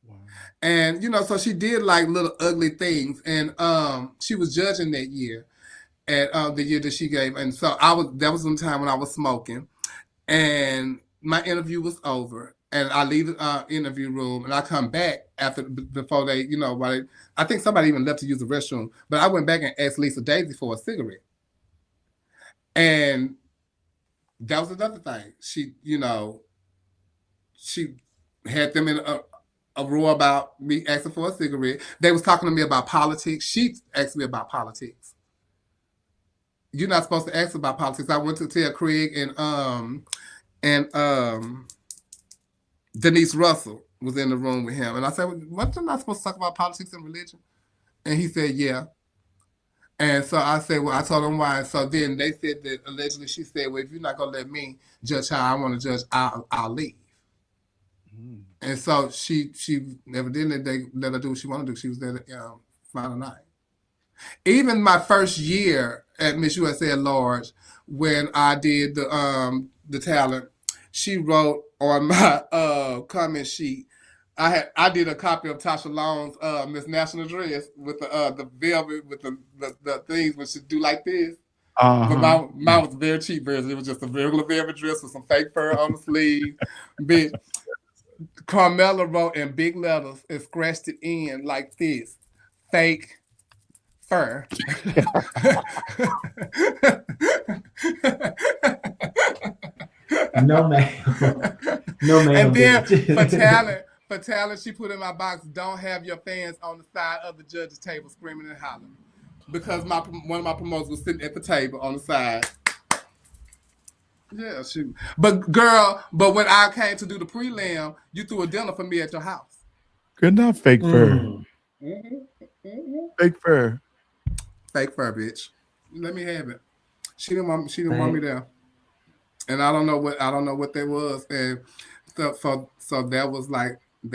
Wow. And so she did like little ugly things, and she was judging that year at the year that she gave, and so that was some time when I was smoking, and my interview was over, and I leave the interview room, and I come back before they, while I think somebody even left to use the restroom, but I went back and asked Lisa Daisy for a cigarette, and that was another thing. She had them in a roar about me asking for a cigarette. They was talking to me about politics. She asked me about politics. You're not supposed to ask about politics. I went to tell Craig and Denise Russell was in the room with him, and I said, "What? You're not supposed to talk about politics and religion?" And he said, "Yeah." And so I said, "Well," I told him why. So then they said that allegedly she said, "Well, if you're not gonna let me judge how I want to judge, I'll leave." Mm. And so she evidently they let her do what she wanted to do. She was there to final night. Even my first year at Miss USA at large, when I did the talent, she wrote on my comment sheet. I did a copy of Tasha Long's Miss National Dress with the velvet with the things when she do like this. But mine was a very cheap version. It was just a regular velvet dress with some fake fur on the sleeve. Bitch, Carmela wrote in big letters and scratched it in like this. Fake fur. No ma'am. No ma'am. And then for talent, she put in my box, don't have your fans on the side of the judge's table screaming and hollering. Because one of my promoters was sitting at the table on the side. Yeah, shoot. But when I came to do the prelim, you threw a dinner for me at your house. Good enough, fake fur. Fake fur. Fake fur, bitch. Let me have it. She didn't want me there. And I don't know what that was. And so that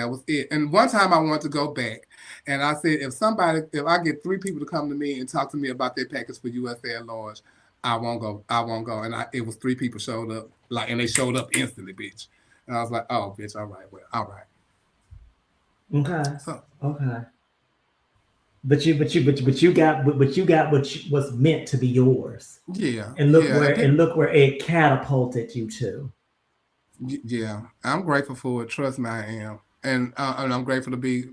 was it. And one time I wanted to go back, and I said, if I get 3 people to come to me and talk to me about their package for USA at large, I won't go. And it was 3 people showed up, and they showed up instantly, bitch. And I was like, oh, bitch, all right, well, all right. Okay. So, okay. But you got what was meant to be yours. Yeah. And look where it catapulted you to. Yeah, I'm grateful for it. Trust me, I am, and I'm grateful to be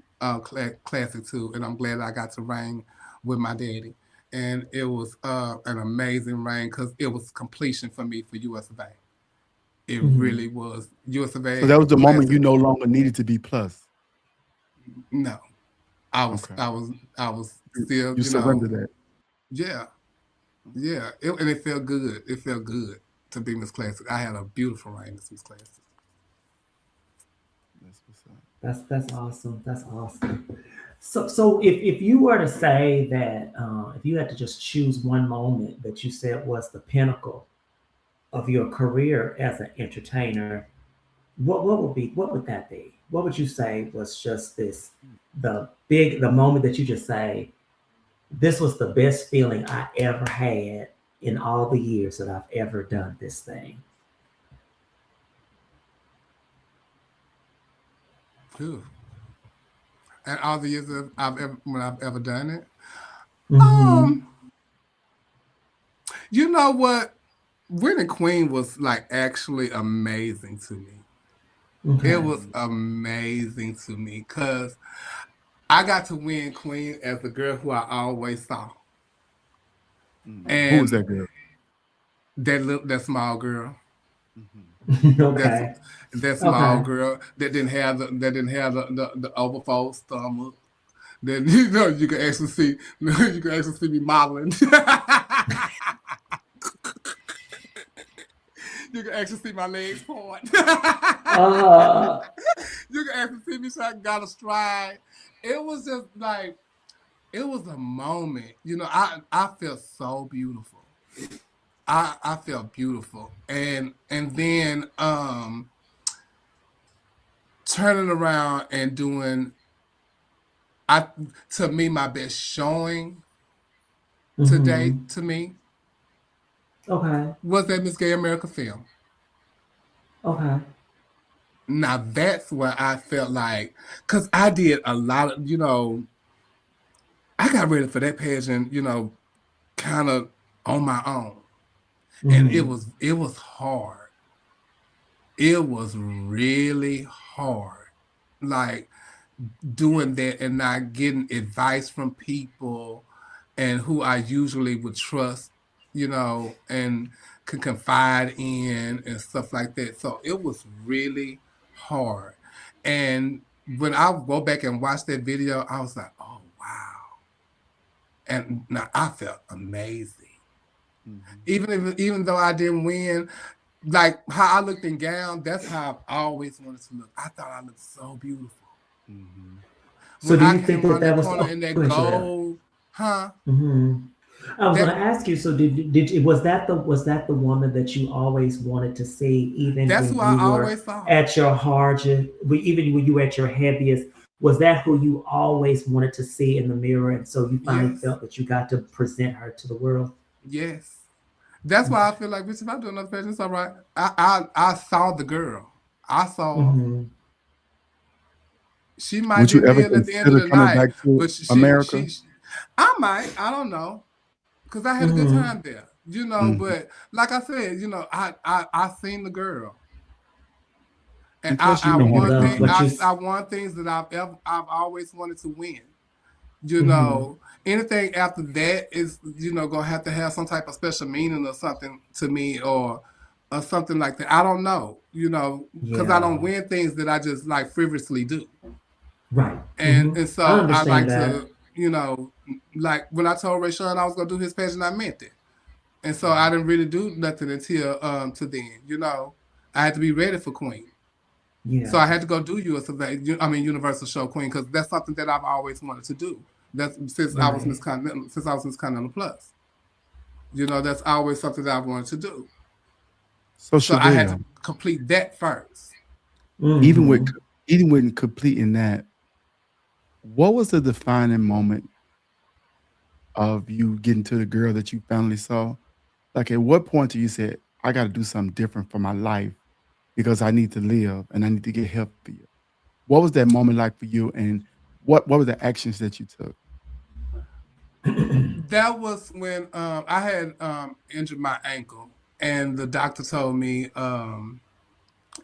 classic too. And I'm glad I got to reign with my daddy, and it was an amazing reign because it was completion for me for US of A. It really was US of A. So that was the moment you no longer needed to be plus. No, I was still. You surrendered that. Yeah, and it felt good. It felt good to be Miss Classic. I had a beautiful reign as Miss Classic. That's what's up. That's awesome. That's awesome. So if you were to say that if you had to just choose one moment that you said was the pinnacle of your career as an entertainer, what would that be? What would you say was just the moment that you just say, this was the best feeling I ever had in all the years that I've ever done this thing? Ooh. And all the years that I've ever done it. You know what? Winning Queen was actually amazing to me. Okay. It was amazing to me because I got to win Queen as the girl who I always saw. And who was that girl? That small girl. Okay. That small girl that didn't have the overfold stomach. Then you can actually see me modeling. You can actually see my legs part. You can actually see me got a stride. It was just it was a moment. I felt so beautiful. I felt beautiful. And then turning around and doing to me my best showing today to me. Okay. Was that Miss Gay America film. Okay. Now that's where I felt because I did a lot of, I got ready for that pageant, kind of on my own. And it was hard. It was really hard. Doing that and not getting advice from people and who I usually would trust, and could confide in and stuff like that. So it was really hard. And when I go back and watch that video, I was like, oh, wow. And now I felt amazing. Even though I didn't win, how I looked in gown, that's how I always wanted to look. I thought I looked so beautiful. So do you think that was in that gold, huh? I was going to ask you. So was that the woman that you always wanted to see, even that's when who you I were always saw at your hardest, even when you were at your heaviest? Was that who you always wanted to see in the mirror, and so you finally felt that you got to present her to the world? Yes, That's why I feel like, bitch, if I do another pageant, it's all right. I saw the girl. I saw her. Mm-hmm. She might Would you didn't ever live at the end of consider the coming night, back to but America? I might. I don't know, because I had a good Mm-hmm. time there, you know. Mhm. But like I said, you know, I seen the girl, and And plus, you And you know, love what you. I won things that I've always wanted to win. You Mm-hmm. know, anything after that is, you know, gonna have to have some type of special meaning or something to me, or something like that. I don't know, you know, because I don't Yeah. win things that I just like frivolously do. Right. and Mm-hmm. and I so I understand like that. to, you know, like when I told Ray Sean I was gonna do his pageant, I meant it. And so I didn't really do nothing until to then, you know. I had to be ready for Queen. So Yeah. I had to go do Universal Show Queen, because that's something that I've always wanted to do. That's Right. since I was Miss Continental Plus. You know, that's always something that I wanted to do. so So I had to Chevelle, complete that first. even with Mm-hmm. even with completing that, what was the defining moment of you getting to the girl that you finally saw? Like, at what point do you say, I got to do something different for my life because I need to live and I need to get healthier? What was that moment like for you, and what were the actions that you took? That was when I had injured my ankle, and the doctor told me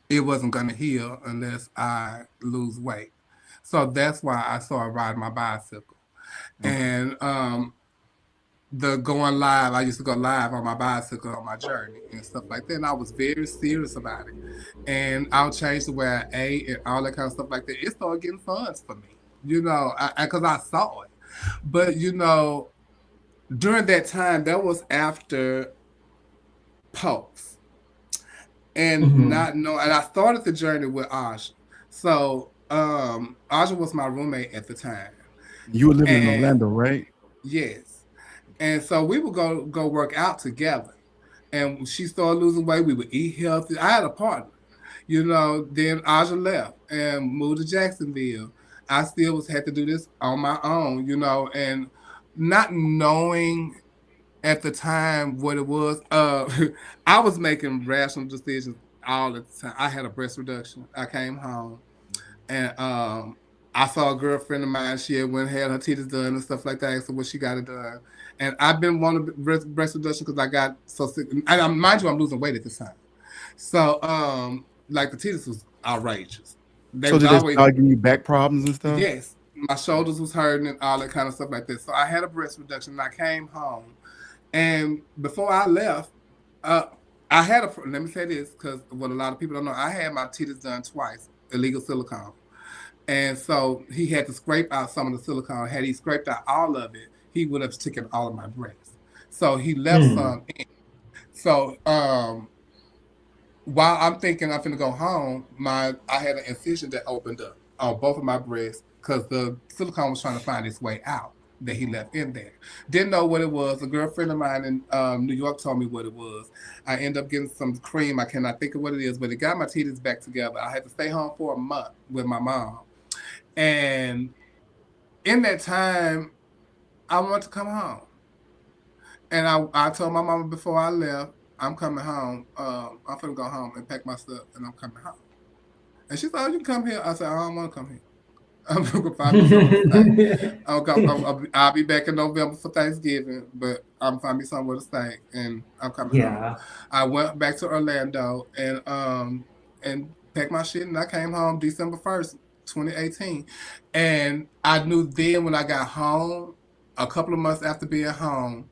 it wasn't going to heal unless I lose weight. So that's why I started riding my bicycle. Okay. And the going live, I used to go live on my bicycle on my journey and stuff like that. And I was very serious about it. And I'll change the way I ate and all that kind of stuff like that. It started getting fun for me, you know, because I saw it. But, you know, during that time, that was after Pulse. And Mm-hmm. not know, and I started the journey with Aja. So Aja was my roommate at the time. You were living in And Orlando, right? yes. And so we would go work out together. And when she started losing weight, we would eat healthy. I had a partner, you know. Then Aja left and moved to Jacksonville. I still was had to do this on my own, you know, and not knowing at the time what it was. I was making rational decisions all the time. I had a breast reduction. I came home, and I saw a girlfriend of mine. She had went and had her titties done and stuff like that. I asked her what she got it done. And I've been wanting breast reduction because I got so sick. And mind you, I'm losing weight at this time. So like the titties was outrageous. They So was did they always, start giving you back problems and stuff? yes, my shoulders was hurting and all that kind of stuff like that. So I had a breast reduction and I came home. And before I left, uh, I had a, let me say this, because what a lot of people don't know, I had my titties done twice, illegal silicone. And so he had to scrape out some of the silicone. Had he scraped out all of it, he would have taken all of my breasts. So he left Mm. some in. So while I'm thinking I'm finna go home, I had an incision that opened up on both of my breasts because the silicone was trying to find its way out that he left in there. Didn't know what it was. A girlfriend of mine in New York told me what it was. I ended up getting some cream. I cannot think of what it is, but it got my teeth back together. I had to stay home for a month with my mom. And in that time, I wanted to come home. And I told my mama before I left, I'm coming home. I'm finna go home and pack my stuff, and I'm coming home. And she said, "Oh, you can come here." I said, "I don't want to come here. I'm gonna find me somewhere to stay. I'll be back in November for Thanksgiving, but I'm gonna find me somewhere to stay, and I'm coming home." Yeah. I went back to Orlando and packed my shit, and I came home December 1st, 2018. And I knew then when I got home, a couple of months after being home,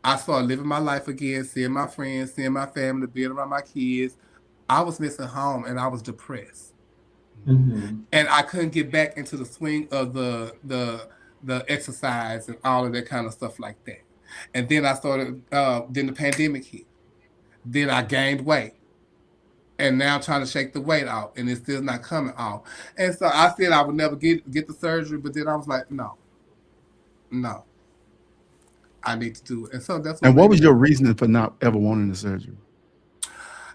I started living my life again, seeing my friends, seeing my family, being around my kids. I was missing home, and I was depressed, Mm-hmm. and I couldn't get back into the swing of the exercise and all of that kind of stuff like that. And then I started. Then the pandemic hit. Then I gained weight, and now I'm trying to shake the weight out, and it's still not coming off. And so I said I would never get the surgery, but then I was like, no, no, I need to do it. And so that's what And what made me was your do it. reasoning for not ever wanting the surgery?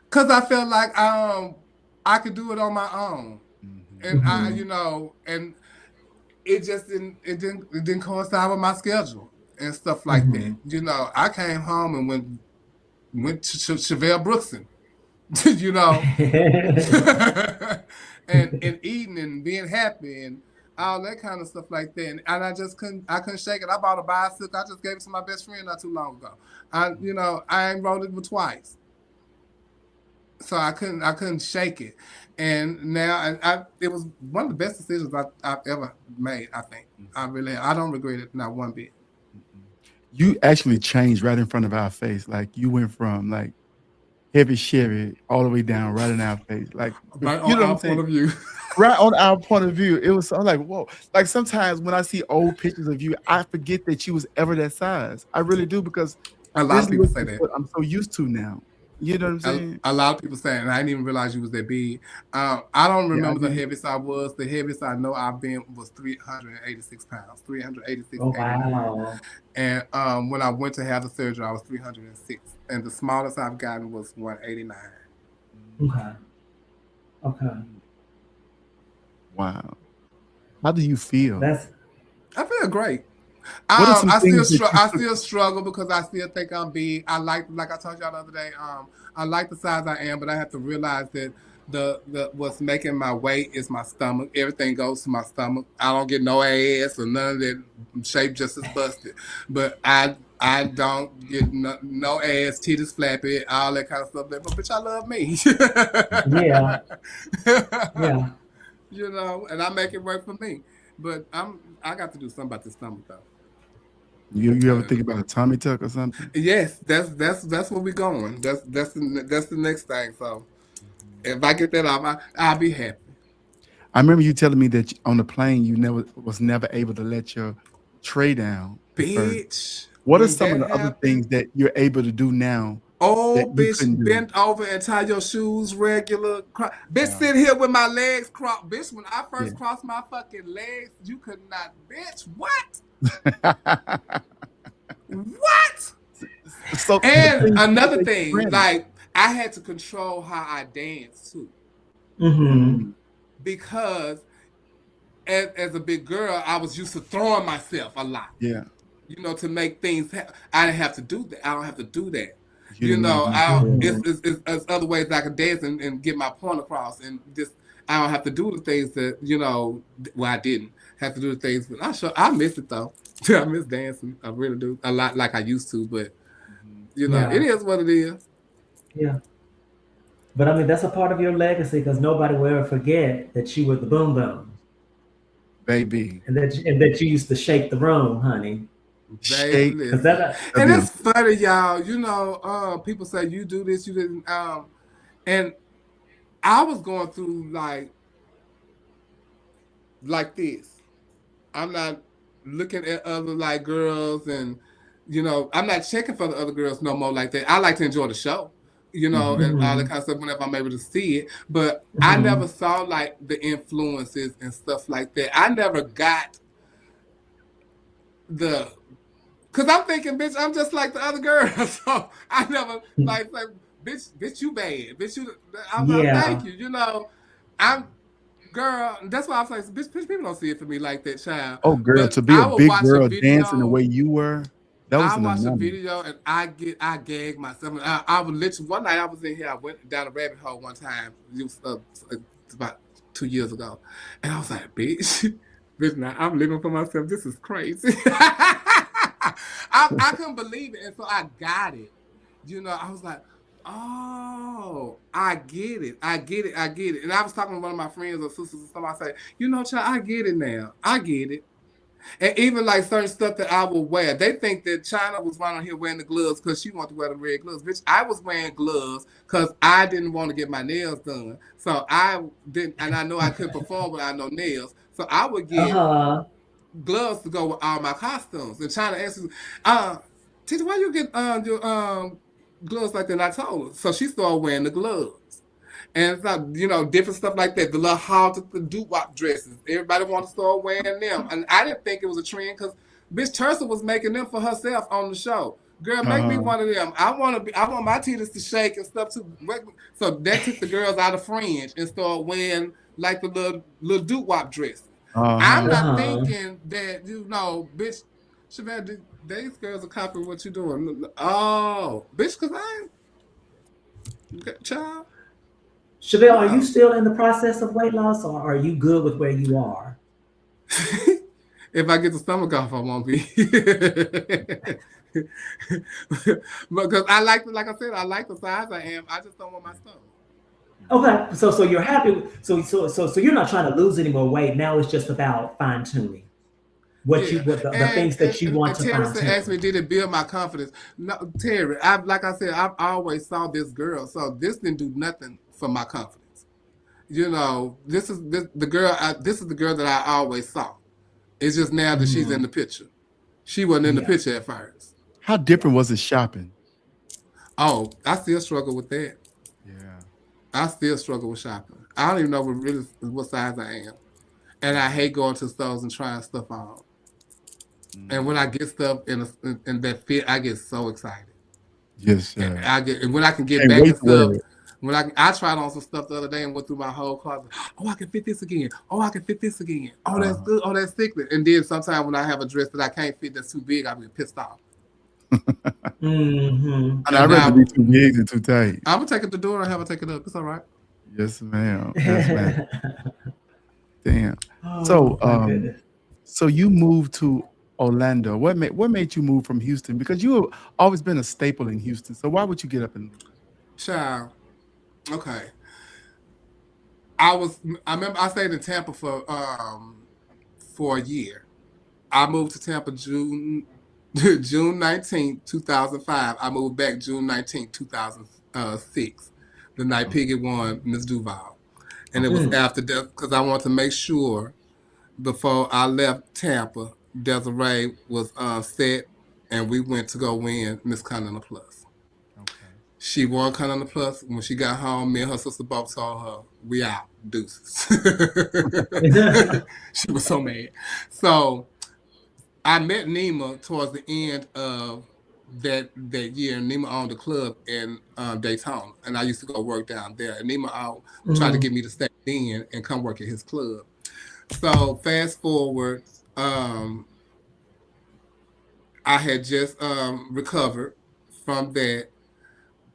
Cause I felt like I could do it on my own, Mhm. and I, Mm-hmm. you know, and it didn't coincide with my schedule and stuff like that. Mm-hmm. You know, I came home and went went to Chevelle Brooks, you know, and eating and being happy and all that kind of stuff like that. And I just couldn't shake it. I bought a bicycle. I just gave it to my best friend not too long ago. I ain't rode it but twice. So I couldn't shake it. And now it was one of the best decisions I've ever made, I think. I don't regret it, not one bit. You actually changed right in front of our face. Like you went from like heavy Chevy all the way down right in our face. Like right on our point of view. Right on our point of view. It was so like, whoa. Like sometimes when I see old pictures of you, I forget that you was ever that size. I really do, because a lot of people say that. What I'm so used to now. You know what I'm saying? A lot of people say, and I didn't even realize you was that big. I don't remember the heaviest I was. The heaviest I know I've been was 386 pounds, 386. Oh, wow. And when I went to have the surgery, I was 306. And the smallest I've gotten was 189. Okay. Wow. How do you feel? I feel great. I still struggle because I still think I'm big. Like I told y'all the other day, I like the size I am, but I have to realize that the what's making my weight is my stomach. Everything goes to my stomach. I don't get no ass or none of that shape, just as busted. But I don't get no ass, titties flappy, all that kind of stuff. But bitch, I love me. Yeah. Yeah. You know, and I make it work for me. But I got to do something about this stomach though. You ever think about a tummy tuck or something? Yes, that's where we're going. That's the next thing. So if I get that off, I'll be happy. I remember you telling me that on the plane you was never able to let your tray down. Bitch. What are some of the other things that you're able to do now? Oh, bitch, bend over and tie your shoes regular. Bitch, sit here with my legs crossed. Bitch, when I first crossed my fucking legs, you could not. Bitch, what? What? So, and another thing, like I had to control how I danced too. Mm-hmm. Because as a big girl, I was used to throwing myself a lot. Yeah. You know, to make things happen. I didn't have to do that. I don't have to do that. It's other ways I can dance and get my point across, and just I don't have to do the things that I didn't have to do the things, but I miss it though. I miss dancing. I really do a lot, like I used to. But it is what it is. Yeah. But I mean, that's a part of your legacy, because nobody will ever forget that you were the boom boom, baby, and that you used to shake the room, honey. And it's funny, y'all. People say you do this, you didn't. And I was going through like this. I'm not looking at other girls, and I'm not checking for the other girls no more like that. I like to enjoy the show, and all that kind of stuff whenever I'm able to see it. But I never saw the influences and stuff like that. I never got because I'm thinking, bitch, I'm just like the other girls. So I never like bitch, you bad. Bitch, you. I'm like, thank you. I'm girl. That's why I'm like, bitch, people don't see it for me like that, child. Oh, girl, but to be a big girl dancing the way you were, that was. I watched a video and I gagged myself. I would literally one night I was in here. I went down a rabbit hole one time. It was about 2 years ago, and I was like, bitch, now I'm living for myself. This is crazy. I couldn't believe it, and so I got it. I was like, oh, I get it. And I was talking to one of my friends or sisters or somebody, I say, child, I get it now. I get it. And even certain stuff that I will wear, they think that China was running here wearing the gloves because she wanted to wear the red gloves. Bitch, I was wearing gloves because I didn't want to get my nails done. So I didn't, and I know I couldn't perform without no nails. So I would get gloves to go with all my costumes. And China asked me, teacher, why you get your gloves like that? And I told her. So she started wearing the gloves. And it's different stuff like that. The little halter, the doo-wop dresses. Everybody wanted to start wearing them. And I didn't think it was a trend because Bitch Tersa was making them for herself on the show. Girl, make me one of them. I want my titties to shake and stuff too. So that took the girls out of fringe and started wearing the little doo-wop dress. I'm not thinking that, bitch, Chevelle, these girls are copying what you're doing. Oh, bitch, because Child. Chevelle, are you No. still in the process of weight loss, or are you good with where you are? If I get the stomach off, I won't be. Because like I said, I like the size I am. I just don't want my stomach. Okay, so you're happy. So you're not trying to lose any more weight. Now it's just about fine tuning Yeah, what the and things and, that you and, want and to Terry fine said, asked me, tune. did it build my confidence? No, Terry. Like I said, I've always saw this girl, so this didn't do nothing for my confidence. The girl. This is the girl that I always saw. It's just now that she's in Mhm. the picture. She wasn't in the Yeah. picture at first. How Yeah. different was it shopping? Oh, I still struggle with that. Yeah. I still struggle with shopping. I don't even know what size I am, and I hate going to stores and trying stuff on. And when I Mm. get stuff in that fit, I get so excited. Yes, And sir. and when I can get Can't back wait and to wear stuff, it. when I tried on some stuff the other day and went through my whole closet. Oh, I can fit this again. Oh, I can fit this again. Oh, that's Uh, good. Oh, that's thick. And then sometimes when I have a dress that I can't fit that's too big, I get pissed off. Hmm. and And I'd rather now be too big than too tight. I'm gonna take it to the door and have her take it up. It's all right. Yes, ma'am. Yes, ma'am. Damn. So, Oh my goodness. so you moved to Orlando. What made you move from Houston? Because you have always been a staple in Houston. So why would you get up and leave? Child. Okay. I remember I stayed in Tampa for a year. I moved to Tampa June 19th, 2005. I moved back June 19th, 2006. The night Okay. Piggy won Miss Duval. And it was Okay. Mm. after that because I wanted to make sure before I left Tampa, Desiree was set and we went to go win Miss Continental Plus. Okay. She won Continental Plus. When she got home, me and her sister both told her, we out, deuces. She was so mad. So I met Nima towards the end of that year. Nima owned a club in Daytona, and I used to go work down there. And Nima tried to Mhm. get me to stay in and come work at his club. So fast forward, I had just recovered from that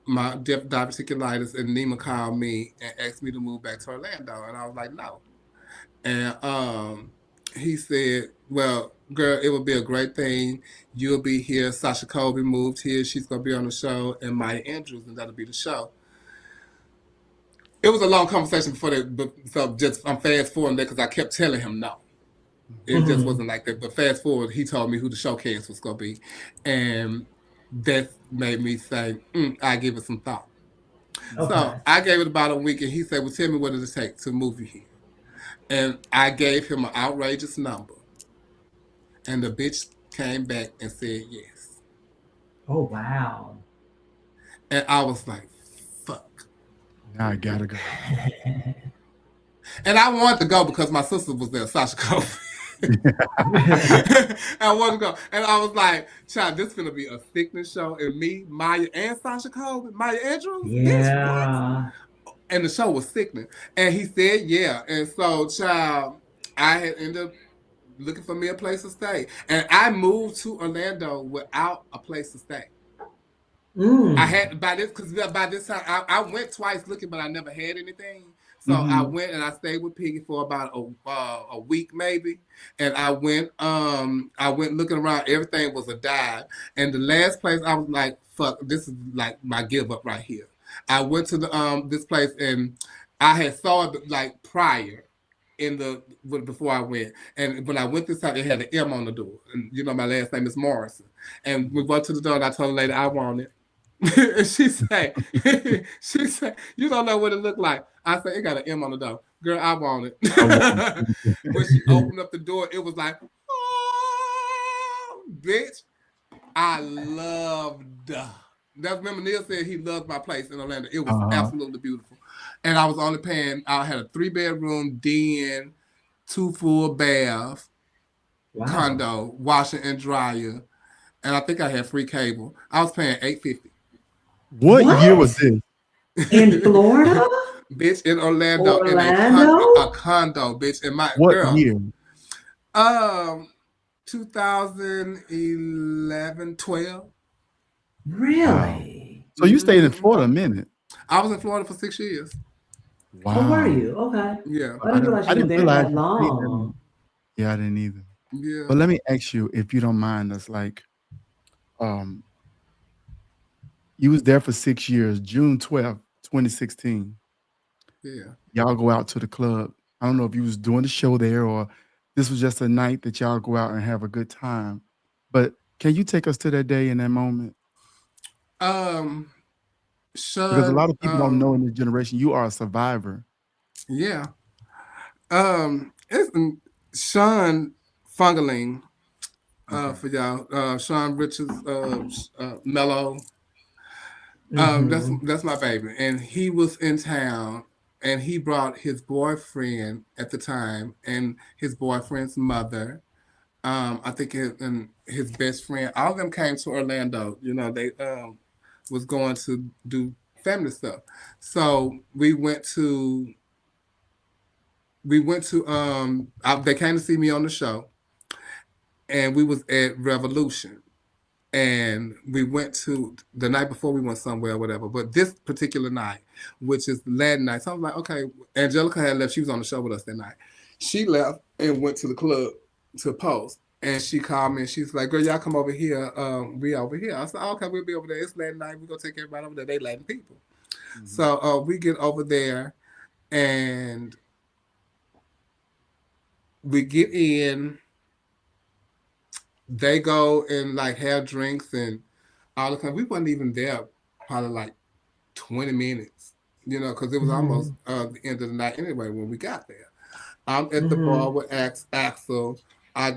my diverticulitis, and Nima called me and asked me to move back to Orlando, and I was like, no. And he said, well, girl, it would be a great thing. You'll be here. Sasha Colby moved here. She's going to be on the show, and Maya Andrews, and that'll be the show. It was a long conversation before that, but so just I'm fast forwarding that because I kept telling him no. It just Mhm. wasn't like that. But fast forward, he told me who the showcase was going to be. And that made me say, I give it some thought. So Okay. I gave it about a week, and he said, well, tell me what does it take to move you here? And I gave him an outrageous number. And the bitch came back and said yes. Oh wow. And I was like, fuck. Now I gotta go. And I wanted to go because my sister was there, Sasha Kobe. I wanted to go. And I was like, child, this is going to be a thickness show. And me, Maya, and Sasha Kobe, Maya Andrews, bitch, what? Yeah. And the show was sickening. And he said, yeah. And so, child, I had ended up looking for me a place to stay. And I moved to Orlando without a place to stay. I Mm. had by this time I went twice looking, but I never had anything. So I Hmm. went and I stayed with Piggy for about a week maybe, and I went looking around. Everything was a dive, and the last place I was like, "Fuck, this is like my give up right here." I went to the this place and I had saw it like prior before I went, and when I went this time, it had an M on the door, and my last name is Morrison. And we went to the door, and I told the lady I want it. And she said, you don't know what it looked like. I said, it got an M on the door. Girl, I want I want it. When she opened up the door, it was like, oh, bitch, I loved that. Remember Neil said he loved my place in Orlando. It was uh-huh. absolutely beautiful. And I was only paying, I had a 3-bedroom den, 2 full bath, Wow. condo, washer and dryer. And I think I had free cable. I was paying $850. What year was What? this? In Florida? Bitch, in Orlando in Orlando? a condo, bitch. And my What girl, year? um, 2011, 12. Wow. Really? So you stayed in Mm-hmm. Florida a minute. I was in Florida for 6 years. Oh, were Wow. you? Okay. Yeah. I didn't realize I you were didn't there realize that you stayed that long. long. Yeah, I didn't either. Yeah. But let me ask you, if you don't mind us, like, um, you was there for 6 years, June 12th, 2016. Yeah. Y'all go out to the club. I don't know if you was doing the show there or this was just a night that y'all go out and have a good time. But can you take us to that day and that moment? Um, Because a Sean, lot of people don't know in this generation, you are a survivor. yeah. It's Sean Fungaling, Okay. for y'all. Sean Richards, Mello. Mm-hmm. That's my baby, and he was in town, and he brought his boyfriend at the time, and his boyfriend's mother. I think and his best friend. All of them came to Orlando. You know, they was going to do family stuff. So they came to see me on the show, and we was at Revolution, and we went to the night before we went somewhere or whatever. But this particular night, which is the Latin night, so I was like, okay. Angelica had left. She was on the show with us that night. She left and went to the club to post. And she called me and she's like, girl, y'all come over here. We over here. I said, oh, okay, we'll be over there. It's Latin night. We're going to take everybody over there. They Latin people. Mhm. So we get over there and we get in. They go and like have drinks and all the time. We wasn't even there probably like 20 minutes, you know, because it was almost Mm-hmm. the end of the night anyway when we got there. I'm at the bar Mm-hmm. with Axel. I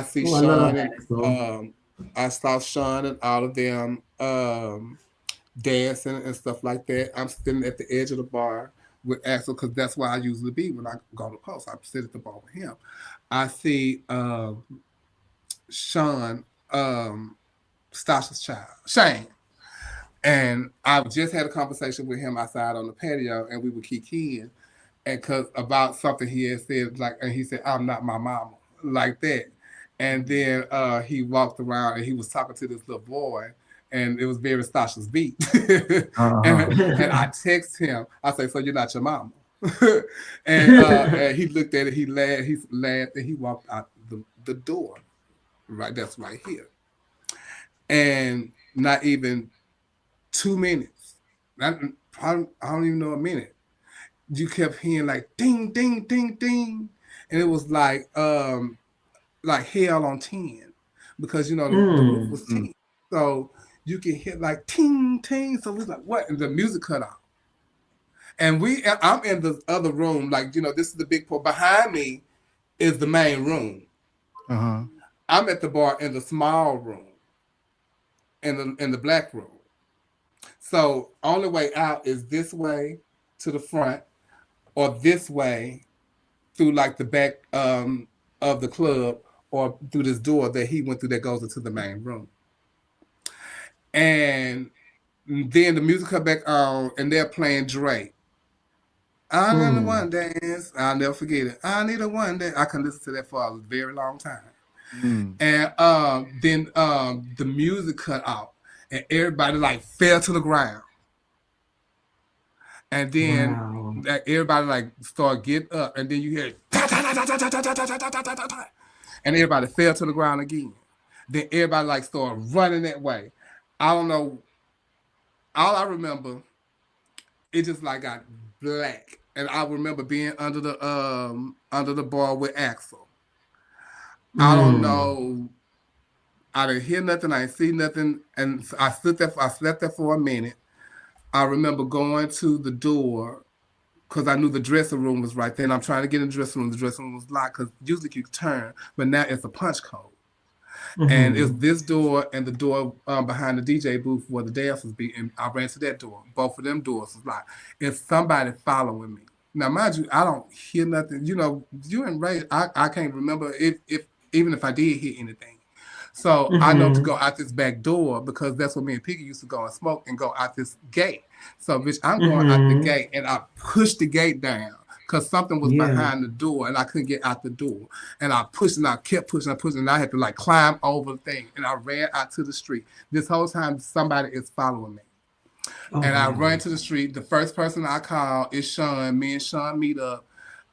see Oh, I love Sean and Axel. I saw Sean and all of them dancing and stuff like that. I'm sitting at the edge of the bar with Axel because that's where I usually be when I go to post. I sit at the bar with him. I see Sean, Stasha's child, Shane. And I just had a conversation with him outside on the patio, and we were kikiing, and cause about something he had said, like, and he said, "I'm not my mama," like that. And then he walked around and he was talking to this little boy, and it was very Stasha's beat. Uh-huh. and I text him. I say, "So you're not your mama?" and he looked at it. He laughed, and he walked out the door. Right, that's right here. And not even 2 minutes. I don't even know a minute. You kept hearing like ding, ding, ding, ding, and it was like hell on 10 because you know the roof Mm. was 10, so you can hit like ting, ting. So we was like, what? And the music cut off, and I'm in the other room, like you know, this is the big pool. Behind me is the main room. Uh-huh. I'm at the bar in the small room, in the black room. So only way out is this way to the front, or this way through like the back of the club, or through this door that he went through that goes into the main room. And then the music come back on, and they're playing Drake. I need a Mm. one dance. I'll never forget it. I need a one dance. I can listen to that for a very long time. Mm. And then the music cut out, and everybody like fell to the ground. And then Wow. like, everybody like start get up, and then you hear ta ta ta ta ta ta ta ta ta ta ta ta ta, and everybody fell to the ground again. Then everybody like start running that way. I don't know. All I remember, it just like got black, and I remember being under the bar with Axel. I don't Mm. know. I didn't hear nothing. I didn't see nothing, and I stood there. I slept there for a minute. I remember going to the door because I knew the dressing room was right there. And I'm trying to get in the dressing room. The dressing room was locked because usually you turn, but now it's a punch code. And it's Mm-hmm. this door and the door behind the DJ booth where the dancers be. And I ran to that door. Both of them doors was locked. It's somebody following me. Now, mind you, I don't hear nothing. You know, you and Ray, I can't remember if even if I did hear anything. So I know to Mm-hmm. go out this back door because that's where me and Piggy used to go and smoke and go out this gate. So, bitch, I'm going out the Mm-hmm. gate and I pushed the gate down because something was Yeah. behind the door and I couldn't get out the door. And I pushed and I kept pushing and pushing and I had to like climb over the thing and I ran out to the street. This whole time somebody is following me. Oh And I run wow. to the street. The first person I call is Sean. Me and Sean meet up.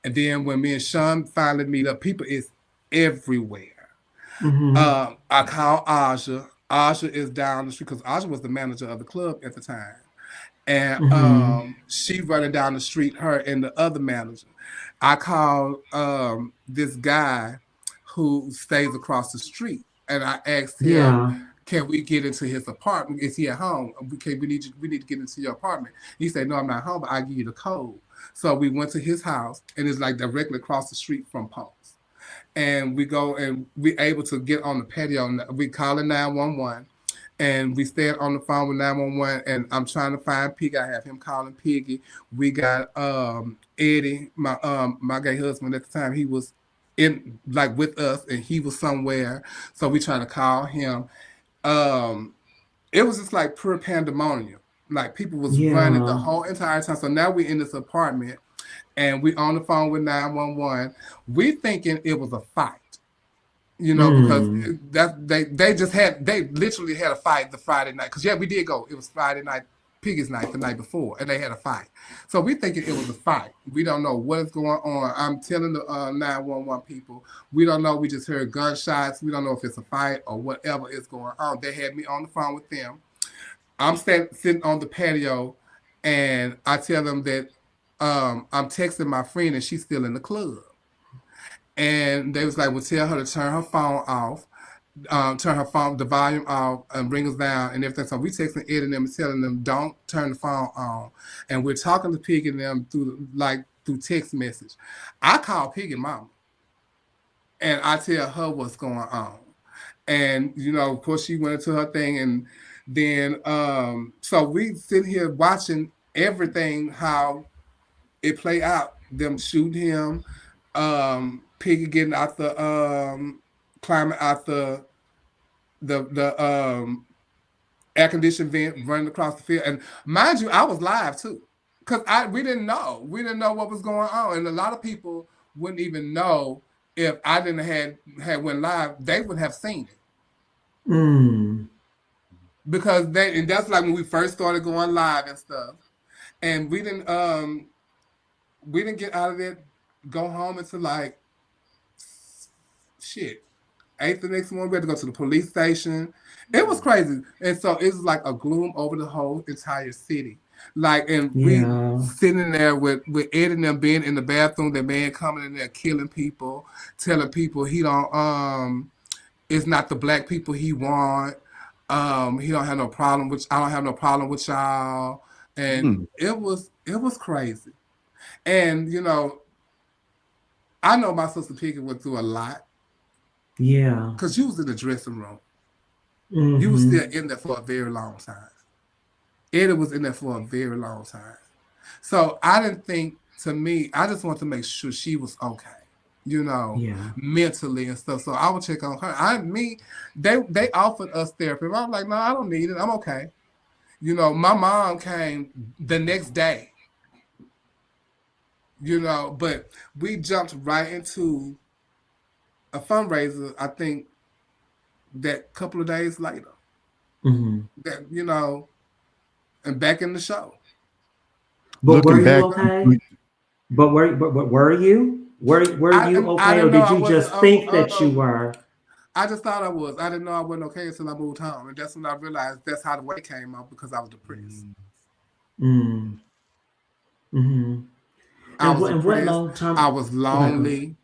And then when me and Sean finally meet up, people is everywhere. Mm-hmm. I call Aja. Aja is down the street because Aja was the manager of the club at the time. And Mm-hmm. she running down the street, her and the other manager. I call this guy who stays across the street, and I asked him, Yeah. "Can we get into his apartment? Is he at home? We need to get into your apartment." He said, "No, I'm not home, but I will give you the code." So we went to his house, and it's like directly across the street from Punk's. And we go and we able to get on the patio. And we call it 911 and we stayed on the phone with 911 and I'm trying to find Piggy. I have him calling Piggy. We got Eddie, my gay husband at the time, he was in like with us and he was somewhere. So we trying to call him. Um it was just like pure pandemonium. Like people was running the Yeah. whole entire time. So now we in this apartment and we on the phone with 911. We thinking it was a fight. Because Mm. they literally had a fight the Friday night. Because we did go. It was Friday night, Piggy's night, the night before, and they had a fight. So we thinking it was a fight. We don't know what is going on. I'm telling the 911 people, we don't know. We just heard gunshots. We don't know if it's a fight or whatever is going on. They had me on the phone with them. I'm sitting on the patio, and I tell them that I'm texting my friend, and she's still in the club. And they was like, "Well, tell her to turn her phone off, turn her phone, the volume off, and bring us down and everything." So we texting Ed and them and telling them, "Don't turn the phone on." And we're talking to Piggy and them through text message. I call Piggy mama, and I tell her what's going on. And of course, she went into her thing, and then so we sit here watching everything how it play out. Them shooting him, Piggy getting out the climbing out the air conditioned vent, running across the field. And mind you, I was live too, because we didn't know what was going on, and a lot of people wouldn't even know if I didn't had went live. They would have seen it Mm. because and that's like when we first started going live and stuff, and we didn't get out of there, go home until like shit 8 the next morning. We had to go to the police station. It was crazy. And so it's like a gloom over the whole entire city. Like, and we Yeah. sitting there with Ed and them being in the bathroom, that man coming in there killing people, telling people he don't it's not the black people he want. He don't have no problem with I don't have no problem with y'all. And it was crazy. And I know my sister Piggy went through a lot. Yeah. Because you was in the dressing room. Mm-hmm. You was still in there for a very long time. Eddie was in there for a very long time. So I didn't think, to me, I just wanted to make sure she was okay, Yeah. mentally and stuff. So I would check on her. They offered us therapy. I'm like, no, I don't need it. I'm okay. My mom came the next day, but we jumped right into a fundraiser, I think, that couple of days later. Mm-hmm. That, and back in the show. But Looking were you back, okay? But were you? Were you I okay, or didn't know did I you wasn't. just think that you were? I just thought I was. I didn't know I wasn't okay until I moved home, and that's when I realized that's how the weight came out, because I was depressed. Mm. Mm-hmm. I was And what depressed. long term? I was Go ahead. Go ahead. lonely.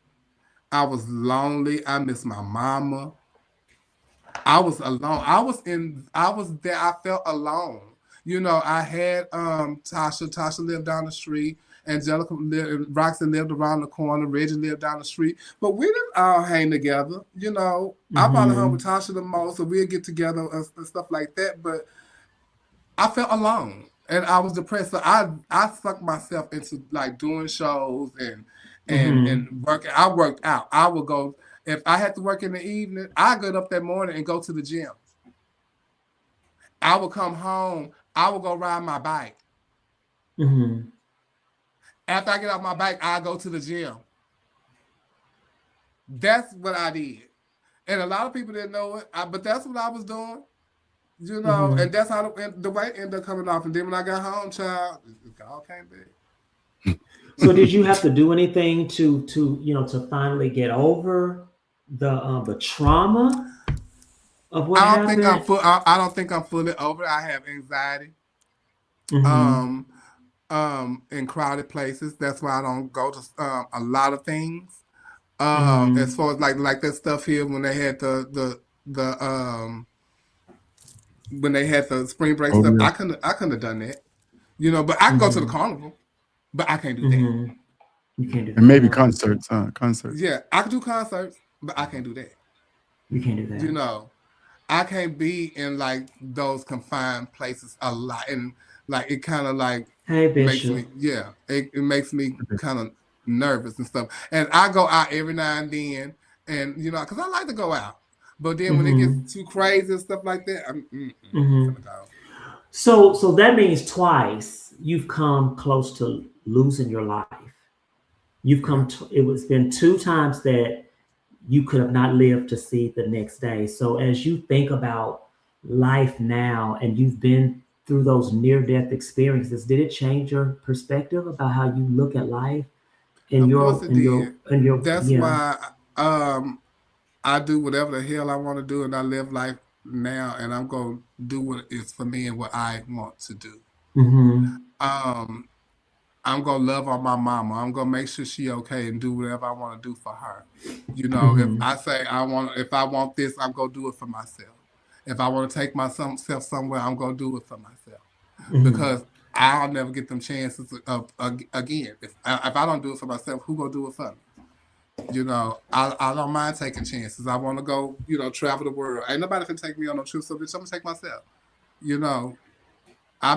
I was lonely. I miss my mama. I was alone. I was there. I felt alone. I had Tasha. Tasha lived down the street. Angelica lived, Roxy lived around the corner. Reggie lived down the street. But we didn't all hang together. I probably hung with Tasha the most, so we'd get together and stuff like that. But I felt alone and I was depressed. So I sucked myself into like doing shows and working. I worked out. I would go. If I had to work in the evening, I get up that morning and go to the gym. I would come home. I would go ride my bike. Mm-hmm. After I get off my bike, I go to the gym. That's what I did. And a lot of people didn't know it, but that's what I was doing. You know, and that's how the weight ended up coming off. And then when I got home, child, it all came back. So did you have to do anything to to finally get over the trauma of what happened? I don't think I'm fully over it. I have anxiety. In crowded places. That's why I don't go to a lot of things. As far as like that stuff here when they had the when they had the spring break stuff, yeah. I couldn't have done that. You know, but I can go to the carnival, but I can't do that. You can't do that. And maybe concerts, concerts. Yeah, I can do concerts, but I can't do that. You can't do that. You know, I can't be in like those confined places a lot, and like it kind of like makes me, it makes me kind of nervous and stuff. And I go out every now and then, and you know, because I like to go out, but then when it gets too crazy and stuff like that, I'm gonna go. So that means twice you've come close to losing your life. You've come. It was been 2 times that you could have not lived to see the next day. So as you think about life now, and you've been through those near-death experiences, did it change your perspective about how you look at life? Of course it did. That's why I do whatever the hell I want to do, and I live life now, and I'm gonna do what is for me and what I want to do. I'm gonna love on my mama. I'm gonna make sure she okay and do whatever I want to do for her. You know, if I say if I want this, I'm gonna do it for myself. If I want to take myself somewhere, I'm gonna do it for myself because I'll never get them chances again. If I don't do it for myself, who gonna do it for me? You know, I don't mind taking chances. I want to go, you know, travel the world. Ain't nobody can take me on no trip, so bitch, I'm gonna take myself. You know, I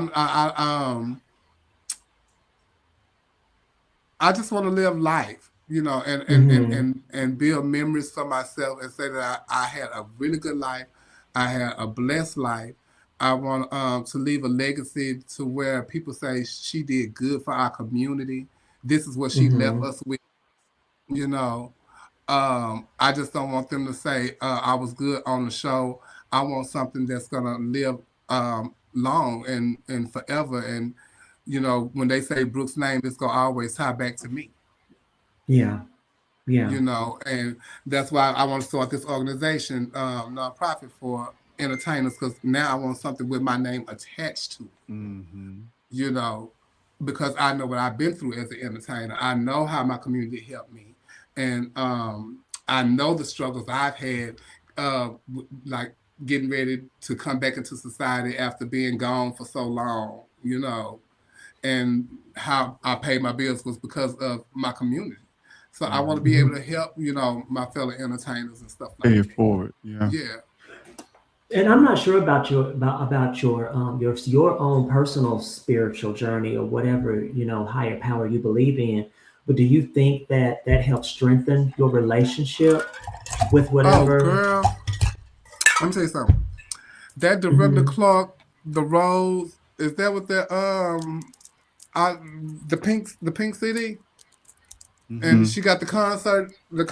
just want to live life, you know, and build memories for myself and say that I had a really good life. I had a blessed life. I want to leave a legacy to where people say she did good for our community. This is what she left us with, you know. I just don't want them to say I was good on the show. I want something that's gonna live long and forever. And you know, when they say Brooks' name, it's gonna always tie back to me. Yeah. You know, and that's why I want to start this organization, nonprofit for entertainers, because now I want something with my name attached to it. You know, because I know what I've been through as an entertainer. I know how my community helped me, and I know the struggles I've had, like getting ready to come back into society after being gone for so long. You know, and how I paid my bills was because of my community. So I want to be able to help, you know, my fellow entertainers and stuff like Pay that. it forward, yeah. And I'm not sure about your your own personal spiritual journey or whatever, you know, higher power you believe in. But do you think that helps strengthen your relationship with whatever? Oh, girl, let me tell you something. That Director Clark, the Rose, is that what that the pink CD? And she got the concert with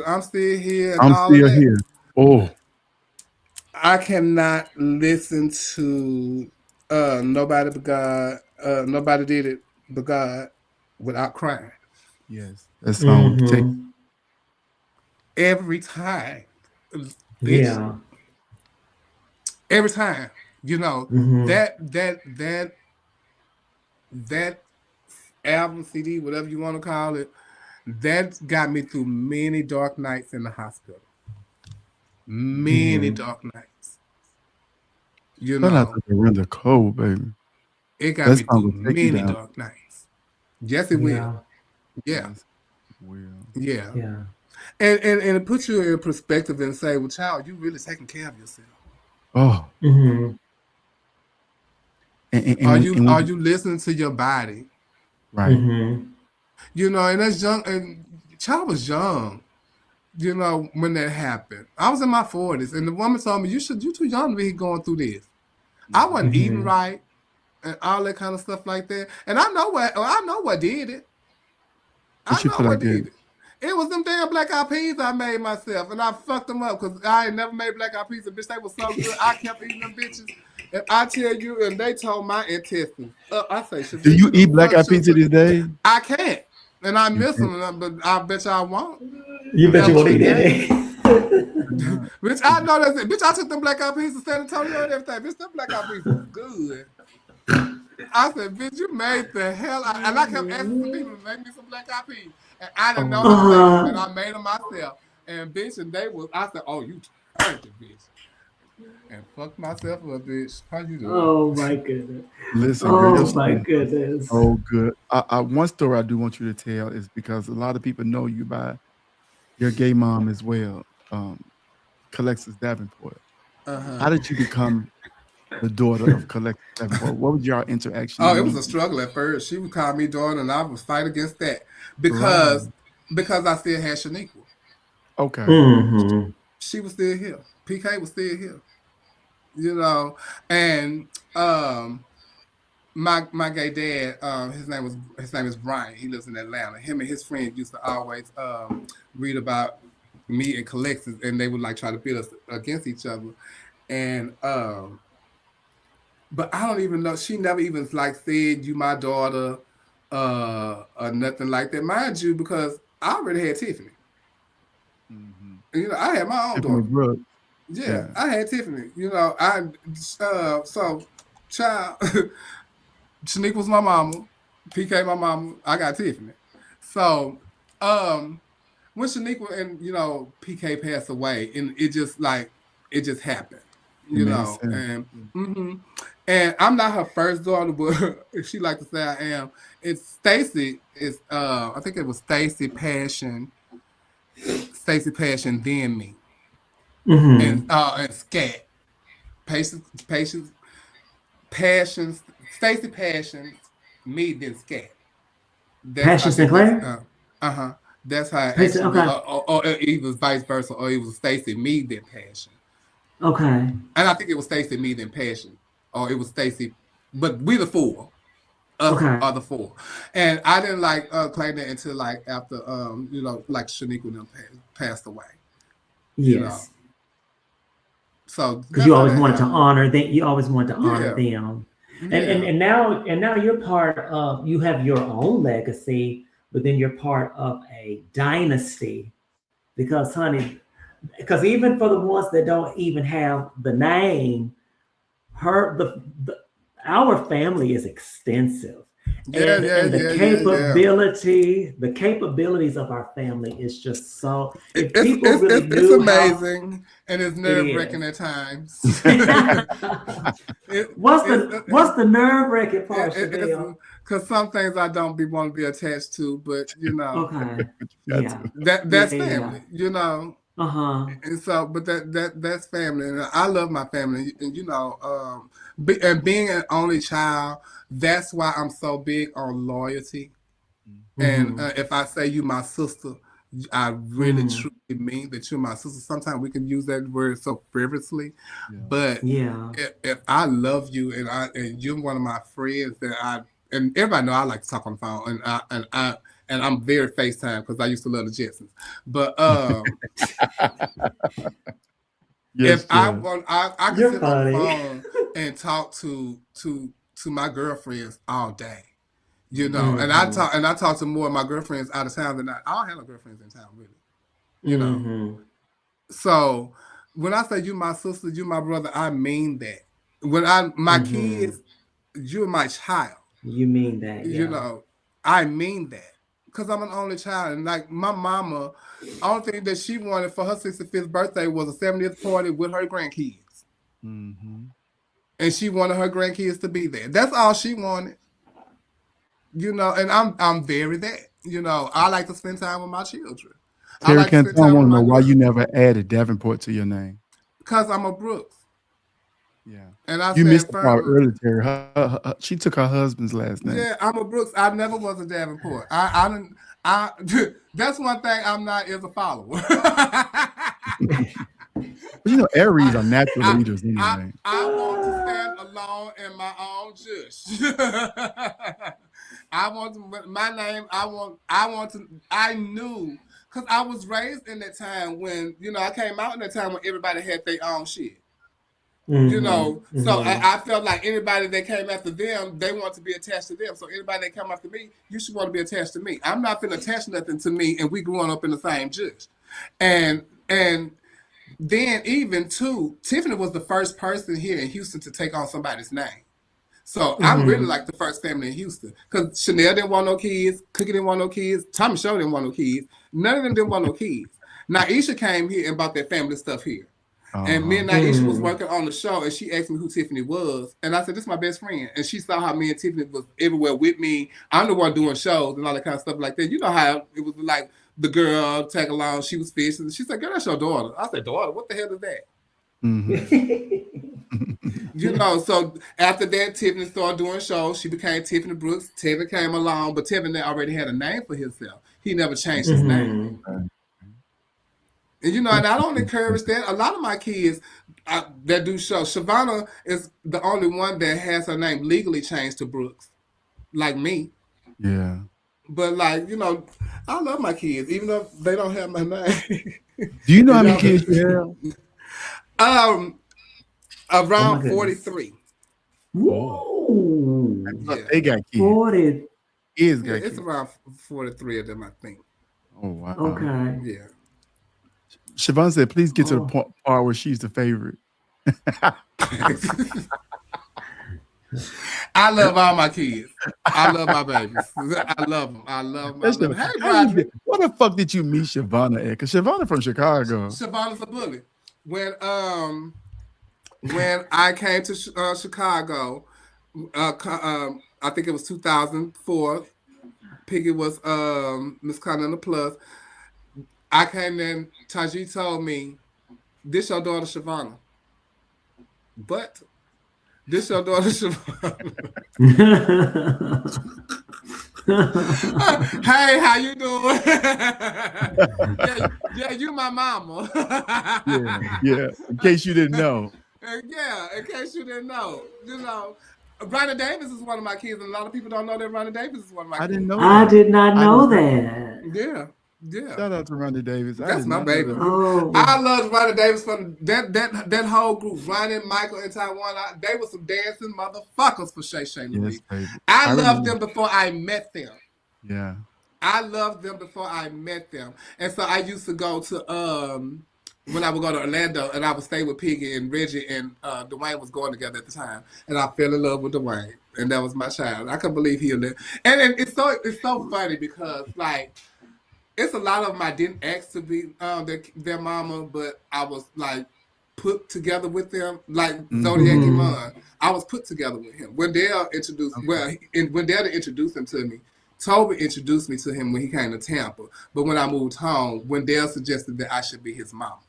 I'm Still Here and I'm all still of that. here. Oh, I cannot listen to Nobody But God, Nobody Did It But God without crying. yes, that song take Every time. Bitch. Yeah. Every time. You know, that album, CD, whatever you want to call it, that got me through many dark nights in the hospital. Many dark nights. You shout out know, to Miranda Cole, baby. it got That me song through will take you many down. dark nights. Yes, it will. Yeah. Yes, will. Yeah. Yeah. And it puts you in perspective and say, well, child, you really taking care of yourself. Oh, Are you listening to your body? right? You know, and that's young. And child was young. You know, when that happened, I was in my 40s, and the woman told me, "You too young to be going through this." I wasn't eating right, and all that kind of stuff like that. And I know what did it. What you feel like that? It was them damn black eyed peas I made myself, and I fucked them up because I ain't never made black eyed peas. And bitch, they was so good. I kept eating them bitches. And I tell you, and they told my intestines. I say, do you eat black eyed peas to this day? I can't, and I miss them, but I bet you I won't. You bet you won't eat it. Bitch, I know that's it. Bitch, I took them black eyed peas to San Antonio and everything. Bitch, them black eyed peas was good. I said, bitch, you made the hell out. And I kept asking some people to make me some black eyed peas. And I didn't know how to make them. And I made them myself. And bitch, and they was, I said, oh, you turned it, bitch. And fucked myself up, bitch. How you doing? Oh my goodness. Listen, oh my goodness. Oh, good. One story I do want you to tell is because a lot of people know you by your gay mom as well, Alexis Davenport. How did you become the daughter of Alexis Davenport? What was your interaction? Oh, it was a struggle at first. She would call me daughter, and I would fight against that because I still had Shaniqua. Okay. Mm-hmm. She was still here. PK was still here. You know, and my gay dad, his name is Brian. He lives in Atlanta. Him and his friends used to always read about me and Alexis, and they would like try to pit us against each other. And but I don't even know. She never even like said you my daughter or nothing like that. Mind you, because I already had Tiffany. Mm-hmm. You know, I had my own Tiffany daughter. Brooks. Yeah, I had Tiffany. You know, so child Shanique was my mama, PK my mama, I got Tiffany. So when Shaniqua and PK passed away, and it just happened. You know, and I'm not her first daughter, but she like to say I am. It's Stacy. It's I think it was Stacy Passion, then me. Mm-hmm. And Scat. Passions, Stacy Passions, me, then Scat. Passion Sinclair? That's how it actually, or it was vice versa, or it was Stacy, me, then Passion. Okay. And I think it was Stacy, me, then Passion. Or it was Stacy, but we the four. Us are the four. And I didn't claim that until after like Shaniqua passed away. Yes. You know? So because you always wanted to honor them. You always wanted to honor them. And now you're part of, you have your own legacy, but then you're part of a dynasty. Because honey, because even for the ones that don't even have the name, our family is extensive. The capabilities of our family is just so. If people really knew, it's amazing, and it's nerve-wracking at times. What's the nerve-wracking part? Because some things I don't want to be attached to, but okay, that's family, and so, but that's family, and I love my family, and and being an only child, that's why I'm so big on loyalty. Mm-hmm. And if I say you my sister, I really truly mean that you're my sister. Sometimes we can use that word so frivolously, but if I love you and you're one of my friends, and everybody know I like to talk on the phone, and I'm very FaceTime because I used to love the Jetsons. But if I can sit on the phone and talk to my girlfriends all day, and I talk to more of my girlfriends out of town than I don't have no girlfriends in town, really. So when I say you my sister, you my brother, I mean that. When my kids, you're my child. You mean that, I mean that. Because I'm an only child. And like my mama, only thing that she wanted for her 65th birthday was a 70th party with her grandkids. Mm-hmm. And she wanted her grandkids to be there. That's all she wanted. And I'm very that. I like to spend time with my children. Terry, I want to know why you never added Davenport to your name. Because I'm a Brooks. Yeah. And I you missed the part earlier, Terry. She took her husband's last name. Yeah, I'm a Brooks. I never was a Davenport. That's one thing I'm not is a follower. Aries are natural leaders anyway. I want to stand alone in my own juice. I want to, my name. I knew Because I was raised in that time when, I came out in that time when everybody had their own shit. So I felt like anybody that came after them, they want to be attached to them. So anybody that come after me, you should want to be attached to me. I'm not finna attach nothing to me, and we growing up in the same judge. And then even too, Tiffany was the first person here in Houston to take on somebody's name. So I'm really like the first family in Houston. Because Chanel didn't want no kids, Cookie didn't want no kids, Tommy Show didn't want no kids. None of them didn't want no kids. Naisha came here and bought that family stuff here. And me and Naisha was working on the show, and she asked me who Tiffany was. And I said, this is my best friend. And she saw how me and Tiffany was everywhere with me. I'm the one doing shows and all that kind of stuff like that. You know how it was like the girl tag along, she was fishing. She said, girl, that's your daughter. I said, daughter, what the hell is that? So after that, Tiffany started doing shows. She became Tiffany Brooks. Tevin came along, but Tevin already had a name for himself. He never changed his name. And and I don't encourage that. A lot of my kids that do shows, Shavonna is the only one that has her name legally changed to Brooks, like me. Yeah. But I love my kids, even though they don't have my name. Do you know how many kids you have? Around 43. Whoa. They got kids. 40. Kids got it's kids. around 43 of them, I think. Oh wow. Okay. Yeah. Siobhan said, please get to the part where she's the favorite. I love all my kids. I love my babies. I love them. I love them. Hey, Roger. What the fuck did you meet Shavonna at? Because Shavonna from Chicago. Shavonna's a bully. When I came to Chicago, I think it was 2004. Piggy was Miss Continental Plus. I came in, Taji told me, this your daughter Shavonna. But this your daughter Shavonna. Hey, how you doing? yeah, you my mama. yeah. In case you didn't know. Yeah, in case you didn't know. Ronnie Davis is one of my kids, and a lot of people don't know that Ronnie Davis is one of my kids. I didn't know I did not know that. Yeah. Shout out to Ronnie Davis. That's my baby. Oh. I love Ronnie Davis from that whole group. Ronnie, Michael, and Taiwan. They were some dancing motherfuckers for Shay Shay Louise. Yes, I loved them before I met them. Yeah. I loved them before I met them. And so I used to go to when I would go to Orlando, and I would stay with Piggy and Reggie, and Dwayne was going together at the time, and I fell in love with Dwayne, and that was my child. I couldn't believe he lived. And it's so funny because it's a lot of them I didn't ask to be their mama, but I was put together with them, like Zodiac Iman. I was put together with him. When Dale introduced, when Dale introduced him to me, Toby introduced me to him when he came to Tampa. But when I moved home, when Dale suggested that I should be his mom.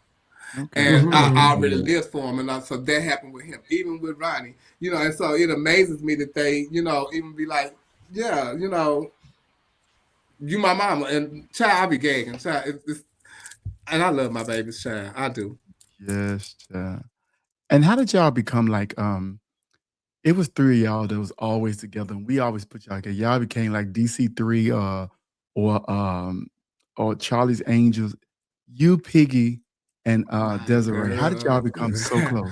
Okay. And I already lived for him, and so that happened with him, even with Ronnie. And so it amazes me that they, even be like, yeah, you my mama, and child, I be gagging, child. And I love my baby's child. I do. Yes, child. And how did y'all become it was three of y'all that was always together, and we always put y'all together. Y'all became like DC3 or Charlie's Angels. You, Piggy, and Desiree. Girl. How did y'all become so close?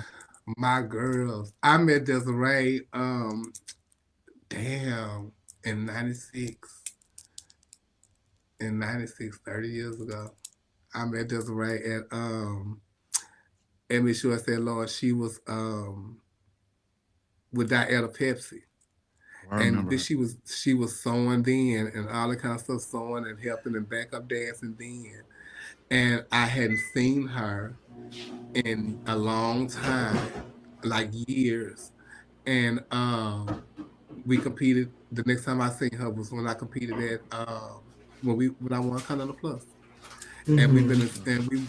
My girls. I met Desiree, in 96. In 96, 30 years ago, I met Desiree at Miss USA Lord. She was with Diana Pepsi. And she was sewing then and all that kind of stuff, sewing and helping and backup dancing then. And I hadn't seen her in a long time, like years. And we competed. The next time I seen her was when I competed at when I won Continental Plus. And we've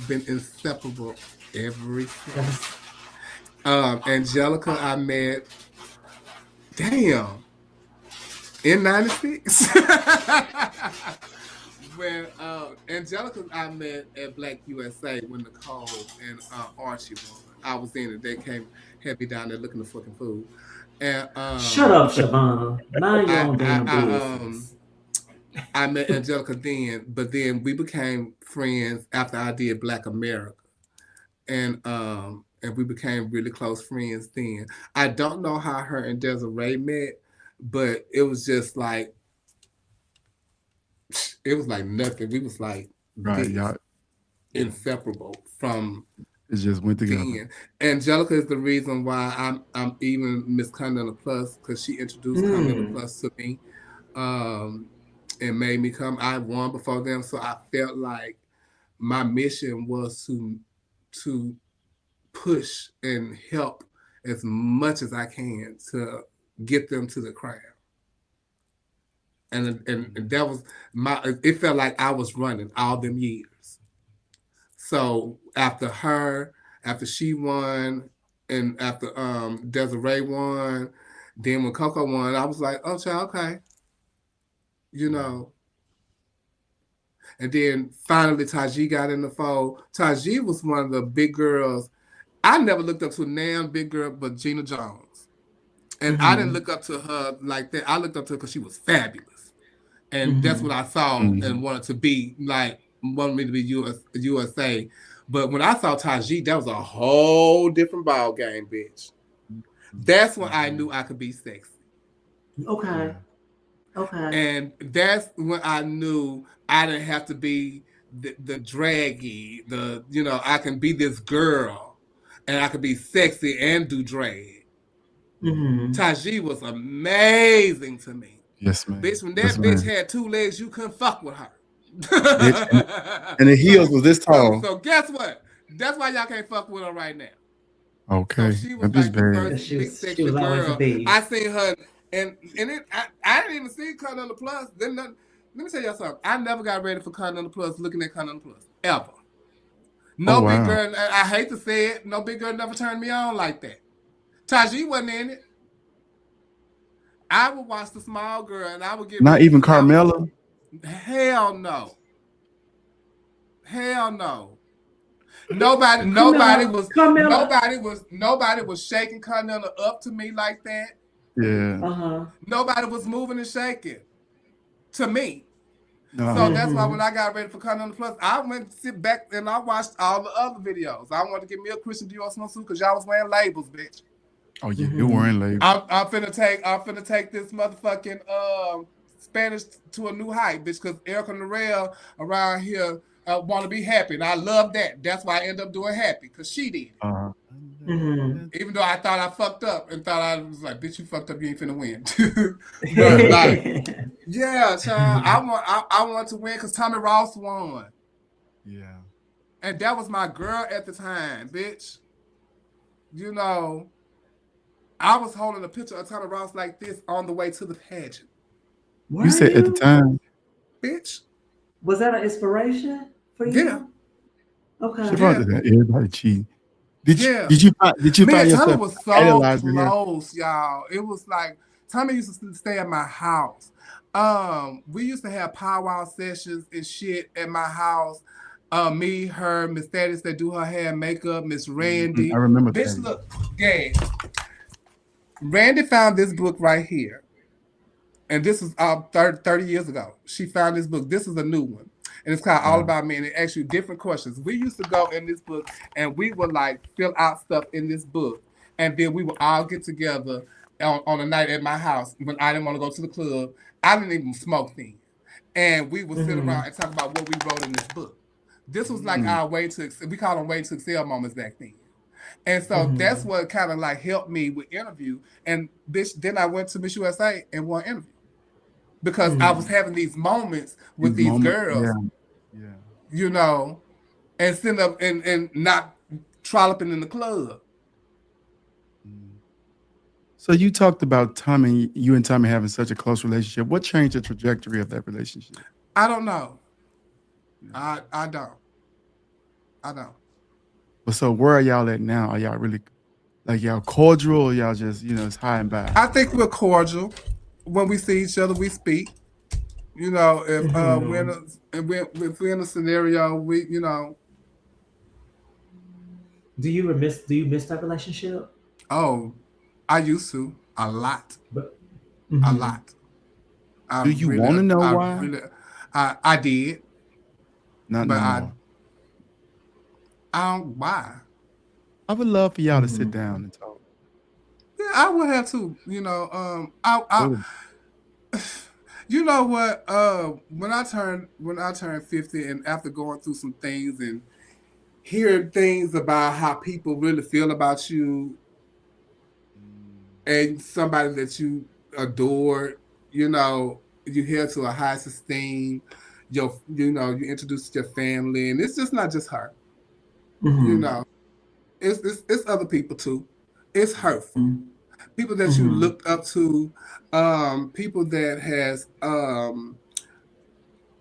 been inseparable ever since. Angelica, I met in 96. When Angelica, I met at Black USA when Nicole and Archie won. I was in it. They had me down there looking for fucking food. And shut up, Shavonna. Mind your own damn business. I met Angelica then, but then we became friends after I did Black America, and we became really close friends then. I don't know how her and Desiree met, but it was just like nothing. We was like Right, this, y'all. inseparable from It just went together. then. Angelica is the reason why I'm even Miss Continental Plus, because she introduced Continental Plus to me, and made me come. I won before them, so I felt like my mission was to push and help as much as I can to get them to the crown. And that was it felt like I was running all them years. So after she won, and after Desiree won, then when Coco won, I was like, oh child, okay. You know. And then finally Taji got in the fold. Taji was one of the big girls. I never looked up to a damn big girl but Gina Jones. And I didn't look up to her like that. I looked up to her because she was fabulous. And that's what I saw and wanted to be, like, wanted me to be USA. But when I saw Taji, that was a whole different ball game, bitch. That's when I knew I could be sexy. Okay. And that's when I knew I didn't have to be the draggy, I can be this girl and I could be sexy and do drag. Taji was amazing to me. Yes, man. Bitch, when that bitch had 2 legs, you couldn't fuck with her. Bitch, and the heels was this tall. So guess what? That's why y'all can't fuck with her right now. Okay. So she was like the first big sexy girl. I seen her, and I didn't even see Continental Plus. Let me tell y'all something. I never got ready for Continental Plus looking at Continental Plus, ever. No big girl, I hate to say it, no big girl never turned me on like that. Taji wasn't in it. I would watch the small girl and I would get not even Carmella. Hell no. Nobody was shaking Carmella up to me like that. Yeah. Nobody was moving and shaking to me. So that's why when I got ready for Continental Plus, I went to sit back and I watched all the other videos. I wanted to get me a Christian Dior swimsuit because y'all was wearing labels, bitch. Oh yeah, you weren't labels. I'm finna take this motherfucking Spanish to a new height, bitch, because Erica Narelle around here want to be happy, and I love that. That's why I end up doing happy, because she did. Even though I thought I fucked up and thought I was like, bitch, you fucked up, you ain't finna win. But like, yeah, child, I want to win because Tommy Ross won. Yeah. And that was my girl at the time, bitch. You know, I was holding a picture of Tommy Ross like this on the way to the pageant. You said at the time, bitch. Was that an inspiration for you? Yeah. Okay. She brought that. Everybody cheating. Did you find Tommy yourself was so close, y'all? It was like Tommy used to stay at my house. We used to have powwow sessions and shit at my house. Me, her, Miss Thaddeus that do her hair and makeup, Miss Randy. I remember bitch, that. Look, gang. Randy found this book right here. And this was 30 years ago. She found this book. This is a new one. And it's called All About Me. And it asks you different questions. We used to go in this book and we would like fill out stuff in this book. And then we would all get together on a night at my house when I didn't want to go to the club. I didn't even smoke then. And we would sit around and talk about what we wrote in this book. This was like our way to, we call them way to excel moments back then. And so that's what kind of like helped me with interview. And bitch, then I went to Miss USA and won interview. Because I was having these moments with these girls, you know, and sitting up and not trolloping in the club. So you talked about Tommy, you and Tommy having such a close relationship. What changed the trajectory of that relationship? I don't know. I don't. But so where are y'all at now? Are y'all really, like, y'all cordial or y'all just, it's high and by? I think we're cordial. When we see each other, we speak. You know, if we're in a scenario, we, you know. Do you miss that relationship? Oh, I used to a lot. A I Do you want to know why? I did, Not but no more. I don't why. I would love for y'all to sit down and talk. Yeah, I would have to. You know what? When I turned 50, and after going through some things and hearing things about how people really feel about you and somebody that you adore, you held to a high esteem. You introduced your family, and it's just not just her. It's other people too. It's hurtful. People that you looked up to, people that has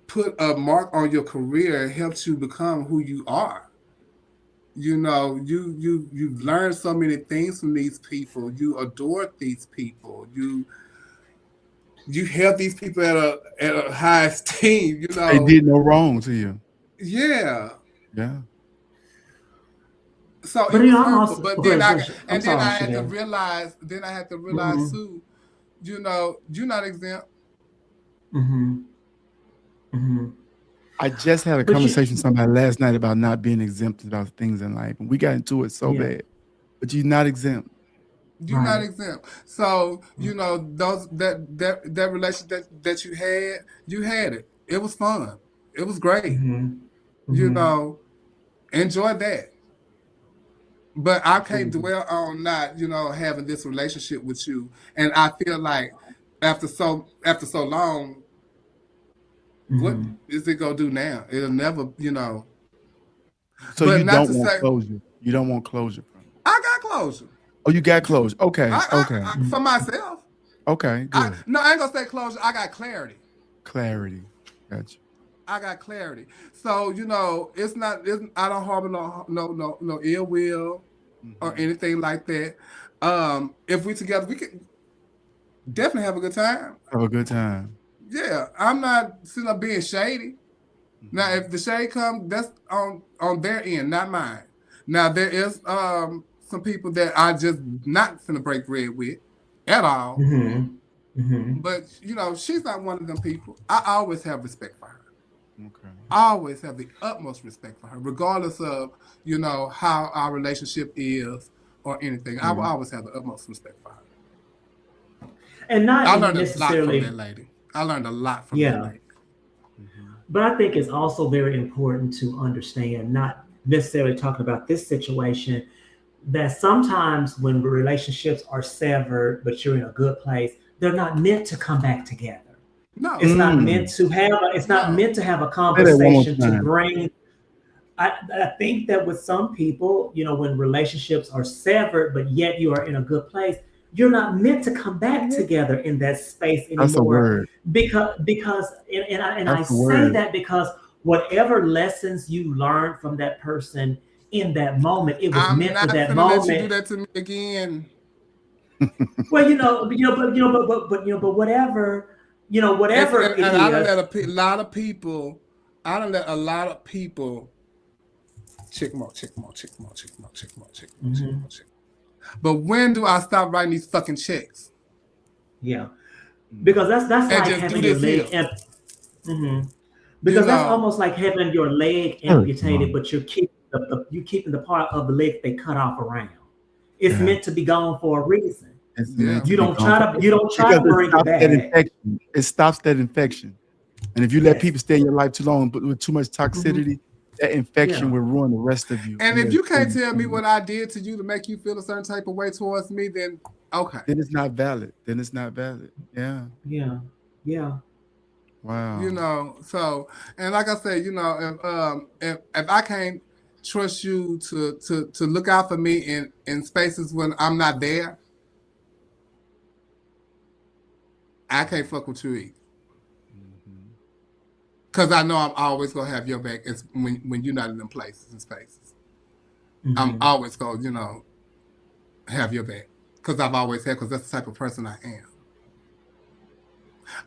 put a mark on your career, helped you become who you are. You've learned so many things from these people. You adore these people. You held these people at a high esteem. They did no wrong to you. Yeah. Yeah. So but it was hurtful. also, But then I had to realize. Then I had to realize too. You're not exempt. I just had a conversation with somebody last night about not being exempt about things in life, and we got into it so bad. But you're not exempt. You're not exempt. So those that relationship that you had it. It was fun. It was great. Enjoy that. But I can't dwell on not having this relationship with you, and I feel like after so long, what is it gonna do now? It'll never, So you don't want closure. You don't want closure from it. I got closure. Oh, you got closure. Okay. Okay. For myself. Okay, good. I ain't gonna say closure. I got clarity. Clarity. Gotcha. I got clarity. So it's not. I don't harbor no ill will or anything like that. If we together, we can definitely have a good time. Have a good time. Yeah, I'm not sitting up being shady. Now, if the shade comes, that's on their end, not mine. Now, there is some people that I just not finna break bread with at all. But she's not one of them people. I always have respect for her. Okay. I always have the utmost respect for her, regardless of how our relationship is or anything. I will always have the utmost respect for her. And not I learned necessarily a lot from that lady. I learned a lot from that lady. But I think it's also very important to understand, not necessarily talking about this situation, that sometimes when relationships are severed, but you're in a good place, they're not meant to come back together. No, it's not meant to have. It's not meant to have a conversation to bring. I think that with some people, when relationships are severed, but yet you are in a good place, you're not meant to come back together in that space anymore. That's a word. Because I say that because whatever lessons you learned from that person in that moment, it was meant for that moment. Let you do that to me again. Well, but whatever, whatever it is. I don't let a lot of people. I don't let a lot of people. Check more. But when do I stop writing these fucking checks? Yeah, because that's like having your leg. Because that's almost like having your leg amputated, but you're keeping the part of the leg they cut off around. It's meant to be gone for a reason. You don't try to bring it back. It stops that infection, and if you let people stay in your life too long, but with too much toxicity. That infection will ruin the rest of you. And if you can't tell me what I did to you to make you feel a certain type of way towards me, then okay. Then it's not valid. Yeah. Yeah. Wow. So and like I said, if I can't trust you to look out for me in spaces when I'm not there, I can't fuck with you either. Because I know I'm always going to have your back when you're not in them places and spaces. I'm always going to, have your back. Because I've always had, because that's the type of person I am.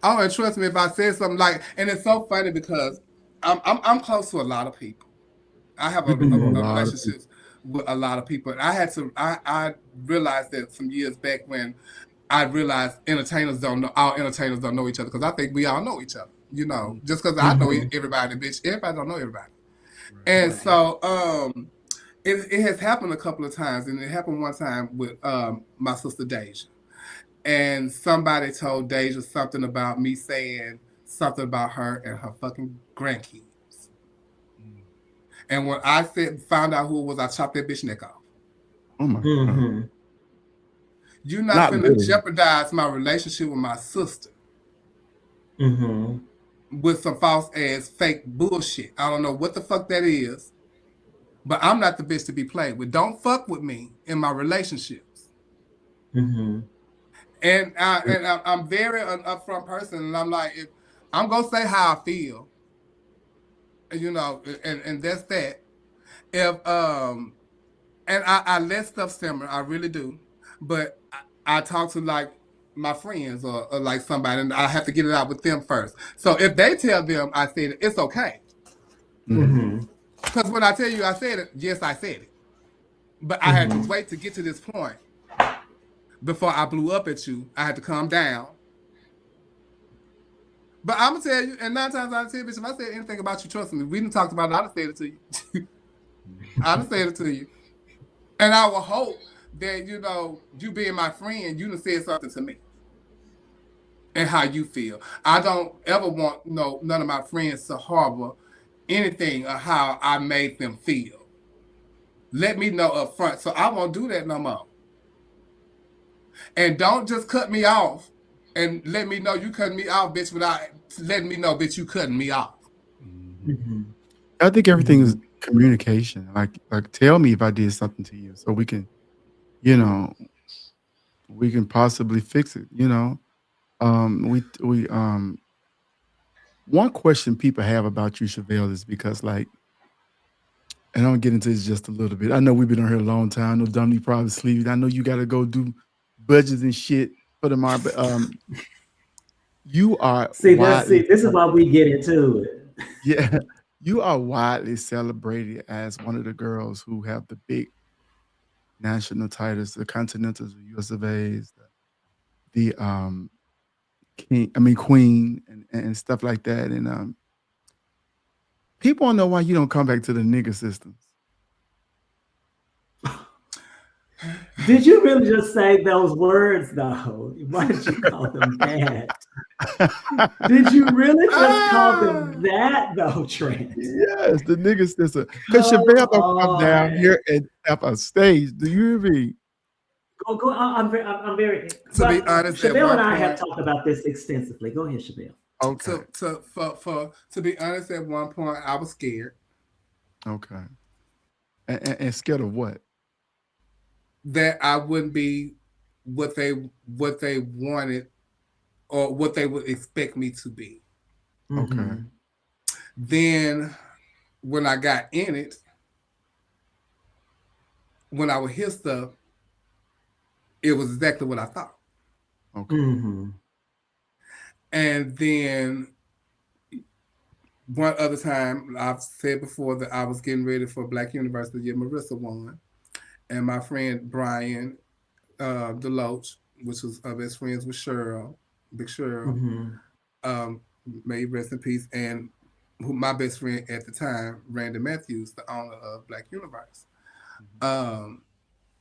Oh, and trust me, if I said something and it's so funny because I'm close to a lot of people. I have a relationship with a lot of people. And I realized that some years back when I realized all entertainers don't know each other, because I think we all know each other. You know, just because I know everybody, bitch, everybody don't know everybody. And so it has happened a couple of times, and it happened one time with my sister Deja. And somebody told Deja something about me saying something about her and her fucking grandkids. And when I found out who it was, I chopped that bitch neck off. Oh my God. You're not finna jeopardize my relationship with my sister with some false ass fake bullshit. I don't know what the fuck that is, but I'm not the bitch to be played with. Don't fuck with me in my relationships. And I'm very an upfront person, and I'm like, if I'm gonna say how I feel, you know, and that's that. If and I let stuff simmer, I really do, but I talk to like my friends or like somebody, and I have to get it out with them first. So if they tell them I said it, it's okay. Because when I tell you I said it, yes, I said it, but I had to wait to get to this point before I blew up at you. I had to calm down. But I'm gonna tell you, and 9 times out of 10, bitch, if I said anything about you, trust me, we didn't talk about it, I'd have said it to you. I'd have said it to you. And I will hope that, you know, you being my friend, you done said something to me. And how you feel. I don't ever want none of my friends to harbor anything of how I made them feel. Let me know up front, so I won't do that no more. And don't just cut me off and let me know you cutting me off, bitch, without letting me know, bitch, you cutting me off. I think everything is communication. Like tell me if I did something to you, so we can, you know, we can possibly fix it. You know, we one question people have about you, Chevelle, is because like, and I'll get into this just a little bit. I know we've been on here a long time. I know Dominique probably sleeping. I know you got to go do budgets and shit for tomorrow, but you are this is why we get into it. Yeah, you are widely celebrated as one of the girls who have the big national titles, the Continentals, the US of A's, the Queen, and stuff like that. And people don't know why you don't come back to the nigger systems. Did you really just say those words though? Why did you call them that? Did you really just call them that though, Trent? Yes, the nigger system. Because Chevelle don't come down here and have a stage. Do you hear me? Go. I'm very. To be honest, Chevelle and I have talked about this extensively. Go ahead, Chevelle. Okay. To be honest, at one point I was scared. Okay. And scared of what? That I wouldn't be what they wanted or what they would expect me to be. Okay. Then when I got in it, when I would hear stuff, it was exactly what I thought. Okay. And then one other time, I've said before that I was getting ready for Black University the year Marissa won. And my friend Brian Deloach, which was best friends with Cheryl, Big Cheryl, may rest in peace, and my best friend at the time, Randy Matthews, the owner of Black Universe.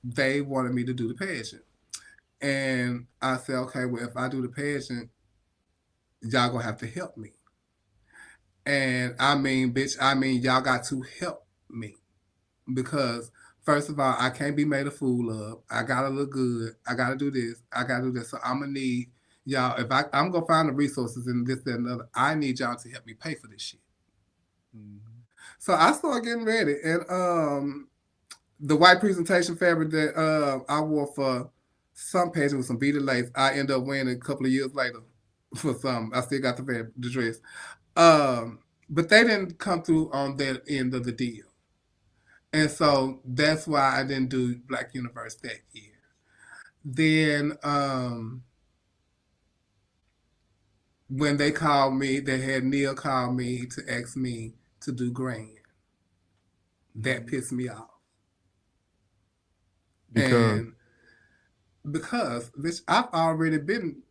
They wanted me to do the pageant. And I said, okay, well, if I do the pageant, y'all gonna have to help me. And I mean, bitch, y'all got to help me. Because first of all, I can't be made a fool of. I gotta look good. I gotta do this. I gotta do this. So I'm gonna need y'all. If I'm gonna find the resources and this, that, and other, I need y'all to help me pay for this shit. So I started getting ready, and the white presentation fabric that I wore for some pageant with some beaded lace, I ended up wearing a couple of years later for some. I still got the dress, but they didn't come through on that end of the deal. And so that's why I didn't do Black Universe that year. Then when they called me, they had Neil call me to ask me to do Grand. That pissed me off. Because because this I've already been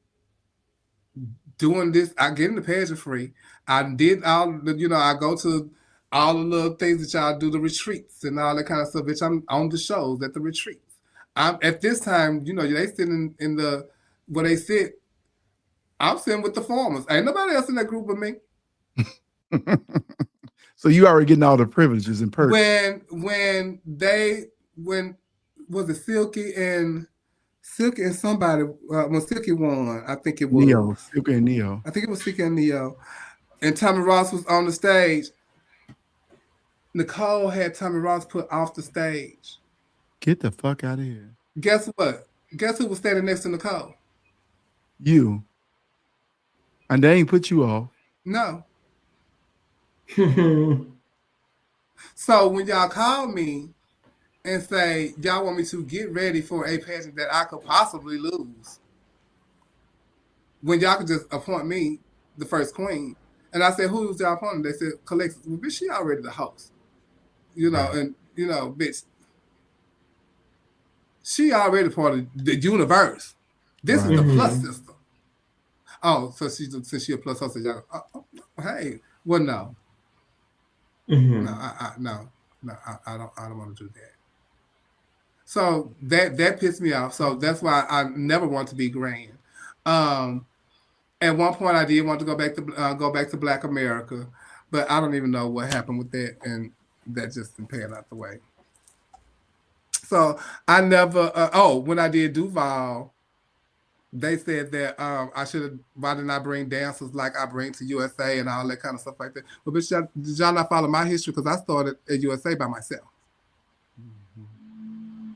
doing this. I get in the pageant free. I did all the, I go to all the little things that y'all do, the retreats and all that kind of stuff, bitch. I'm on the shows at the retreats. I'm at this time, they sitting in the where they sit. I'm sitting with the farmers. Ain't nobody else in that group with me. So you already getting all the privileges and perks. When was it Silky and somebody when Silky won, I think it was Neo, Silky and Neo. I think it was Silky and Neo, and Tommy Ross was on the stage. Nicole had Tommy Ross put off the stage. Get the fuck out of here. Guess what? Guess who was standing next to Nicole? You. And they ain't put you off. No. So when y'all call me and say y'all want me to get ready for a pageant that I could possibly lose, when y'all could just appoint me the first queen, and I said, who's y'all appointing? They said, Collective. Well, bitch, she already the host. Right. And bitch, she already part of the universe. This is the plus system. Oh, so since she a plus host, y'all, hey, well, no. Mm-hmm. No, I don't want to do that. So that pissed me off. So that's why I never want to be grand. At one point, I did want to go back to Black America, but I don't even know what happened with that, and that just didn't pan out the way. So I never. When I did Duval, they said that I should have. Why didn't I bring dancers like I bring to USA and all that kind of stuff like that? But bitch, did y'all not follow my history? Because I started at USA by myself. Mm-hmm.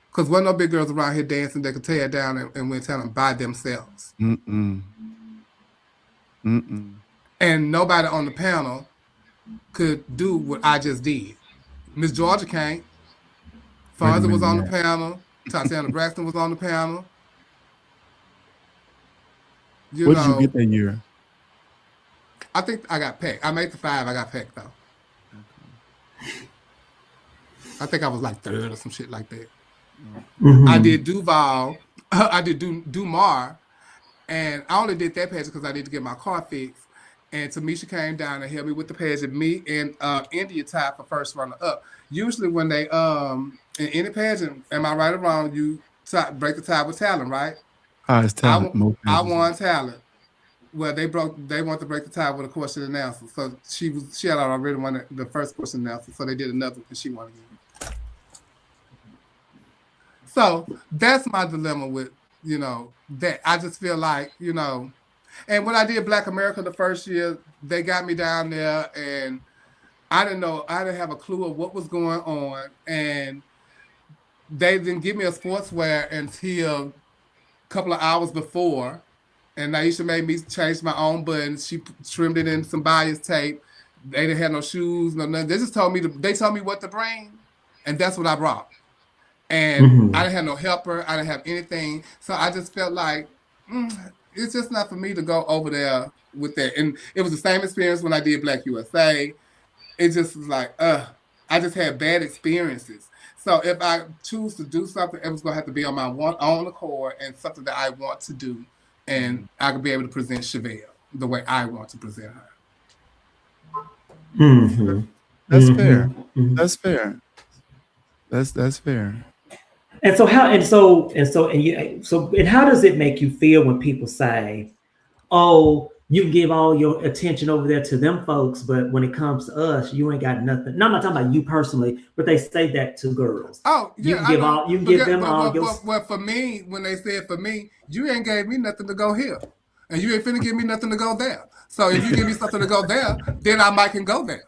Because wasn't no big girls around here dancing that could tear it down and went down by themselves. And nobody on the panel could do what I just did. Miss Georgia can't. Fonzie was on the panel. Tatiana Braxton was on the panel. What did you get that year? I think I got picked. I made the 5. I got picked, though. Okay. I think I was like 3rd or some shit like that. Mm-hmm. I did Duval. I did Dumar. And I only did that pageant because I needed to get my car fixed. And Tamisha came down and helped me with the pageant. Me and India tied for first runner-up. Usually when they, in any pageant, am I right or wrong, you break the tie with talent, right? It's talent. I won talent. Well, they want to break the tie with a question and answer. So she had already won the first question and answer. So they did another and she won again. So that's my dilemma with, that. I just feel like, and when I did Black America the first year, they got me down there and I didn't have a clue of what was going on. And they didn't give me a sportswear until a couple of hours before. And Naisha made me change my own buttons. She trimmed it in some bias tape. They didn't have no shoes, no nothing. They just told me what to bring. And that's what I brought. And I didn't have no helper. I didn't have anything. So I just felt like, it's just not for me to go over there with that. And it was the same experience when I did Black USA. It just was like, I just had bad experiences. So if I choose to do something, it was going to have to be on my own accord and something that I want to do. And I could be able to present Chevelle the way I want to present her. Mm-hmm. That's fair. Mm-hmm. That's fair. That's fair. And so how does it make you feel when people say, "Oh, you give all your attention over there to them folks, but when it comes to us, you ain't got nothing"? No, I'm not talking about you personally, but they say that to girls. Oh, yeah, you can give them all your. Well, for me, when they said for me, you ain't gave me nothing to go here, and you ain't finna give me nothing to go there. So if you give me something to go there, then I might can go there.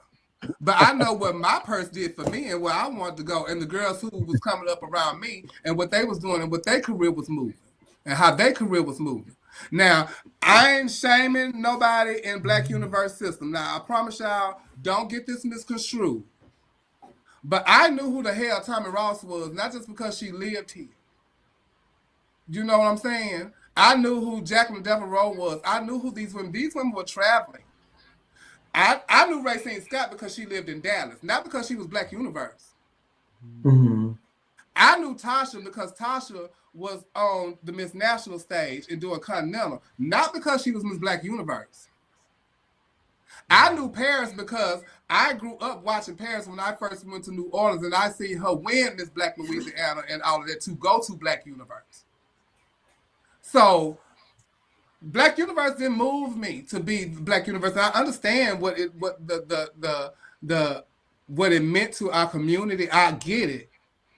But I know what my purse did for me and where I wanted to go, and the girls who was coming up around me and what they was doing and what their career was moving and how their career was moving. Now, I ain't shaming nobody in Black Universe system. Now, I promise y'all, don't get this misconstrued. But I knew who the hell Tommy Ross was, not just because she lived here. You know what I'm saying? I knew who Jacqueline Devereaux was. I knew who these women. These women were traveling. I knew Racine Scott because she lived in Dallas, not because she was Black Universe. Mm-hmm. I knew Tasha because Tasha was on the Miss National stage and doing Continental, not because she was Miss Black Universe. I knew Paris because I grew up watching Paris when I first went to New Orleans, and I seen her win Miss Black Louisiana and all of that to go to Black Universe. So Black Universe didn't move me to be Black Universe. And I understand what it meant to our community. I get it.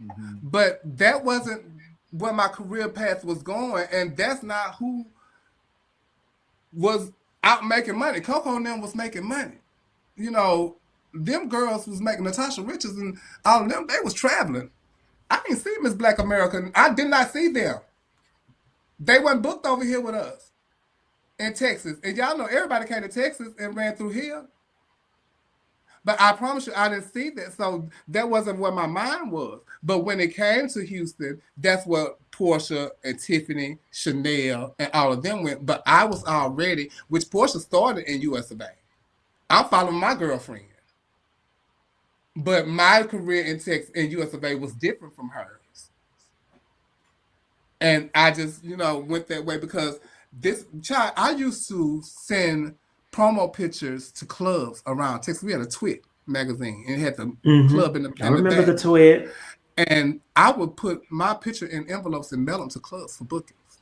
Mm-hmm. But that wasn't where my career path was going, and that's not who was out making money. Coco and them was making money. You know, them girls was making Natasha Richards and all of them, they was traveling. I didn't see Miss Black America. I did not see them. They weren't booked over here with us in Texas. And y'all know everybody came to Texas and ran through here. But I promise you, I didn't see that. So that wasn't where my mind was. But when it came to Houston, that's where Portia and Tiffany, Chanel, and all of them went. But I was already, which Portia started in US of A. I'm following my girlfriend. But my career in Texas in US of A was different from hers. And I just, went that way because I used to send promo pictures to clubs around Texas. We had a Twit magazine and it had the club in the I remember the Twit. And I would put my picture in envelopes and mail them to clubs for bookings.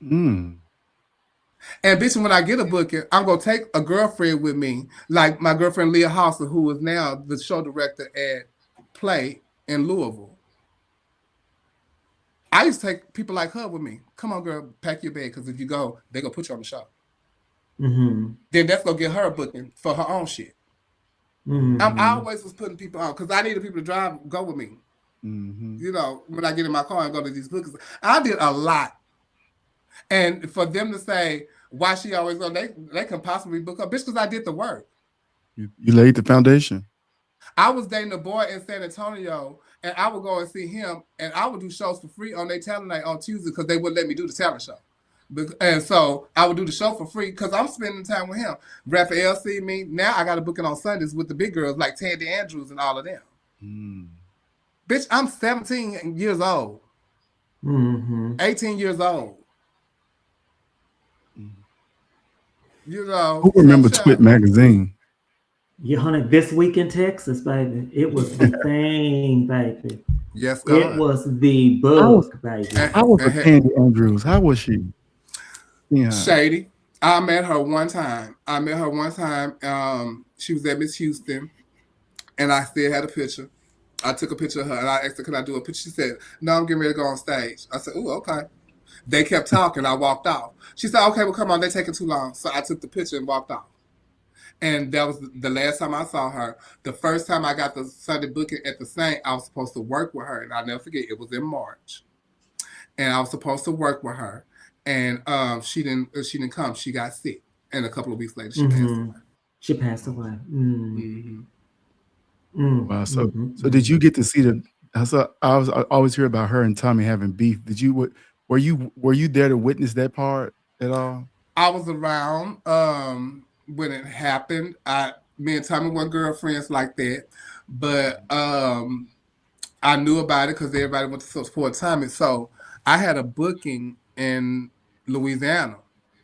And bitch, when I get a booking, I'm gonna take a girlfriend with me, like my girlfriend Leah Hauser, who is now the show director at Play in Louisville. I used to take people like her with me. Come on, girl, pack your bag, because if you go, they're gonna put you on the show. Then that's gonna get her a booking for her own shit. I always was putting people on because I needed people to go with me. When I get in my car and go to these bookings, I did a lot. And for them to say why she always go, they can possibly book her, bitch, because I did the work. You laid the foundation. I was dating a boy in San Antonio, and I would go and see him, and I would do shows for free on their talent night on Tuesday because they wouldn't let me do the talent show. And so I would do the show for free because I'm spending time with him. Raphael see me. Now I got a booking on Sundays with the big girls like Tandy Andrews and all of them. Bitch, I'm 17 years old. 18 years old. Who remember Twit magazine? Yeah, honey, This Week in Texas, baby. It was the thing, baby. Yes, God. It was the book, baby. How was Tandy Andrews? How was she? Yeah. Shady. I met her one time. She was at Miss Houston, and I still had a picture. I took a picture of her, and I asked her, "Can I do a picture?" She said, "No, I'm getting ready to go on stage." I said, "Ooh, okay." They kept talking. I walked off. She said, "Okay, well, come on. They're taking too long." So I took the picture and walked off. And that was the last time I saw her. The first time I got the Sunday booking at the Saint, I was supposed to work with her, and I'll never forget. It was in March, and I was supposed to work with her. And she didn't come. She got sick, and a couple of weeks later, she passed away. She passed away. Wow. So did you get to see the? I always hear about her and Tommy having beef. Did you? Were you there to witness that part at all? I was around when it happened. Me and Tommy weren't girlfriends like that, but I knew about it because everybody went to support Tommy. So I had a booking in Louisiana,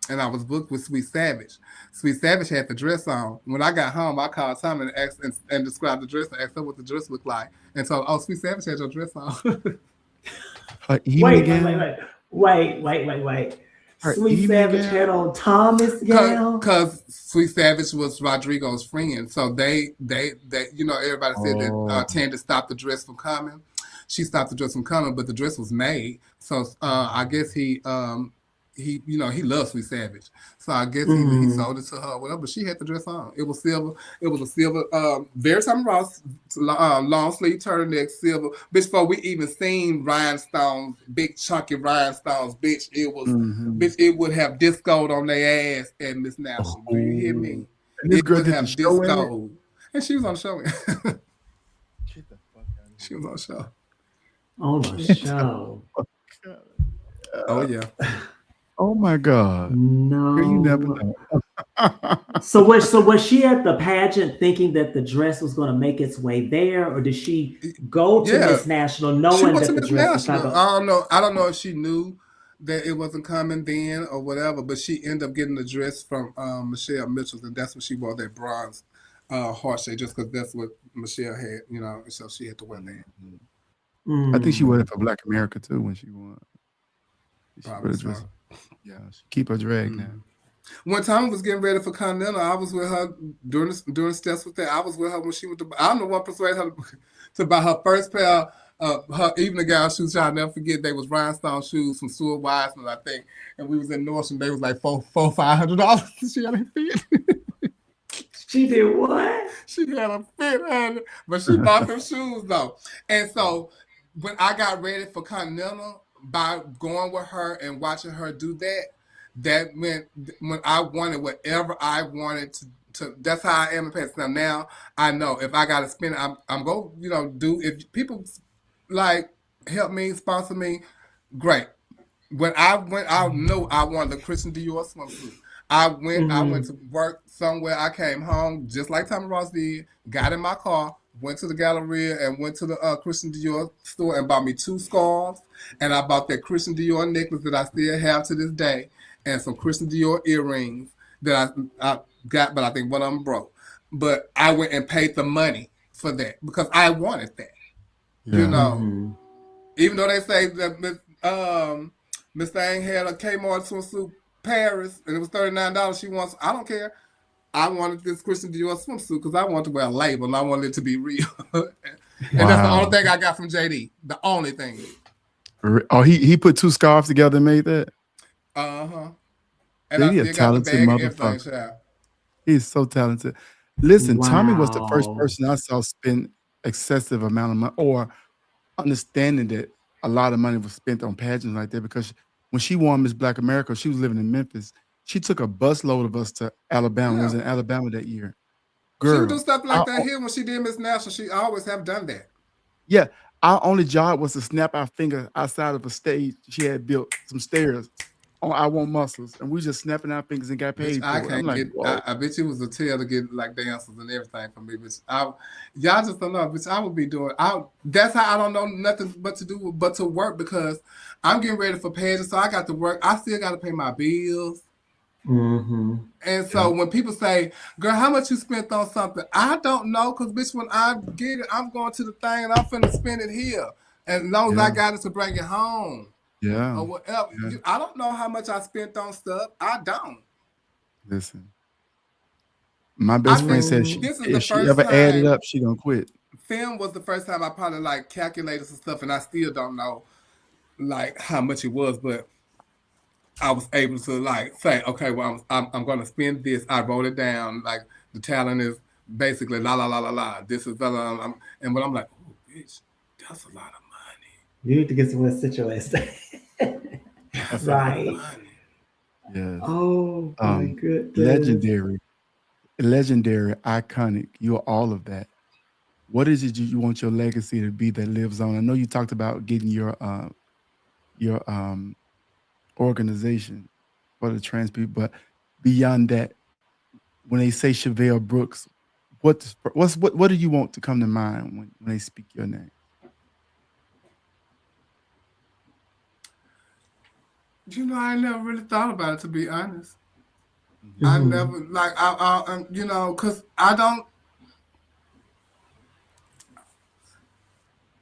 and I was booked with Sweet Savage. Sweet Savage had the dress on. When I got home, I called Tommy and asked and described the dress and asked her what the dress looked like. And so, Sweet Savage had your dress on. Wait. Sweet Savage had on Thomas gown? Because Sweet Savage was Rodrigo's friend. So they everybody said that Tandy stopped the dress from coming. She stopped the dress from coming, but the dress was made. So I guess he loves Sweet Savage. So I guess he sold it to her or whatever, but she had the dress on. It was silver. It was a silver, very Tommy Ross, long sleeve turtleneck, silver. Bitch, before we even seen rhinestones, big chunky rhinestones, bitch, it was, bitch, it would have discoed on their ass at Miss National. Do you hear me? And this girl would did have the show discoed. And she was on the show. She was on the show. On the show. Oh, yeah. Oh my God. No. You never know. So was she at the pageant thinking that the dress was going to make its way there, or did she go to Yeah, Miss National she knowing went to that the Miss dress was not National. going? I don't know. I don't know if she knew that it wasn't coming then or whatever, but she ended up getting the dress from Michelle Mitchell, and that's when she wore that bronze heart shape, just because that's what Michelle had, so she had to wear that. Mhm. I think she wore it Mm, for Black America too when she won. She Probably wear a so. dress. Yeah, she keep her drag now. Mm. When Tommy was getting ready for Continental, I was with her during steps with that. I was with her when she went to. I'm the one persuaded her to buy her first pair of her evening gown shoes. I'll never forget. They was rhinestone shoes from Stuart Wiseman, I think. And we was in Nordstrom. They was like $500. She had a fit. she did what? She had a fit, but she bought them shoes though. And so when I got ready for Continental, by going with her and watching her do that, that meant when I wanted whatever I wanted to that's how I am in past. Now I know if I gotta spend it, I'm going do if people like help me, sponsor me, great. When I went, I knew I wanted the Christian Dior swimsuit. I went to work somewhere. I came home just like Tommy Ross did. Got in my car, went to the Galleria, and went to the Christian Dior store and bought me 2 scarves. And I bought that Christian Dior necklace that I still have to this day, and some Christian Dior earrings that I got, but I think one of them broke. But I went and paid the money for that because I wanted that. You Yeah. know, even though they say that Miss Thing had a Kmart swimsuit Paris and it was $39, she wants. I don't care. I wanted this Christian Dior swimsuit because I wanted to wear a label and I wanted it to be real. And that's the only Wow. thing I got from JD. The only thing. Oh, he put 2 scarves together and made that? And Yeah, I he a still got the talented bag and everything, motherfucker. child. He's so talented. Listen, Tommy was the first Wow. person I saw spend excessive amount of money or understanding that a lot of money was spent on pageants like that because when she won Miss Black America, she was living in Memphis. She took a busload of us to Alabama. We was Yeah. in Alabama that year. She would do Girl, stuff I, like that here when she did Miss National. She always have done that. yeah, our only job was to snap our finger outside of a stage. She had built some stairs on I Want Muscles, and we just snapping our fingers and got Bitch, paid I for it. I'm can't like, get. whoa. I bet you was a tell to get like dancers and everything from me. Bitch, y'all just don't know. Bitch, I would be doing. That's how I don't know nothing but to do but to work because I'm getting ready for pageants, so I got to work. I still got to pay my bills. And so when people say, "Girl, how much you spent on something?" I don't know, cause bitch, when I get it, I'm going to the thing and I'm finna spend it here. As long as I Yeah, got it to bring it home yeah, or whatever. yeah. I don't know how much I spent on stuff. I don't. Listen, my I best friend think said Mm, she this is the if she first ever added time up, she gonna quit. film was the first time I probably like calculated some stuff, and I still don't know like how much it was, but I was able to like say, okay, well, I'm going to spend this. I wrote it down. Like the talent is basically la la la la la. This is and when I'm like, oh, bitch, that's a lot of you need to get somewhere situated. money. That's a lot of Right. money. Yes. Oh my goodness. Legendary, legendary, iconic. You're all of that. What is it you want your legacy to be that lives on? I know you talked about getting your organization for the trans people, but beyond that, when they say Chevelle Brooks, what do you want to come to mind when they speak your name? I never really thought about it to be honest. I Mhm. Hmm. never like cause I don't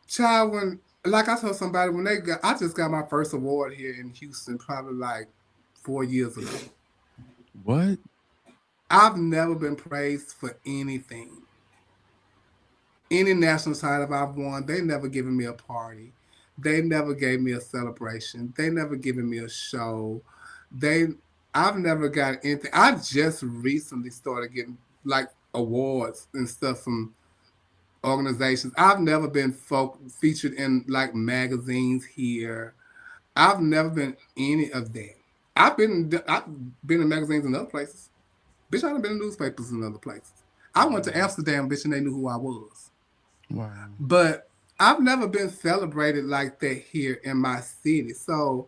child when like I told somebody when I just got my first award here in Houston probably like 4 years ago. What? I've never been praised for anything. Any national title I've won, they never given me a party. They never gave me a celebration. They never given me a show. They I've never got anything. I just recently started getting like awards and stuff from organizations. I've never been featured in like magazines here. I've never been any of that. I've been in magazines in other places. Bitch, I've been in newspapers in other places. I went to Mhm. Amsterdam, bitch, and they knew who I was. Wow. But I've never been celebrated like that here in my city. So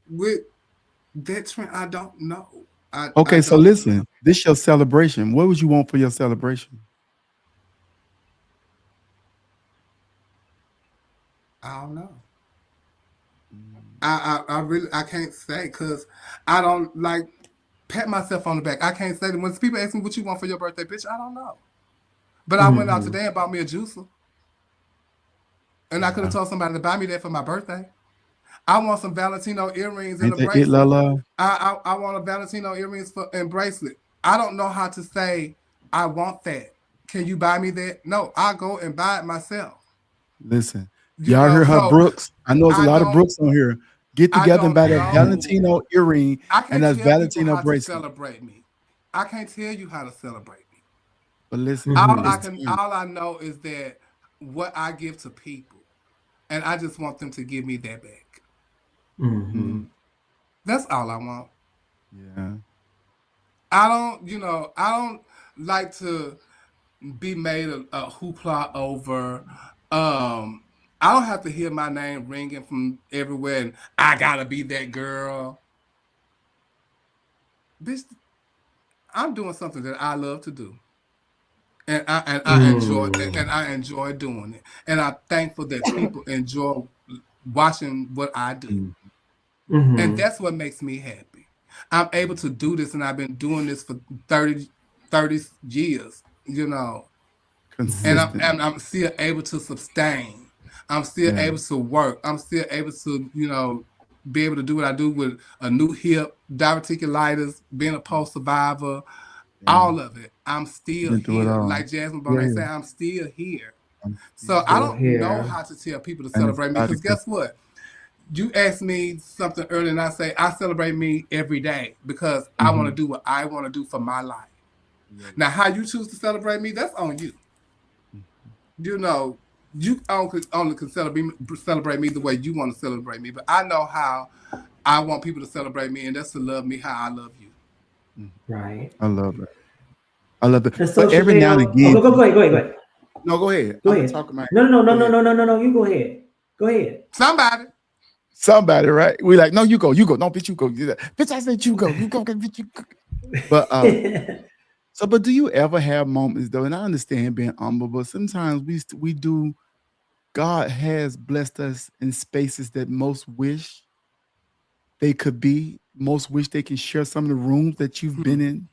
with that trend, I don't know. Okay, so don't. listen, this your celebration. What would you want for your celebration? I don't know. Mm. I really I can't say because I don't like pat myself on the back. I can't say that when people ask me what you want for your birthday, bitch. I don't know. But I went out Mm-hmm. today and bought me a juicer, and I could have Yeah. told somebody to buy me that for my birthday. I want some Valentino earrings and Ain't a that it, la bracelet. la? I want a Valentino earrings and bracelet. I don't know how to say I want that. Can you buy me that? No, I go and buy it myself. Listen, You y'all know, hear her, so Brooks? I know there's a I lot of don't Brooks on here. Get I together and don't buy that know. Valentino earring I and can't that tell people Valentino how to bracelet. celebrate me. I can't tell you how to celebrate me. But listen, Mm-hmm. it's time. All I know is that what I give to people, and I just want them to give me that back. Mm-hmm. Mm, That's all I want. yeah, I don't like to be made a hoopla over. I don't have to hear my name ringing from everywhere, and I gotta be that girl. Bitch, I'm doing something that I love to do. Mm-hmm. And I enjoy doing it. And I'm thankful that people enjoy watching what I do. mm, And Mm-hmm. that's what makes me happy. I'm able to do this and I've been doing this for 30 years, you know. And consistently. I'm still able to sustain. I'm still Yeah, able to work. I'm still able to, be able to do what I do with a new hip, diverticulitis, being a post survivor, yeah. all of it. I'm You've still been through it here. all. Like Jasmine Yeah, Bonet yeah. said, I'm still here. I'm So still I Still here, don't know here. how to tell people to and it's celebrate me about to because come. guess what? You asked me something earlier and I say I celebrate me every day because I want to Mm-hmm. do what I want to do for my life. Yeah. Now, how you choose to celebrate me, that's on you. Mm. You know, you only can celebrate me the way you want to celebrate me. But I know how I want people to celebrate me, and that's to love me how I love you. Mm. Right. I love it. I love it. And But social every media. now and Oh, again, go ahead. Go ahead. Go ahead. no, go ahead. Go I'm gonna ahead. talk my No, no, no, go no, ahead. no, no, no, no. You go ahead. Go ahead. Somebody. Somebody, right? We like, no, you go, you go. No, bitch, you go. Bitch, I said you go. You go, bitch, you go. But so, but do you ever have moments though? And I understand being humble, but sometimes we do. God has blessed us in spaces that most wish they could be. Most wish they can share some of the rooms that you've been in.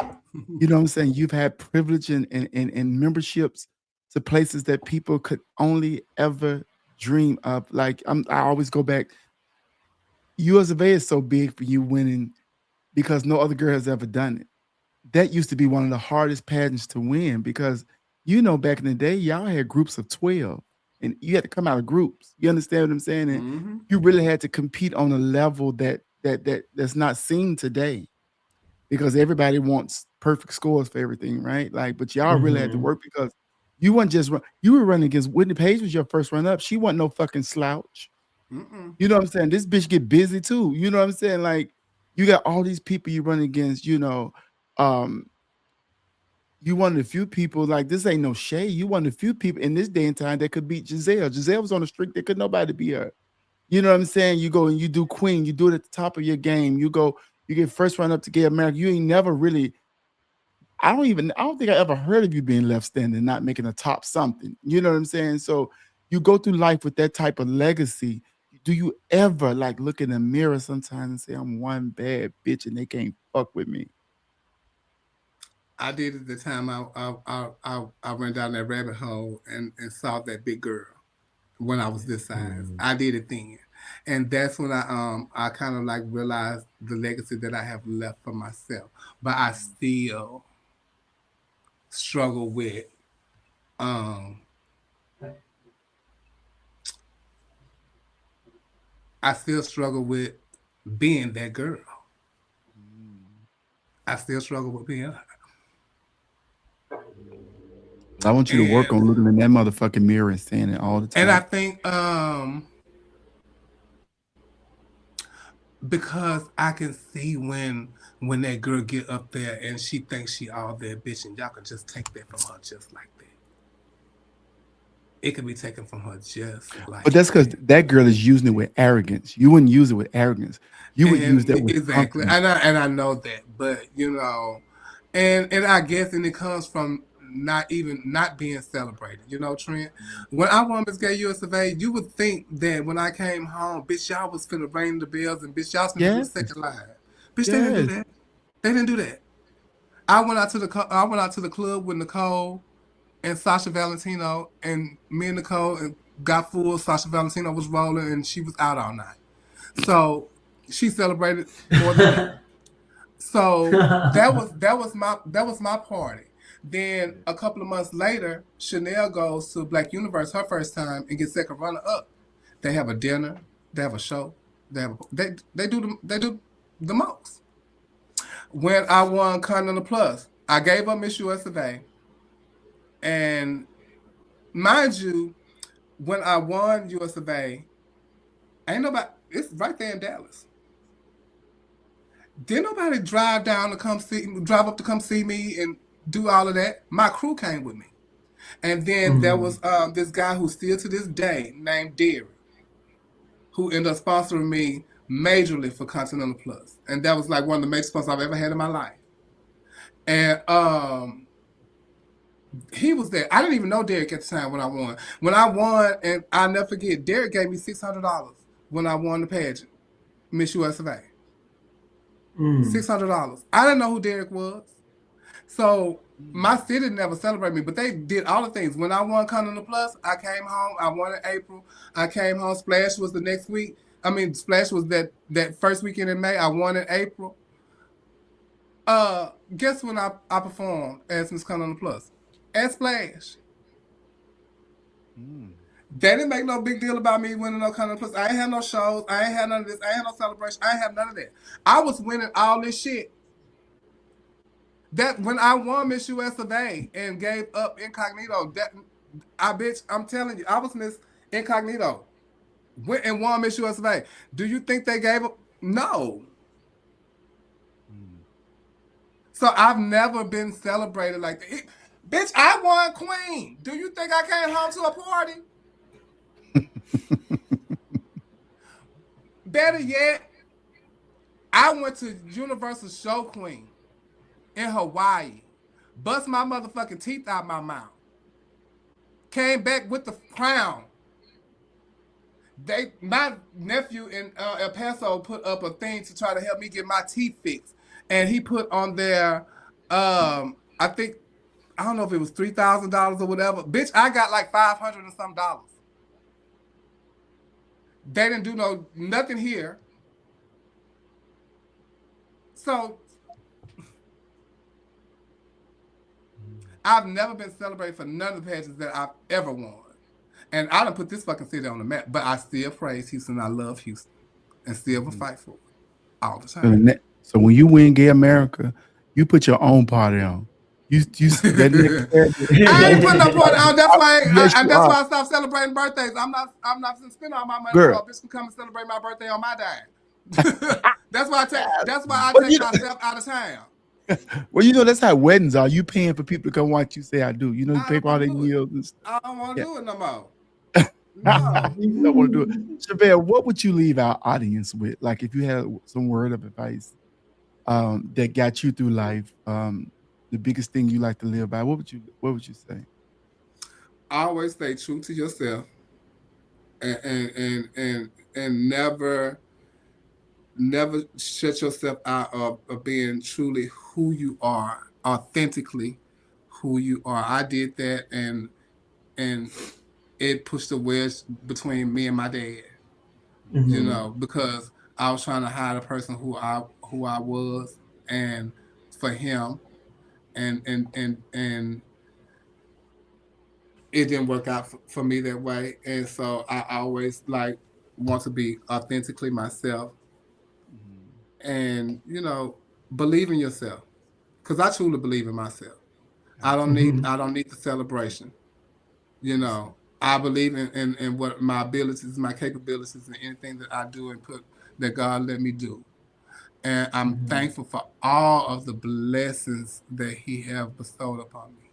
You know what I'm saying? You've had privilege and memberships to places that people could only ever dream of. Like I always go back. US of A is so big for you winning because no other girl has ever done it. That used to be one of the hardest pageants to win because back in the day, y'all had groups of 12 and you had to come out of groups. You understand what I'm saying? And Mm-hmm. you really had to compete on a level that's not seen today because everybody wants perfect scores for everything, right? Like, but y'all really had to Mm-hmm. work because you weren't just you were running against Whitney Page was your first run up. She wasn't no fucking slouch. Mm-mm. You know what I'm saying? This bitch get busy too. You know what I'm saying? Like you got all these people you run against, um, you one of the few people, like this ain't no shade. You one of the few people in this day and time that could beat Giselle. Giselle was on the streak that could nobody beat her. You know what I'm saying? You go and you do Queen, you do it at the top of your game. You go, you get first run up to Gay America. You ain't never really, I don't think I ever heard of you being left standing, not making a top something. You know what I'm saying? So you go through life with that type of legacy. Do you ever like look in the mirror sometimes and say, I'm one bad bitch and they can't fuck with me? I did at the time I went down that rabbit hole and saw that big girl when I was this size. Mm-hmm. I did it then. And that's when I kind of like realized the legacy that I have left for myself. But I still struggle with um I still struggle with being that girl. Mm. I still struggle with being her. I want you to work And on looking in that motherfucking mirror and saying it all the and I time. think because I can see when that girl get up there and she thinks she all that bitch and y'all can just take that from her just like that. it could be taken from her just like But that's because that. that girl is using it with arrogance. You wouldn't use it with arrogance. You would use And that with exactly, confidence. and I know that, but and I guess and it comes from not being celebrated. Trent. When I won Miss Gay US of A, you would think that when I came home, bitch, y'all was finna ring the bells and bitch, y'all was finna do the Yes, second line. Bitch, they didn't do yes. that. They didn't do that. I went out to the club with Nicole and Sasha Valentino, and me and Nicole and got full. Sasha Valentino was rolling, and she was out all night. So she celebrated more than me. So that was my party. Then a couple of months later, Chanel goes to Black Universe her first time and gets second runner up. They have a dinner, they have a show, they do the most. When I won Continental Plus, I gave up Miss US of A, and mind you, when I won US of A, ain't nobody. It's right there in Dallas. Didn't nobody drive up to come see me and do all of that. My crew came with me. And then there was this guy who still to this day named Derry, who ended up sponsoring me majorly for Continental Plus. And that was like one of the major sponsors I've ever had in my life. And he was there. I didn't even know Derek at the time when I won. When I won, and I'll never forget, Derek gave me $600 when I won the pageant, Miss US of A. $600. I didn't know who Derek was. So my city never celebrated me, but they did all the things. When I won Continental Plus, I came home. I won in April. I came home. Splash was the next week. I mean, Splash was that first weekend in May. I won in April. Guess when I performed as Miss Continental Plus? At Splash. They didn't make no big deal about me winning no Continental Plus. I ain't had no shows. I ain't had none of this. I ain't had no celebration. I ain't have none of that. I was winning all this shit. That when I won Miss US of A and gave up Incognito, I'm telling you, I was Miss Incognito. Went and won Miss US of A. Do you think they gave up? No. So I've never been celebrated like that. Bitch, I won Queen. Do you think I came home to a party? Better yet, I went to Universal Show Queen in Hawaii. Bust my motherfucking teeth out my mouth. Came back with the crown. My nephew in El Paso put up a thing to try to help me get my teeth fixed, and he put on there, I think, I don't know if it was $3,000 or whatever. Bitch, I got like $500 and some dollars. They didn't do nothing here. So I've never been celebrated for none of the pageants that I've ever won. And I done put this fucking city on the map, but I still praise Houston. I love Houston and still will fight for it all the time. So when you win Gay America, you put your own party on. You that next I ain't putting no party on. That's why yes, you that's are. why I stopped celebrating birthdays. I'm not gonna spend all my money Girl. for a bitch to come and celebrate my birthday on my dime. That's why I But take myself out of town. Well, that's how weddings are. You paying for people to come watch you say I do. You pay for all their meals and stuff. I don't want to do it no more. No. You don't want to do it. Chevelle, what would you leave our audience with? Like if you had some word of advice that got you through life, the biggest thing you like to live by, what would you say? Always stay true to yourself and never shut yourself out of being truly who you are, authentically who you are. I did that and it pushed a wedge between me and my dad. Because I was trying to hide a person who I was, and for him, and it didn't work out for me that way. And so I always want to be authentically myself, and believe in yourself, because I truly believe in myself. I don't need the celebration. I believe in what my abilities, my capabilities, and anything that I do and that God let me do. And I'm thankful for all of the blessings that He have bestowed upon me.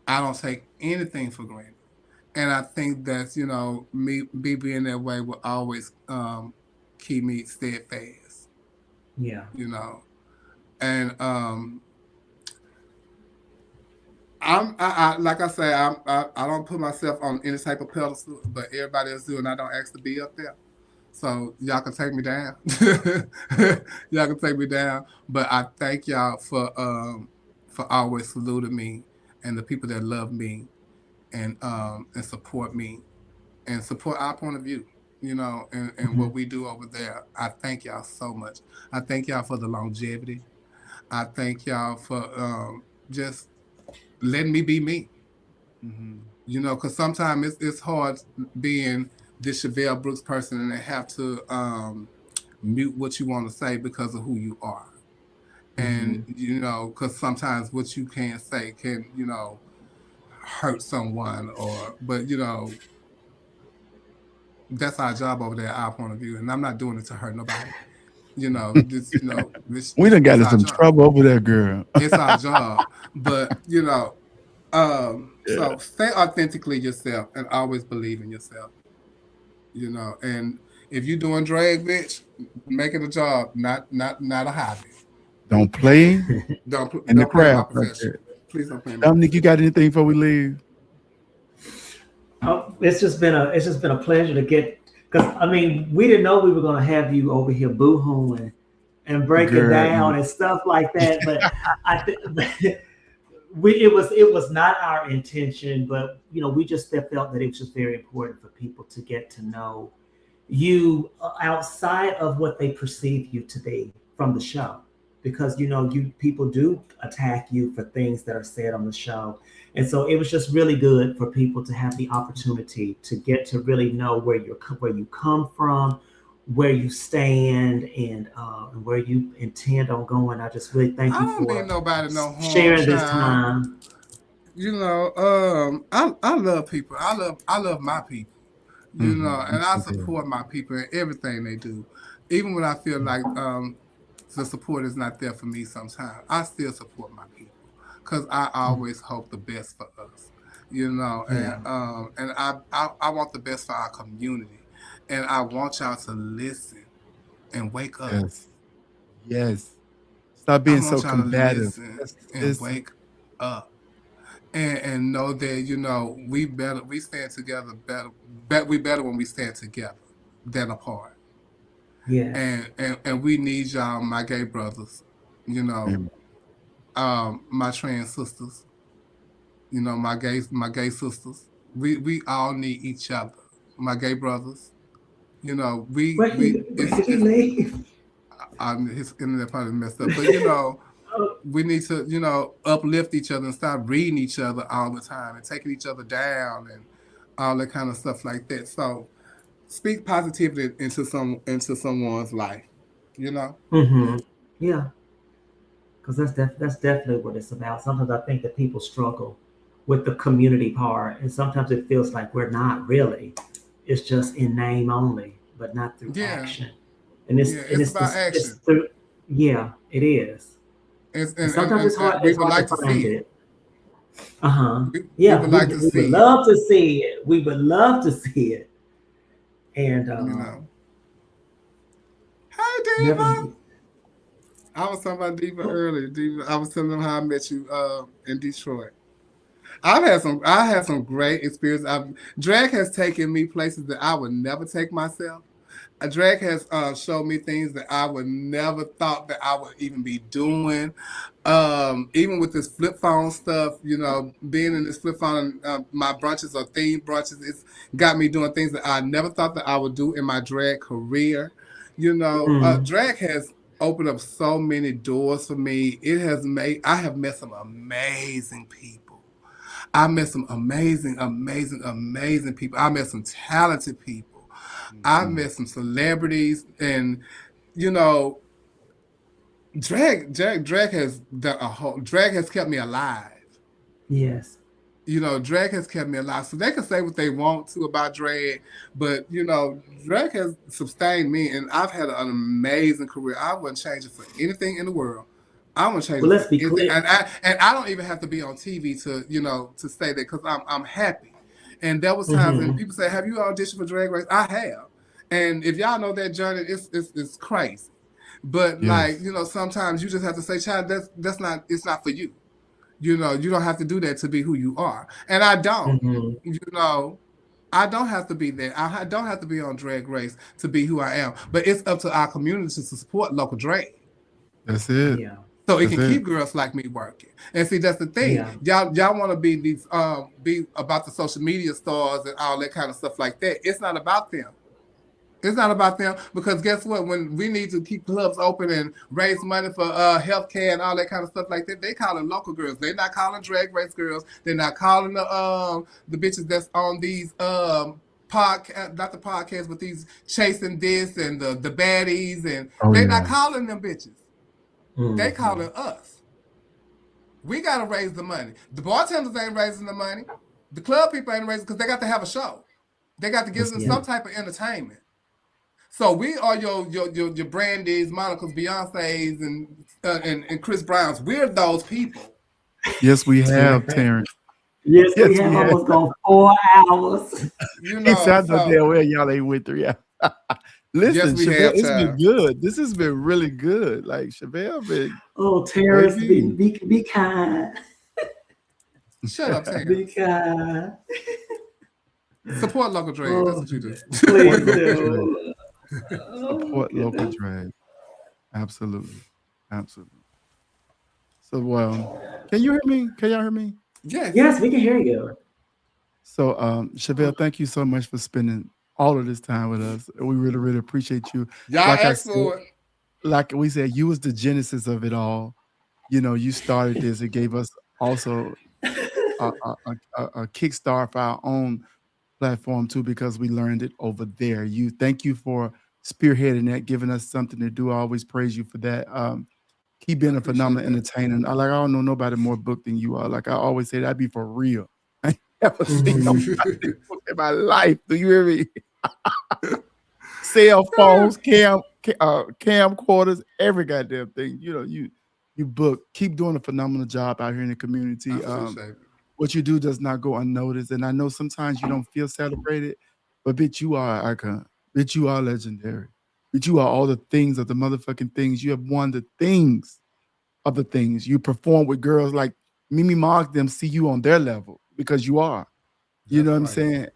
I don't take anything for granted. And I think that's, me being that way will always keep me steadfast, Yeah. And I like I say, I don't put myself on any type of pedestal, but everybody else do, and I don't ask to be up there. So y'all can take me down. Y'all can take me down. But I thank y'all for always saluting me, and the people that love me and support me and support our point of view, and Mm-hmm. what we do over there. I thank y'all so much. I thank y'all for the longevity. I thank y'all for just letting me be me. Because sometimes it's hard being this Chevelle Brooks person and have to mute what you want to say because of who you are. And, Mm-hmm. because sometimes what you can't say can, hurt someone but, that's our job over there, our point of view. And I'm not doing it to hurt nobody. We done got It's in our some job. trouble over there, girl. It's our job. But, Yeah. so stay authentically yourself and always believe in yourself. And if you're doing drag, bitch, make it a job, not a hobby. Don't play in the Don't play in my craft like profession. that. Please don't play in my Dominic, you profession. got anything before we leave? Oh, it's just been a pleasure to get, because I mean we didn't know we were going to have you over here boohooing and breaking Girl, down and stuff like that, but I think it was not our intention, but we just felt that it was just very important for people to get to know you outside of what they perceive you to be from the show, because you people do attack you for things that are said on the show, and so it was just really good for people to have the opportunity to get to really know where you come from, where you stand, and where you intend on going. I just really thank I you don't mean for nobody no harm, sharing this child. time. I love people. I love my people. And I support my people in everything they do, even when I feel like the support is not there for me. Sometimes I still support my people because I always hope the best for us. Yeah. And I want the best for our community, and I want y'all to listen and wake up. yes. Yes. Stop I being so want y'all to combative. listen Let's and listen. wake up. And know that we stand together better. We better when we stand together than apart. Yes. And we need y'all, my gay brothers, you know, Amen. my trans sisters, my gay sisters. We all need each other. My gay brothers, Where did he it's leave? his internet probably messed up, but we need to, uplift each other and stop reading each other all the time and taking each other down and all that kind of stuff like that. So speak positivity into someone's life, you know. Mm-hmm. Yeah, because that's definitely what it's about. Sometimes I think that people struggle with the community part, and sometimes it feels like we're not really. It's just in name only, but not through Yeah, action. And it's yeah. and It's it's about this it's action. through. Yeah, it is. It's, And and, and, sometimes and, it's and hard. we It's would hard to like to find see it. it. Uh huh. We Yeah, would we like to we would see it. love to see it. We would love to see it. And You know. Hey, never. Diva. I was talking about Diva earlier. Diva, I was telling them how I met you in Detroit. I had some great experience. Drag has taken me places that I would never take myself. Drag has showed me things that I would never thought that I would even be doing. Even with this flip phone stuff, being in this flip phone, my brunches or theme brunches, it's got me doing things that I never thought that I would do in my drag career. Mm, Drag has opened up so many doors for me. I have met some amazing people. I met some amazing, amazing, amazing people. I met some talented people. I Mhm. met some celebrities, and you know, drag has done a whole. Drag has kept me alive. yes. Drag has kept me alive. So they can say what they want to about drag, but drag has sustained me, and I've had an amazing career. I wouldn't change it for anything in the world. I wouldn't change Well, it let's for be anything, clear. and I don't even have to be on TV to say that because I'm happy, And there was times when people say, "Have you auditioned for Drag Race?" I have. And if y'all know that journey, it's crazy. But like, Yes. you know, sometimes you just have to say, "Child, that's not, it's not for you." You know, you don't have to do that to be who you are. And I don't. You know, I don't have to be there. I don't have to be on Drag Race to be who I am. But it's up to our community to support local drag, That's it. Yeah. so it That's can it. keep girls like me working. And see, that's the thing. Yeah. Y'all want to be these be about the social media stars and all that kind of stuff like that. It's not about them. It's not about them, because guess what? When we need to keep clubs open and raise money for healthcare and all that kind of stuff like that, they calling local girls. They're not calling Drag Race girls. They're not calling the bitches that's on these podcast, not the podcast, but these chasing this and the baddies, and Oh they're not yeah. calling them bitches. They calling us. We gotta raise the money. The bartenders ain't raising the money. The club people ain't raising, because they got to have a show. They got to give That's them it. some type of entertainment. So we are your Brandy's, Monica's, Beyonce's, and Chris Brown's. We're those people. Yes, we have, Terrence. Yes, we Yes, have we have. almost gone 4 hours. You It know, sounds like so damn well y'all ain't went through. Yeah. yes, Listen, we Chevelle, have it's been time. good. This has been really good. Like Chevelle been, Oh, Terrence, baby. be kind. Shut up, Be Terrence. kind. Support local drag. That's Oh, what you do. Support please local drag. do. Oh, Support local goodness. drag. Absolutely. Absolutely. So can you hear me? Can y'all hear me? Yes. Yes, we can hear you. So Chevelle, thank you so much for spending all of this time with us. We really, really appreciate you. Y'all Like I asked said, for it. like we said, you was the genesis of it all. You know, you started this. It gave us also a kickstart for our own platform too, because we learned it over there. Thank you for spearheading that, giving us something to do. I always praise you for that. Keep I being a appreciate phenomenal that. entertainer. I don't know nobody more booked than you are. Like I always say, that'd be for real. I ain't never seen nobody booked in my life. Do you hear me? Cell phones, camcorders, every goddamn thing. You know, you book. Keep doing a phenomenal job out here in the I community. appreciate it. What you do does not go unnoticed. And I know sometimes you don't feel celebrated, but bitch, you are an icon. Bitch, you are legendary. Bitch, you are all the things of the motherfucking things. You have won the things of the things. You perform with girls like Mimi Mark, them see you on their level because you are. You know That's what I'm right. saying?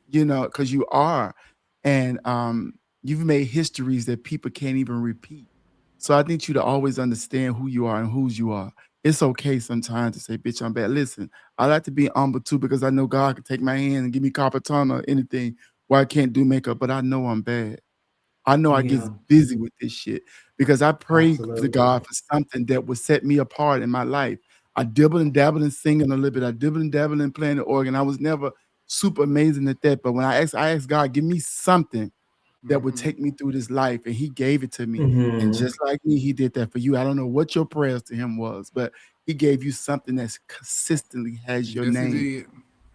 You know, because you are. And you've made histories that people can't even repeat. So I need you to always understand who you are and whose you are. It's okay sometimes to say, bitch, I'm bad. Listen, I like to be humble too, because I know God can take my hand and give me carpal tunnel or anything where I can't do makeup, but I know I'm bad. I know I get Yeah, busy with this shit because I pray to absolutely. God for something that would set me apart in my life. I dibbled and dabbled in singing a little bit. I dibbled and dabbled in playing the organ. I was never super amazing at that. But when I asked God, give me something that would Mm-hmm. take me through this life, and He gave it to me. And Hmm. just like me, He did that for you. I don't know what your prayers to Him was, but He gave you something that's consistently has your Yes, he name did.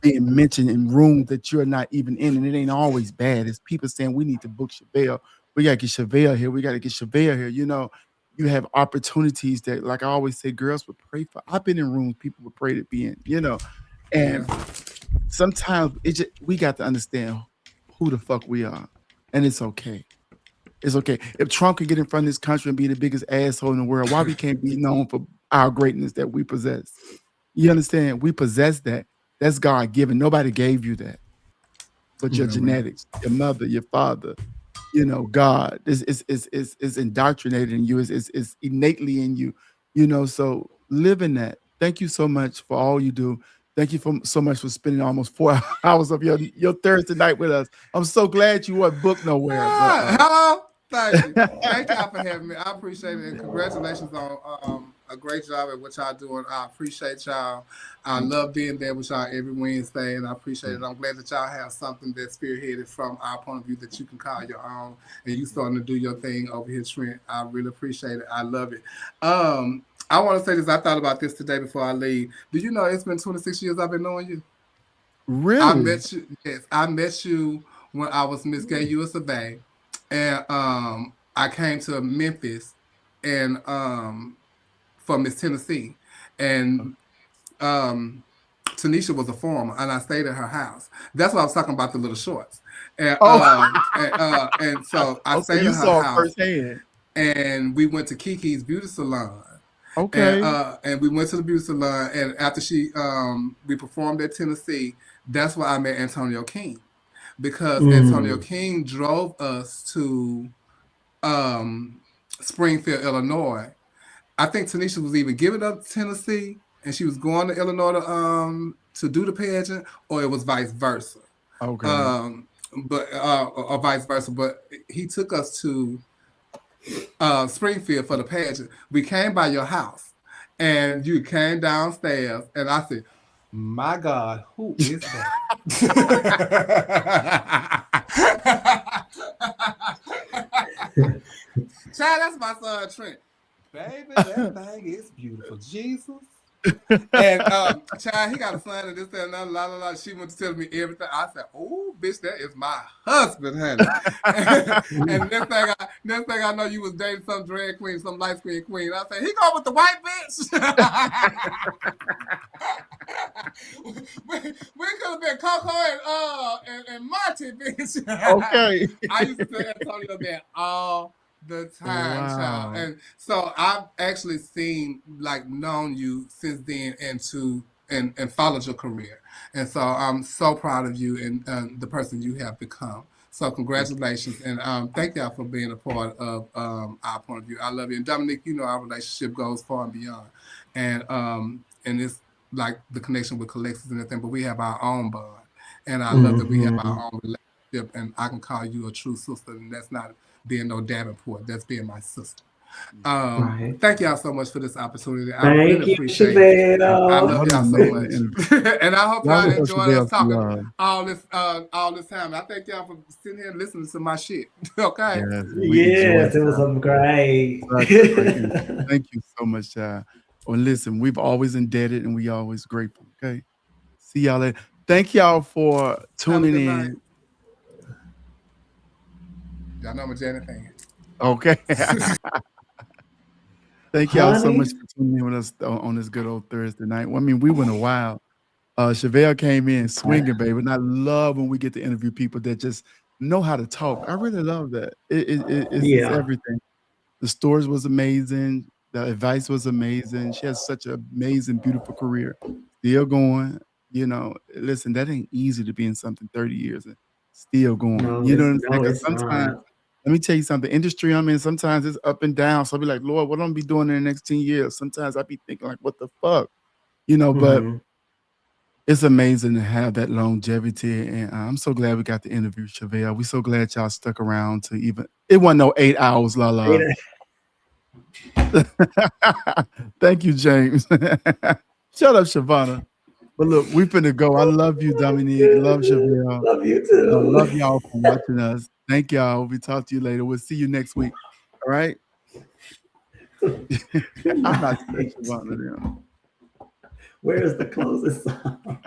being mentioned in rooms that you're not even in, and it ain't always bad. It's people saying we need to book Chevelle. We gotta get Chevelle here. We gotta get Chevelle here. You know, you have opportunities that, like I always say, girls would pray for. I've been in rooms people would pray to be in. You know, and Yeah. sometimes we got to understand who the fuck we are, and it's okay. It's okay. If Trump could get in front of this country and be the biggest asshole in the world, why we can't be known for our greatness that we possess? You understand? We possess that. That's God given. Nobody gave you that, but your No, man. genetics, your mother, your father, you know, God is indoctrinated in you, is innately in you, you know. So live in that. Thank you so much for all you do. Thank you so much for spending almost 4 hours of your Thursday night with us. I'm so glad you weren't booked nowhere, but Hello. Thank you. Thank y'all for having me. I appreciate it. And congratulations on a great job at what y'all doing. I appreciate y'all. I thank you. love being there with y'all every Wednesday, and I appreciate it. I'm glad that y'all have something that's spearheaded from our point of view that you can call your own, and you starting to do your thing over here, Trent. I really appreciate it. I love it. I want to say this. I thought about this today before I leave. Do you know it's been 26 years I've been knowing you? I Really? met you. Yes, I met you when I was Miss Gay USA Bay, and I came to Memphis, and from Miss Tennessee, and um, Tanisha was a former, and I stayed at her house. That's why I was talking about the little shorts. And, and so I So stayed you at her saw it house, firsthand. and we went to Kiki's beauty salon. Okay. And we went to the beauty salon, and after we performed at Tennessee, that's where I met Antonio King, because Antonio King drove us to Springfield, Illinois. I think Tanisha was either giving up Tennessee and she was going to Illinois to do the pageant, or it was vice versa. Okay. Or vice versa. But he took us to Springfield for the pageant. We came by your house, and you came downstairs, and I said, "My God, who is that?" Child, that's my son Trent. Baby, that thing is beautiful. Jesus. And child, he got a son and this and that, la la la. She went to tell me everything. I said, "Oh, bitch, that is my husband, honey." And next thing I know, you was dating some drag queen, some light skinned queen. I said, "He go with the white bitch." we could have been Coco and Marty, bitch. Okay. I used to tell Antonio that all the time, child. And so I've actually known you since then and followed your career. And so I'm so proud of you and the person you have become. So congratulations, and thank y'all for being a part of our point of view. I love you. And Dominique, our relationship goes far and beyond. And it's like the connection with Collections and everything, but we have our own bond. And I love that we have our own relationship, and I can call you a true sister, and that's not being no Davenport, that's being my sister. Thank y'all so much for this opportunity. I really appreciate it. I love y'all so much. And I hope y'all enjoyed us talking all this time. I thank y'all for sitting here and listening to my shit. Okay. Yes, it was great. Thank you so much, child. Well, listen, we've always indebted and we always grateful. Okay. See y'all later. Thank y'all for tuning in. Y'all know I'm a Janet fan. Okay. Thank y'all so much for tuning in with us on this good old Thursday night. Well, I mean, we went a while. Chevelle came in swinging, baby. And I love when we get to interview people that just know how to talk. I really love that. It's everything. The stories was amazing. The advice was amazing. She has such an amazing, beautiful career. Still going. Listen, that ain't easy to be in something 30 years and still going. No, you know what I'm saying? Because sometimes, let me tell you something. Industry I'm in, sometimes it's up and down. So I'll be like, Lord, what am I be doing in the next 10 years? Sometimes I be thinking like, what the fuck? But it's amazing to have that longevity. And I'm so glad we got to interview Chevelle. We so glad y'all stuck around to it wasn't no 8 hours, la la. Thank you, James. Shut up, Shavonna. But look, we finna go. I love you, Dominique. Love Chevelle. Love you too. Love y'all for watching us. Thank y'all. We'll talk to you later. We'll see you next week. All right? I'm not saying Shavonna now. Where is the closest song?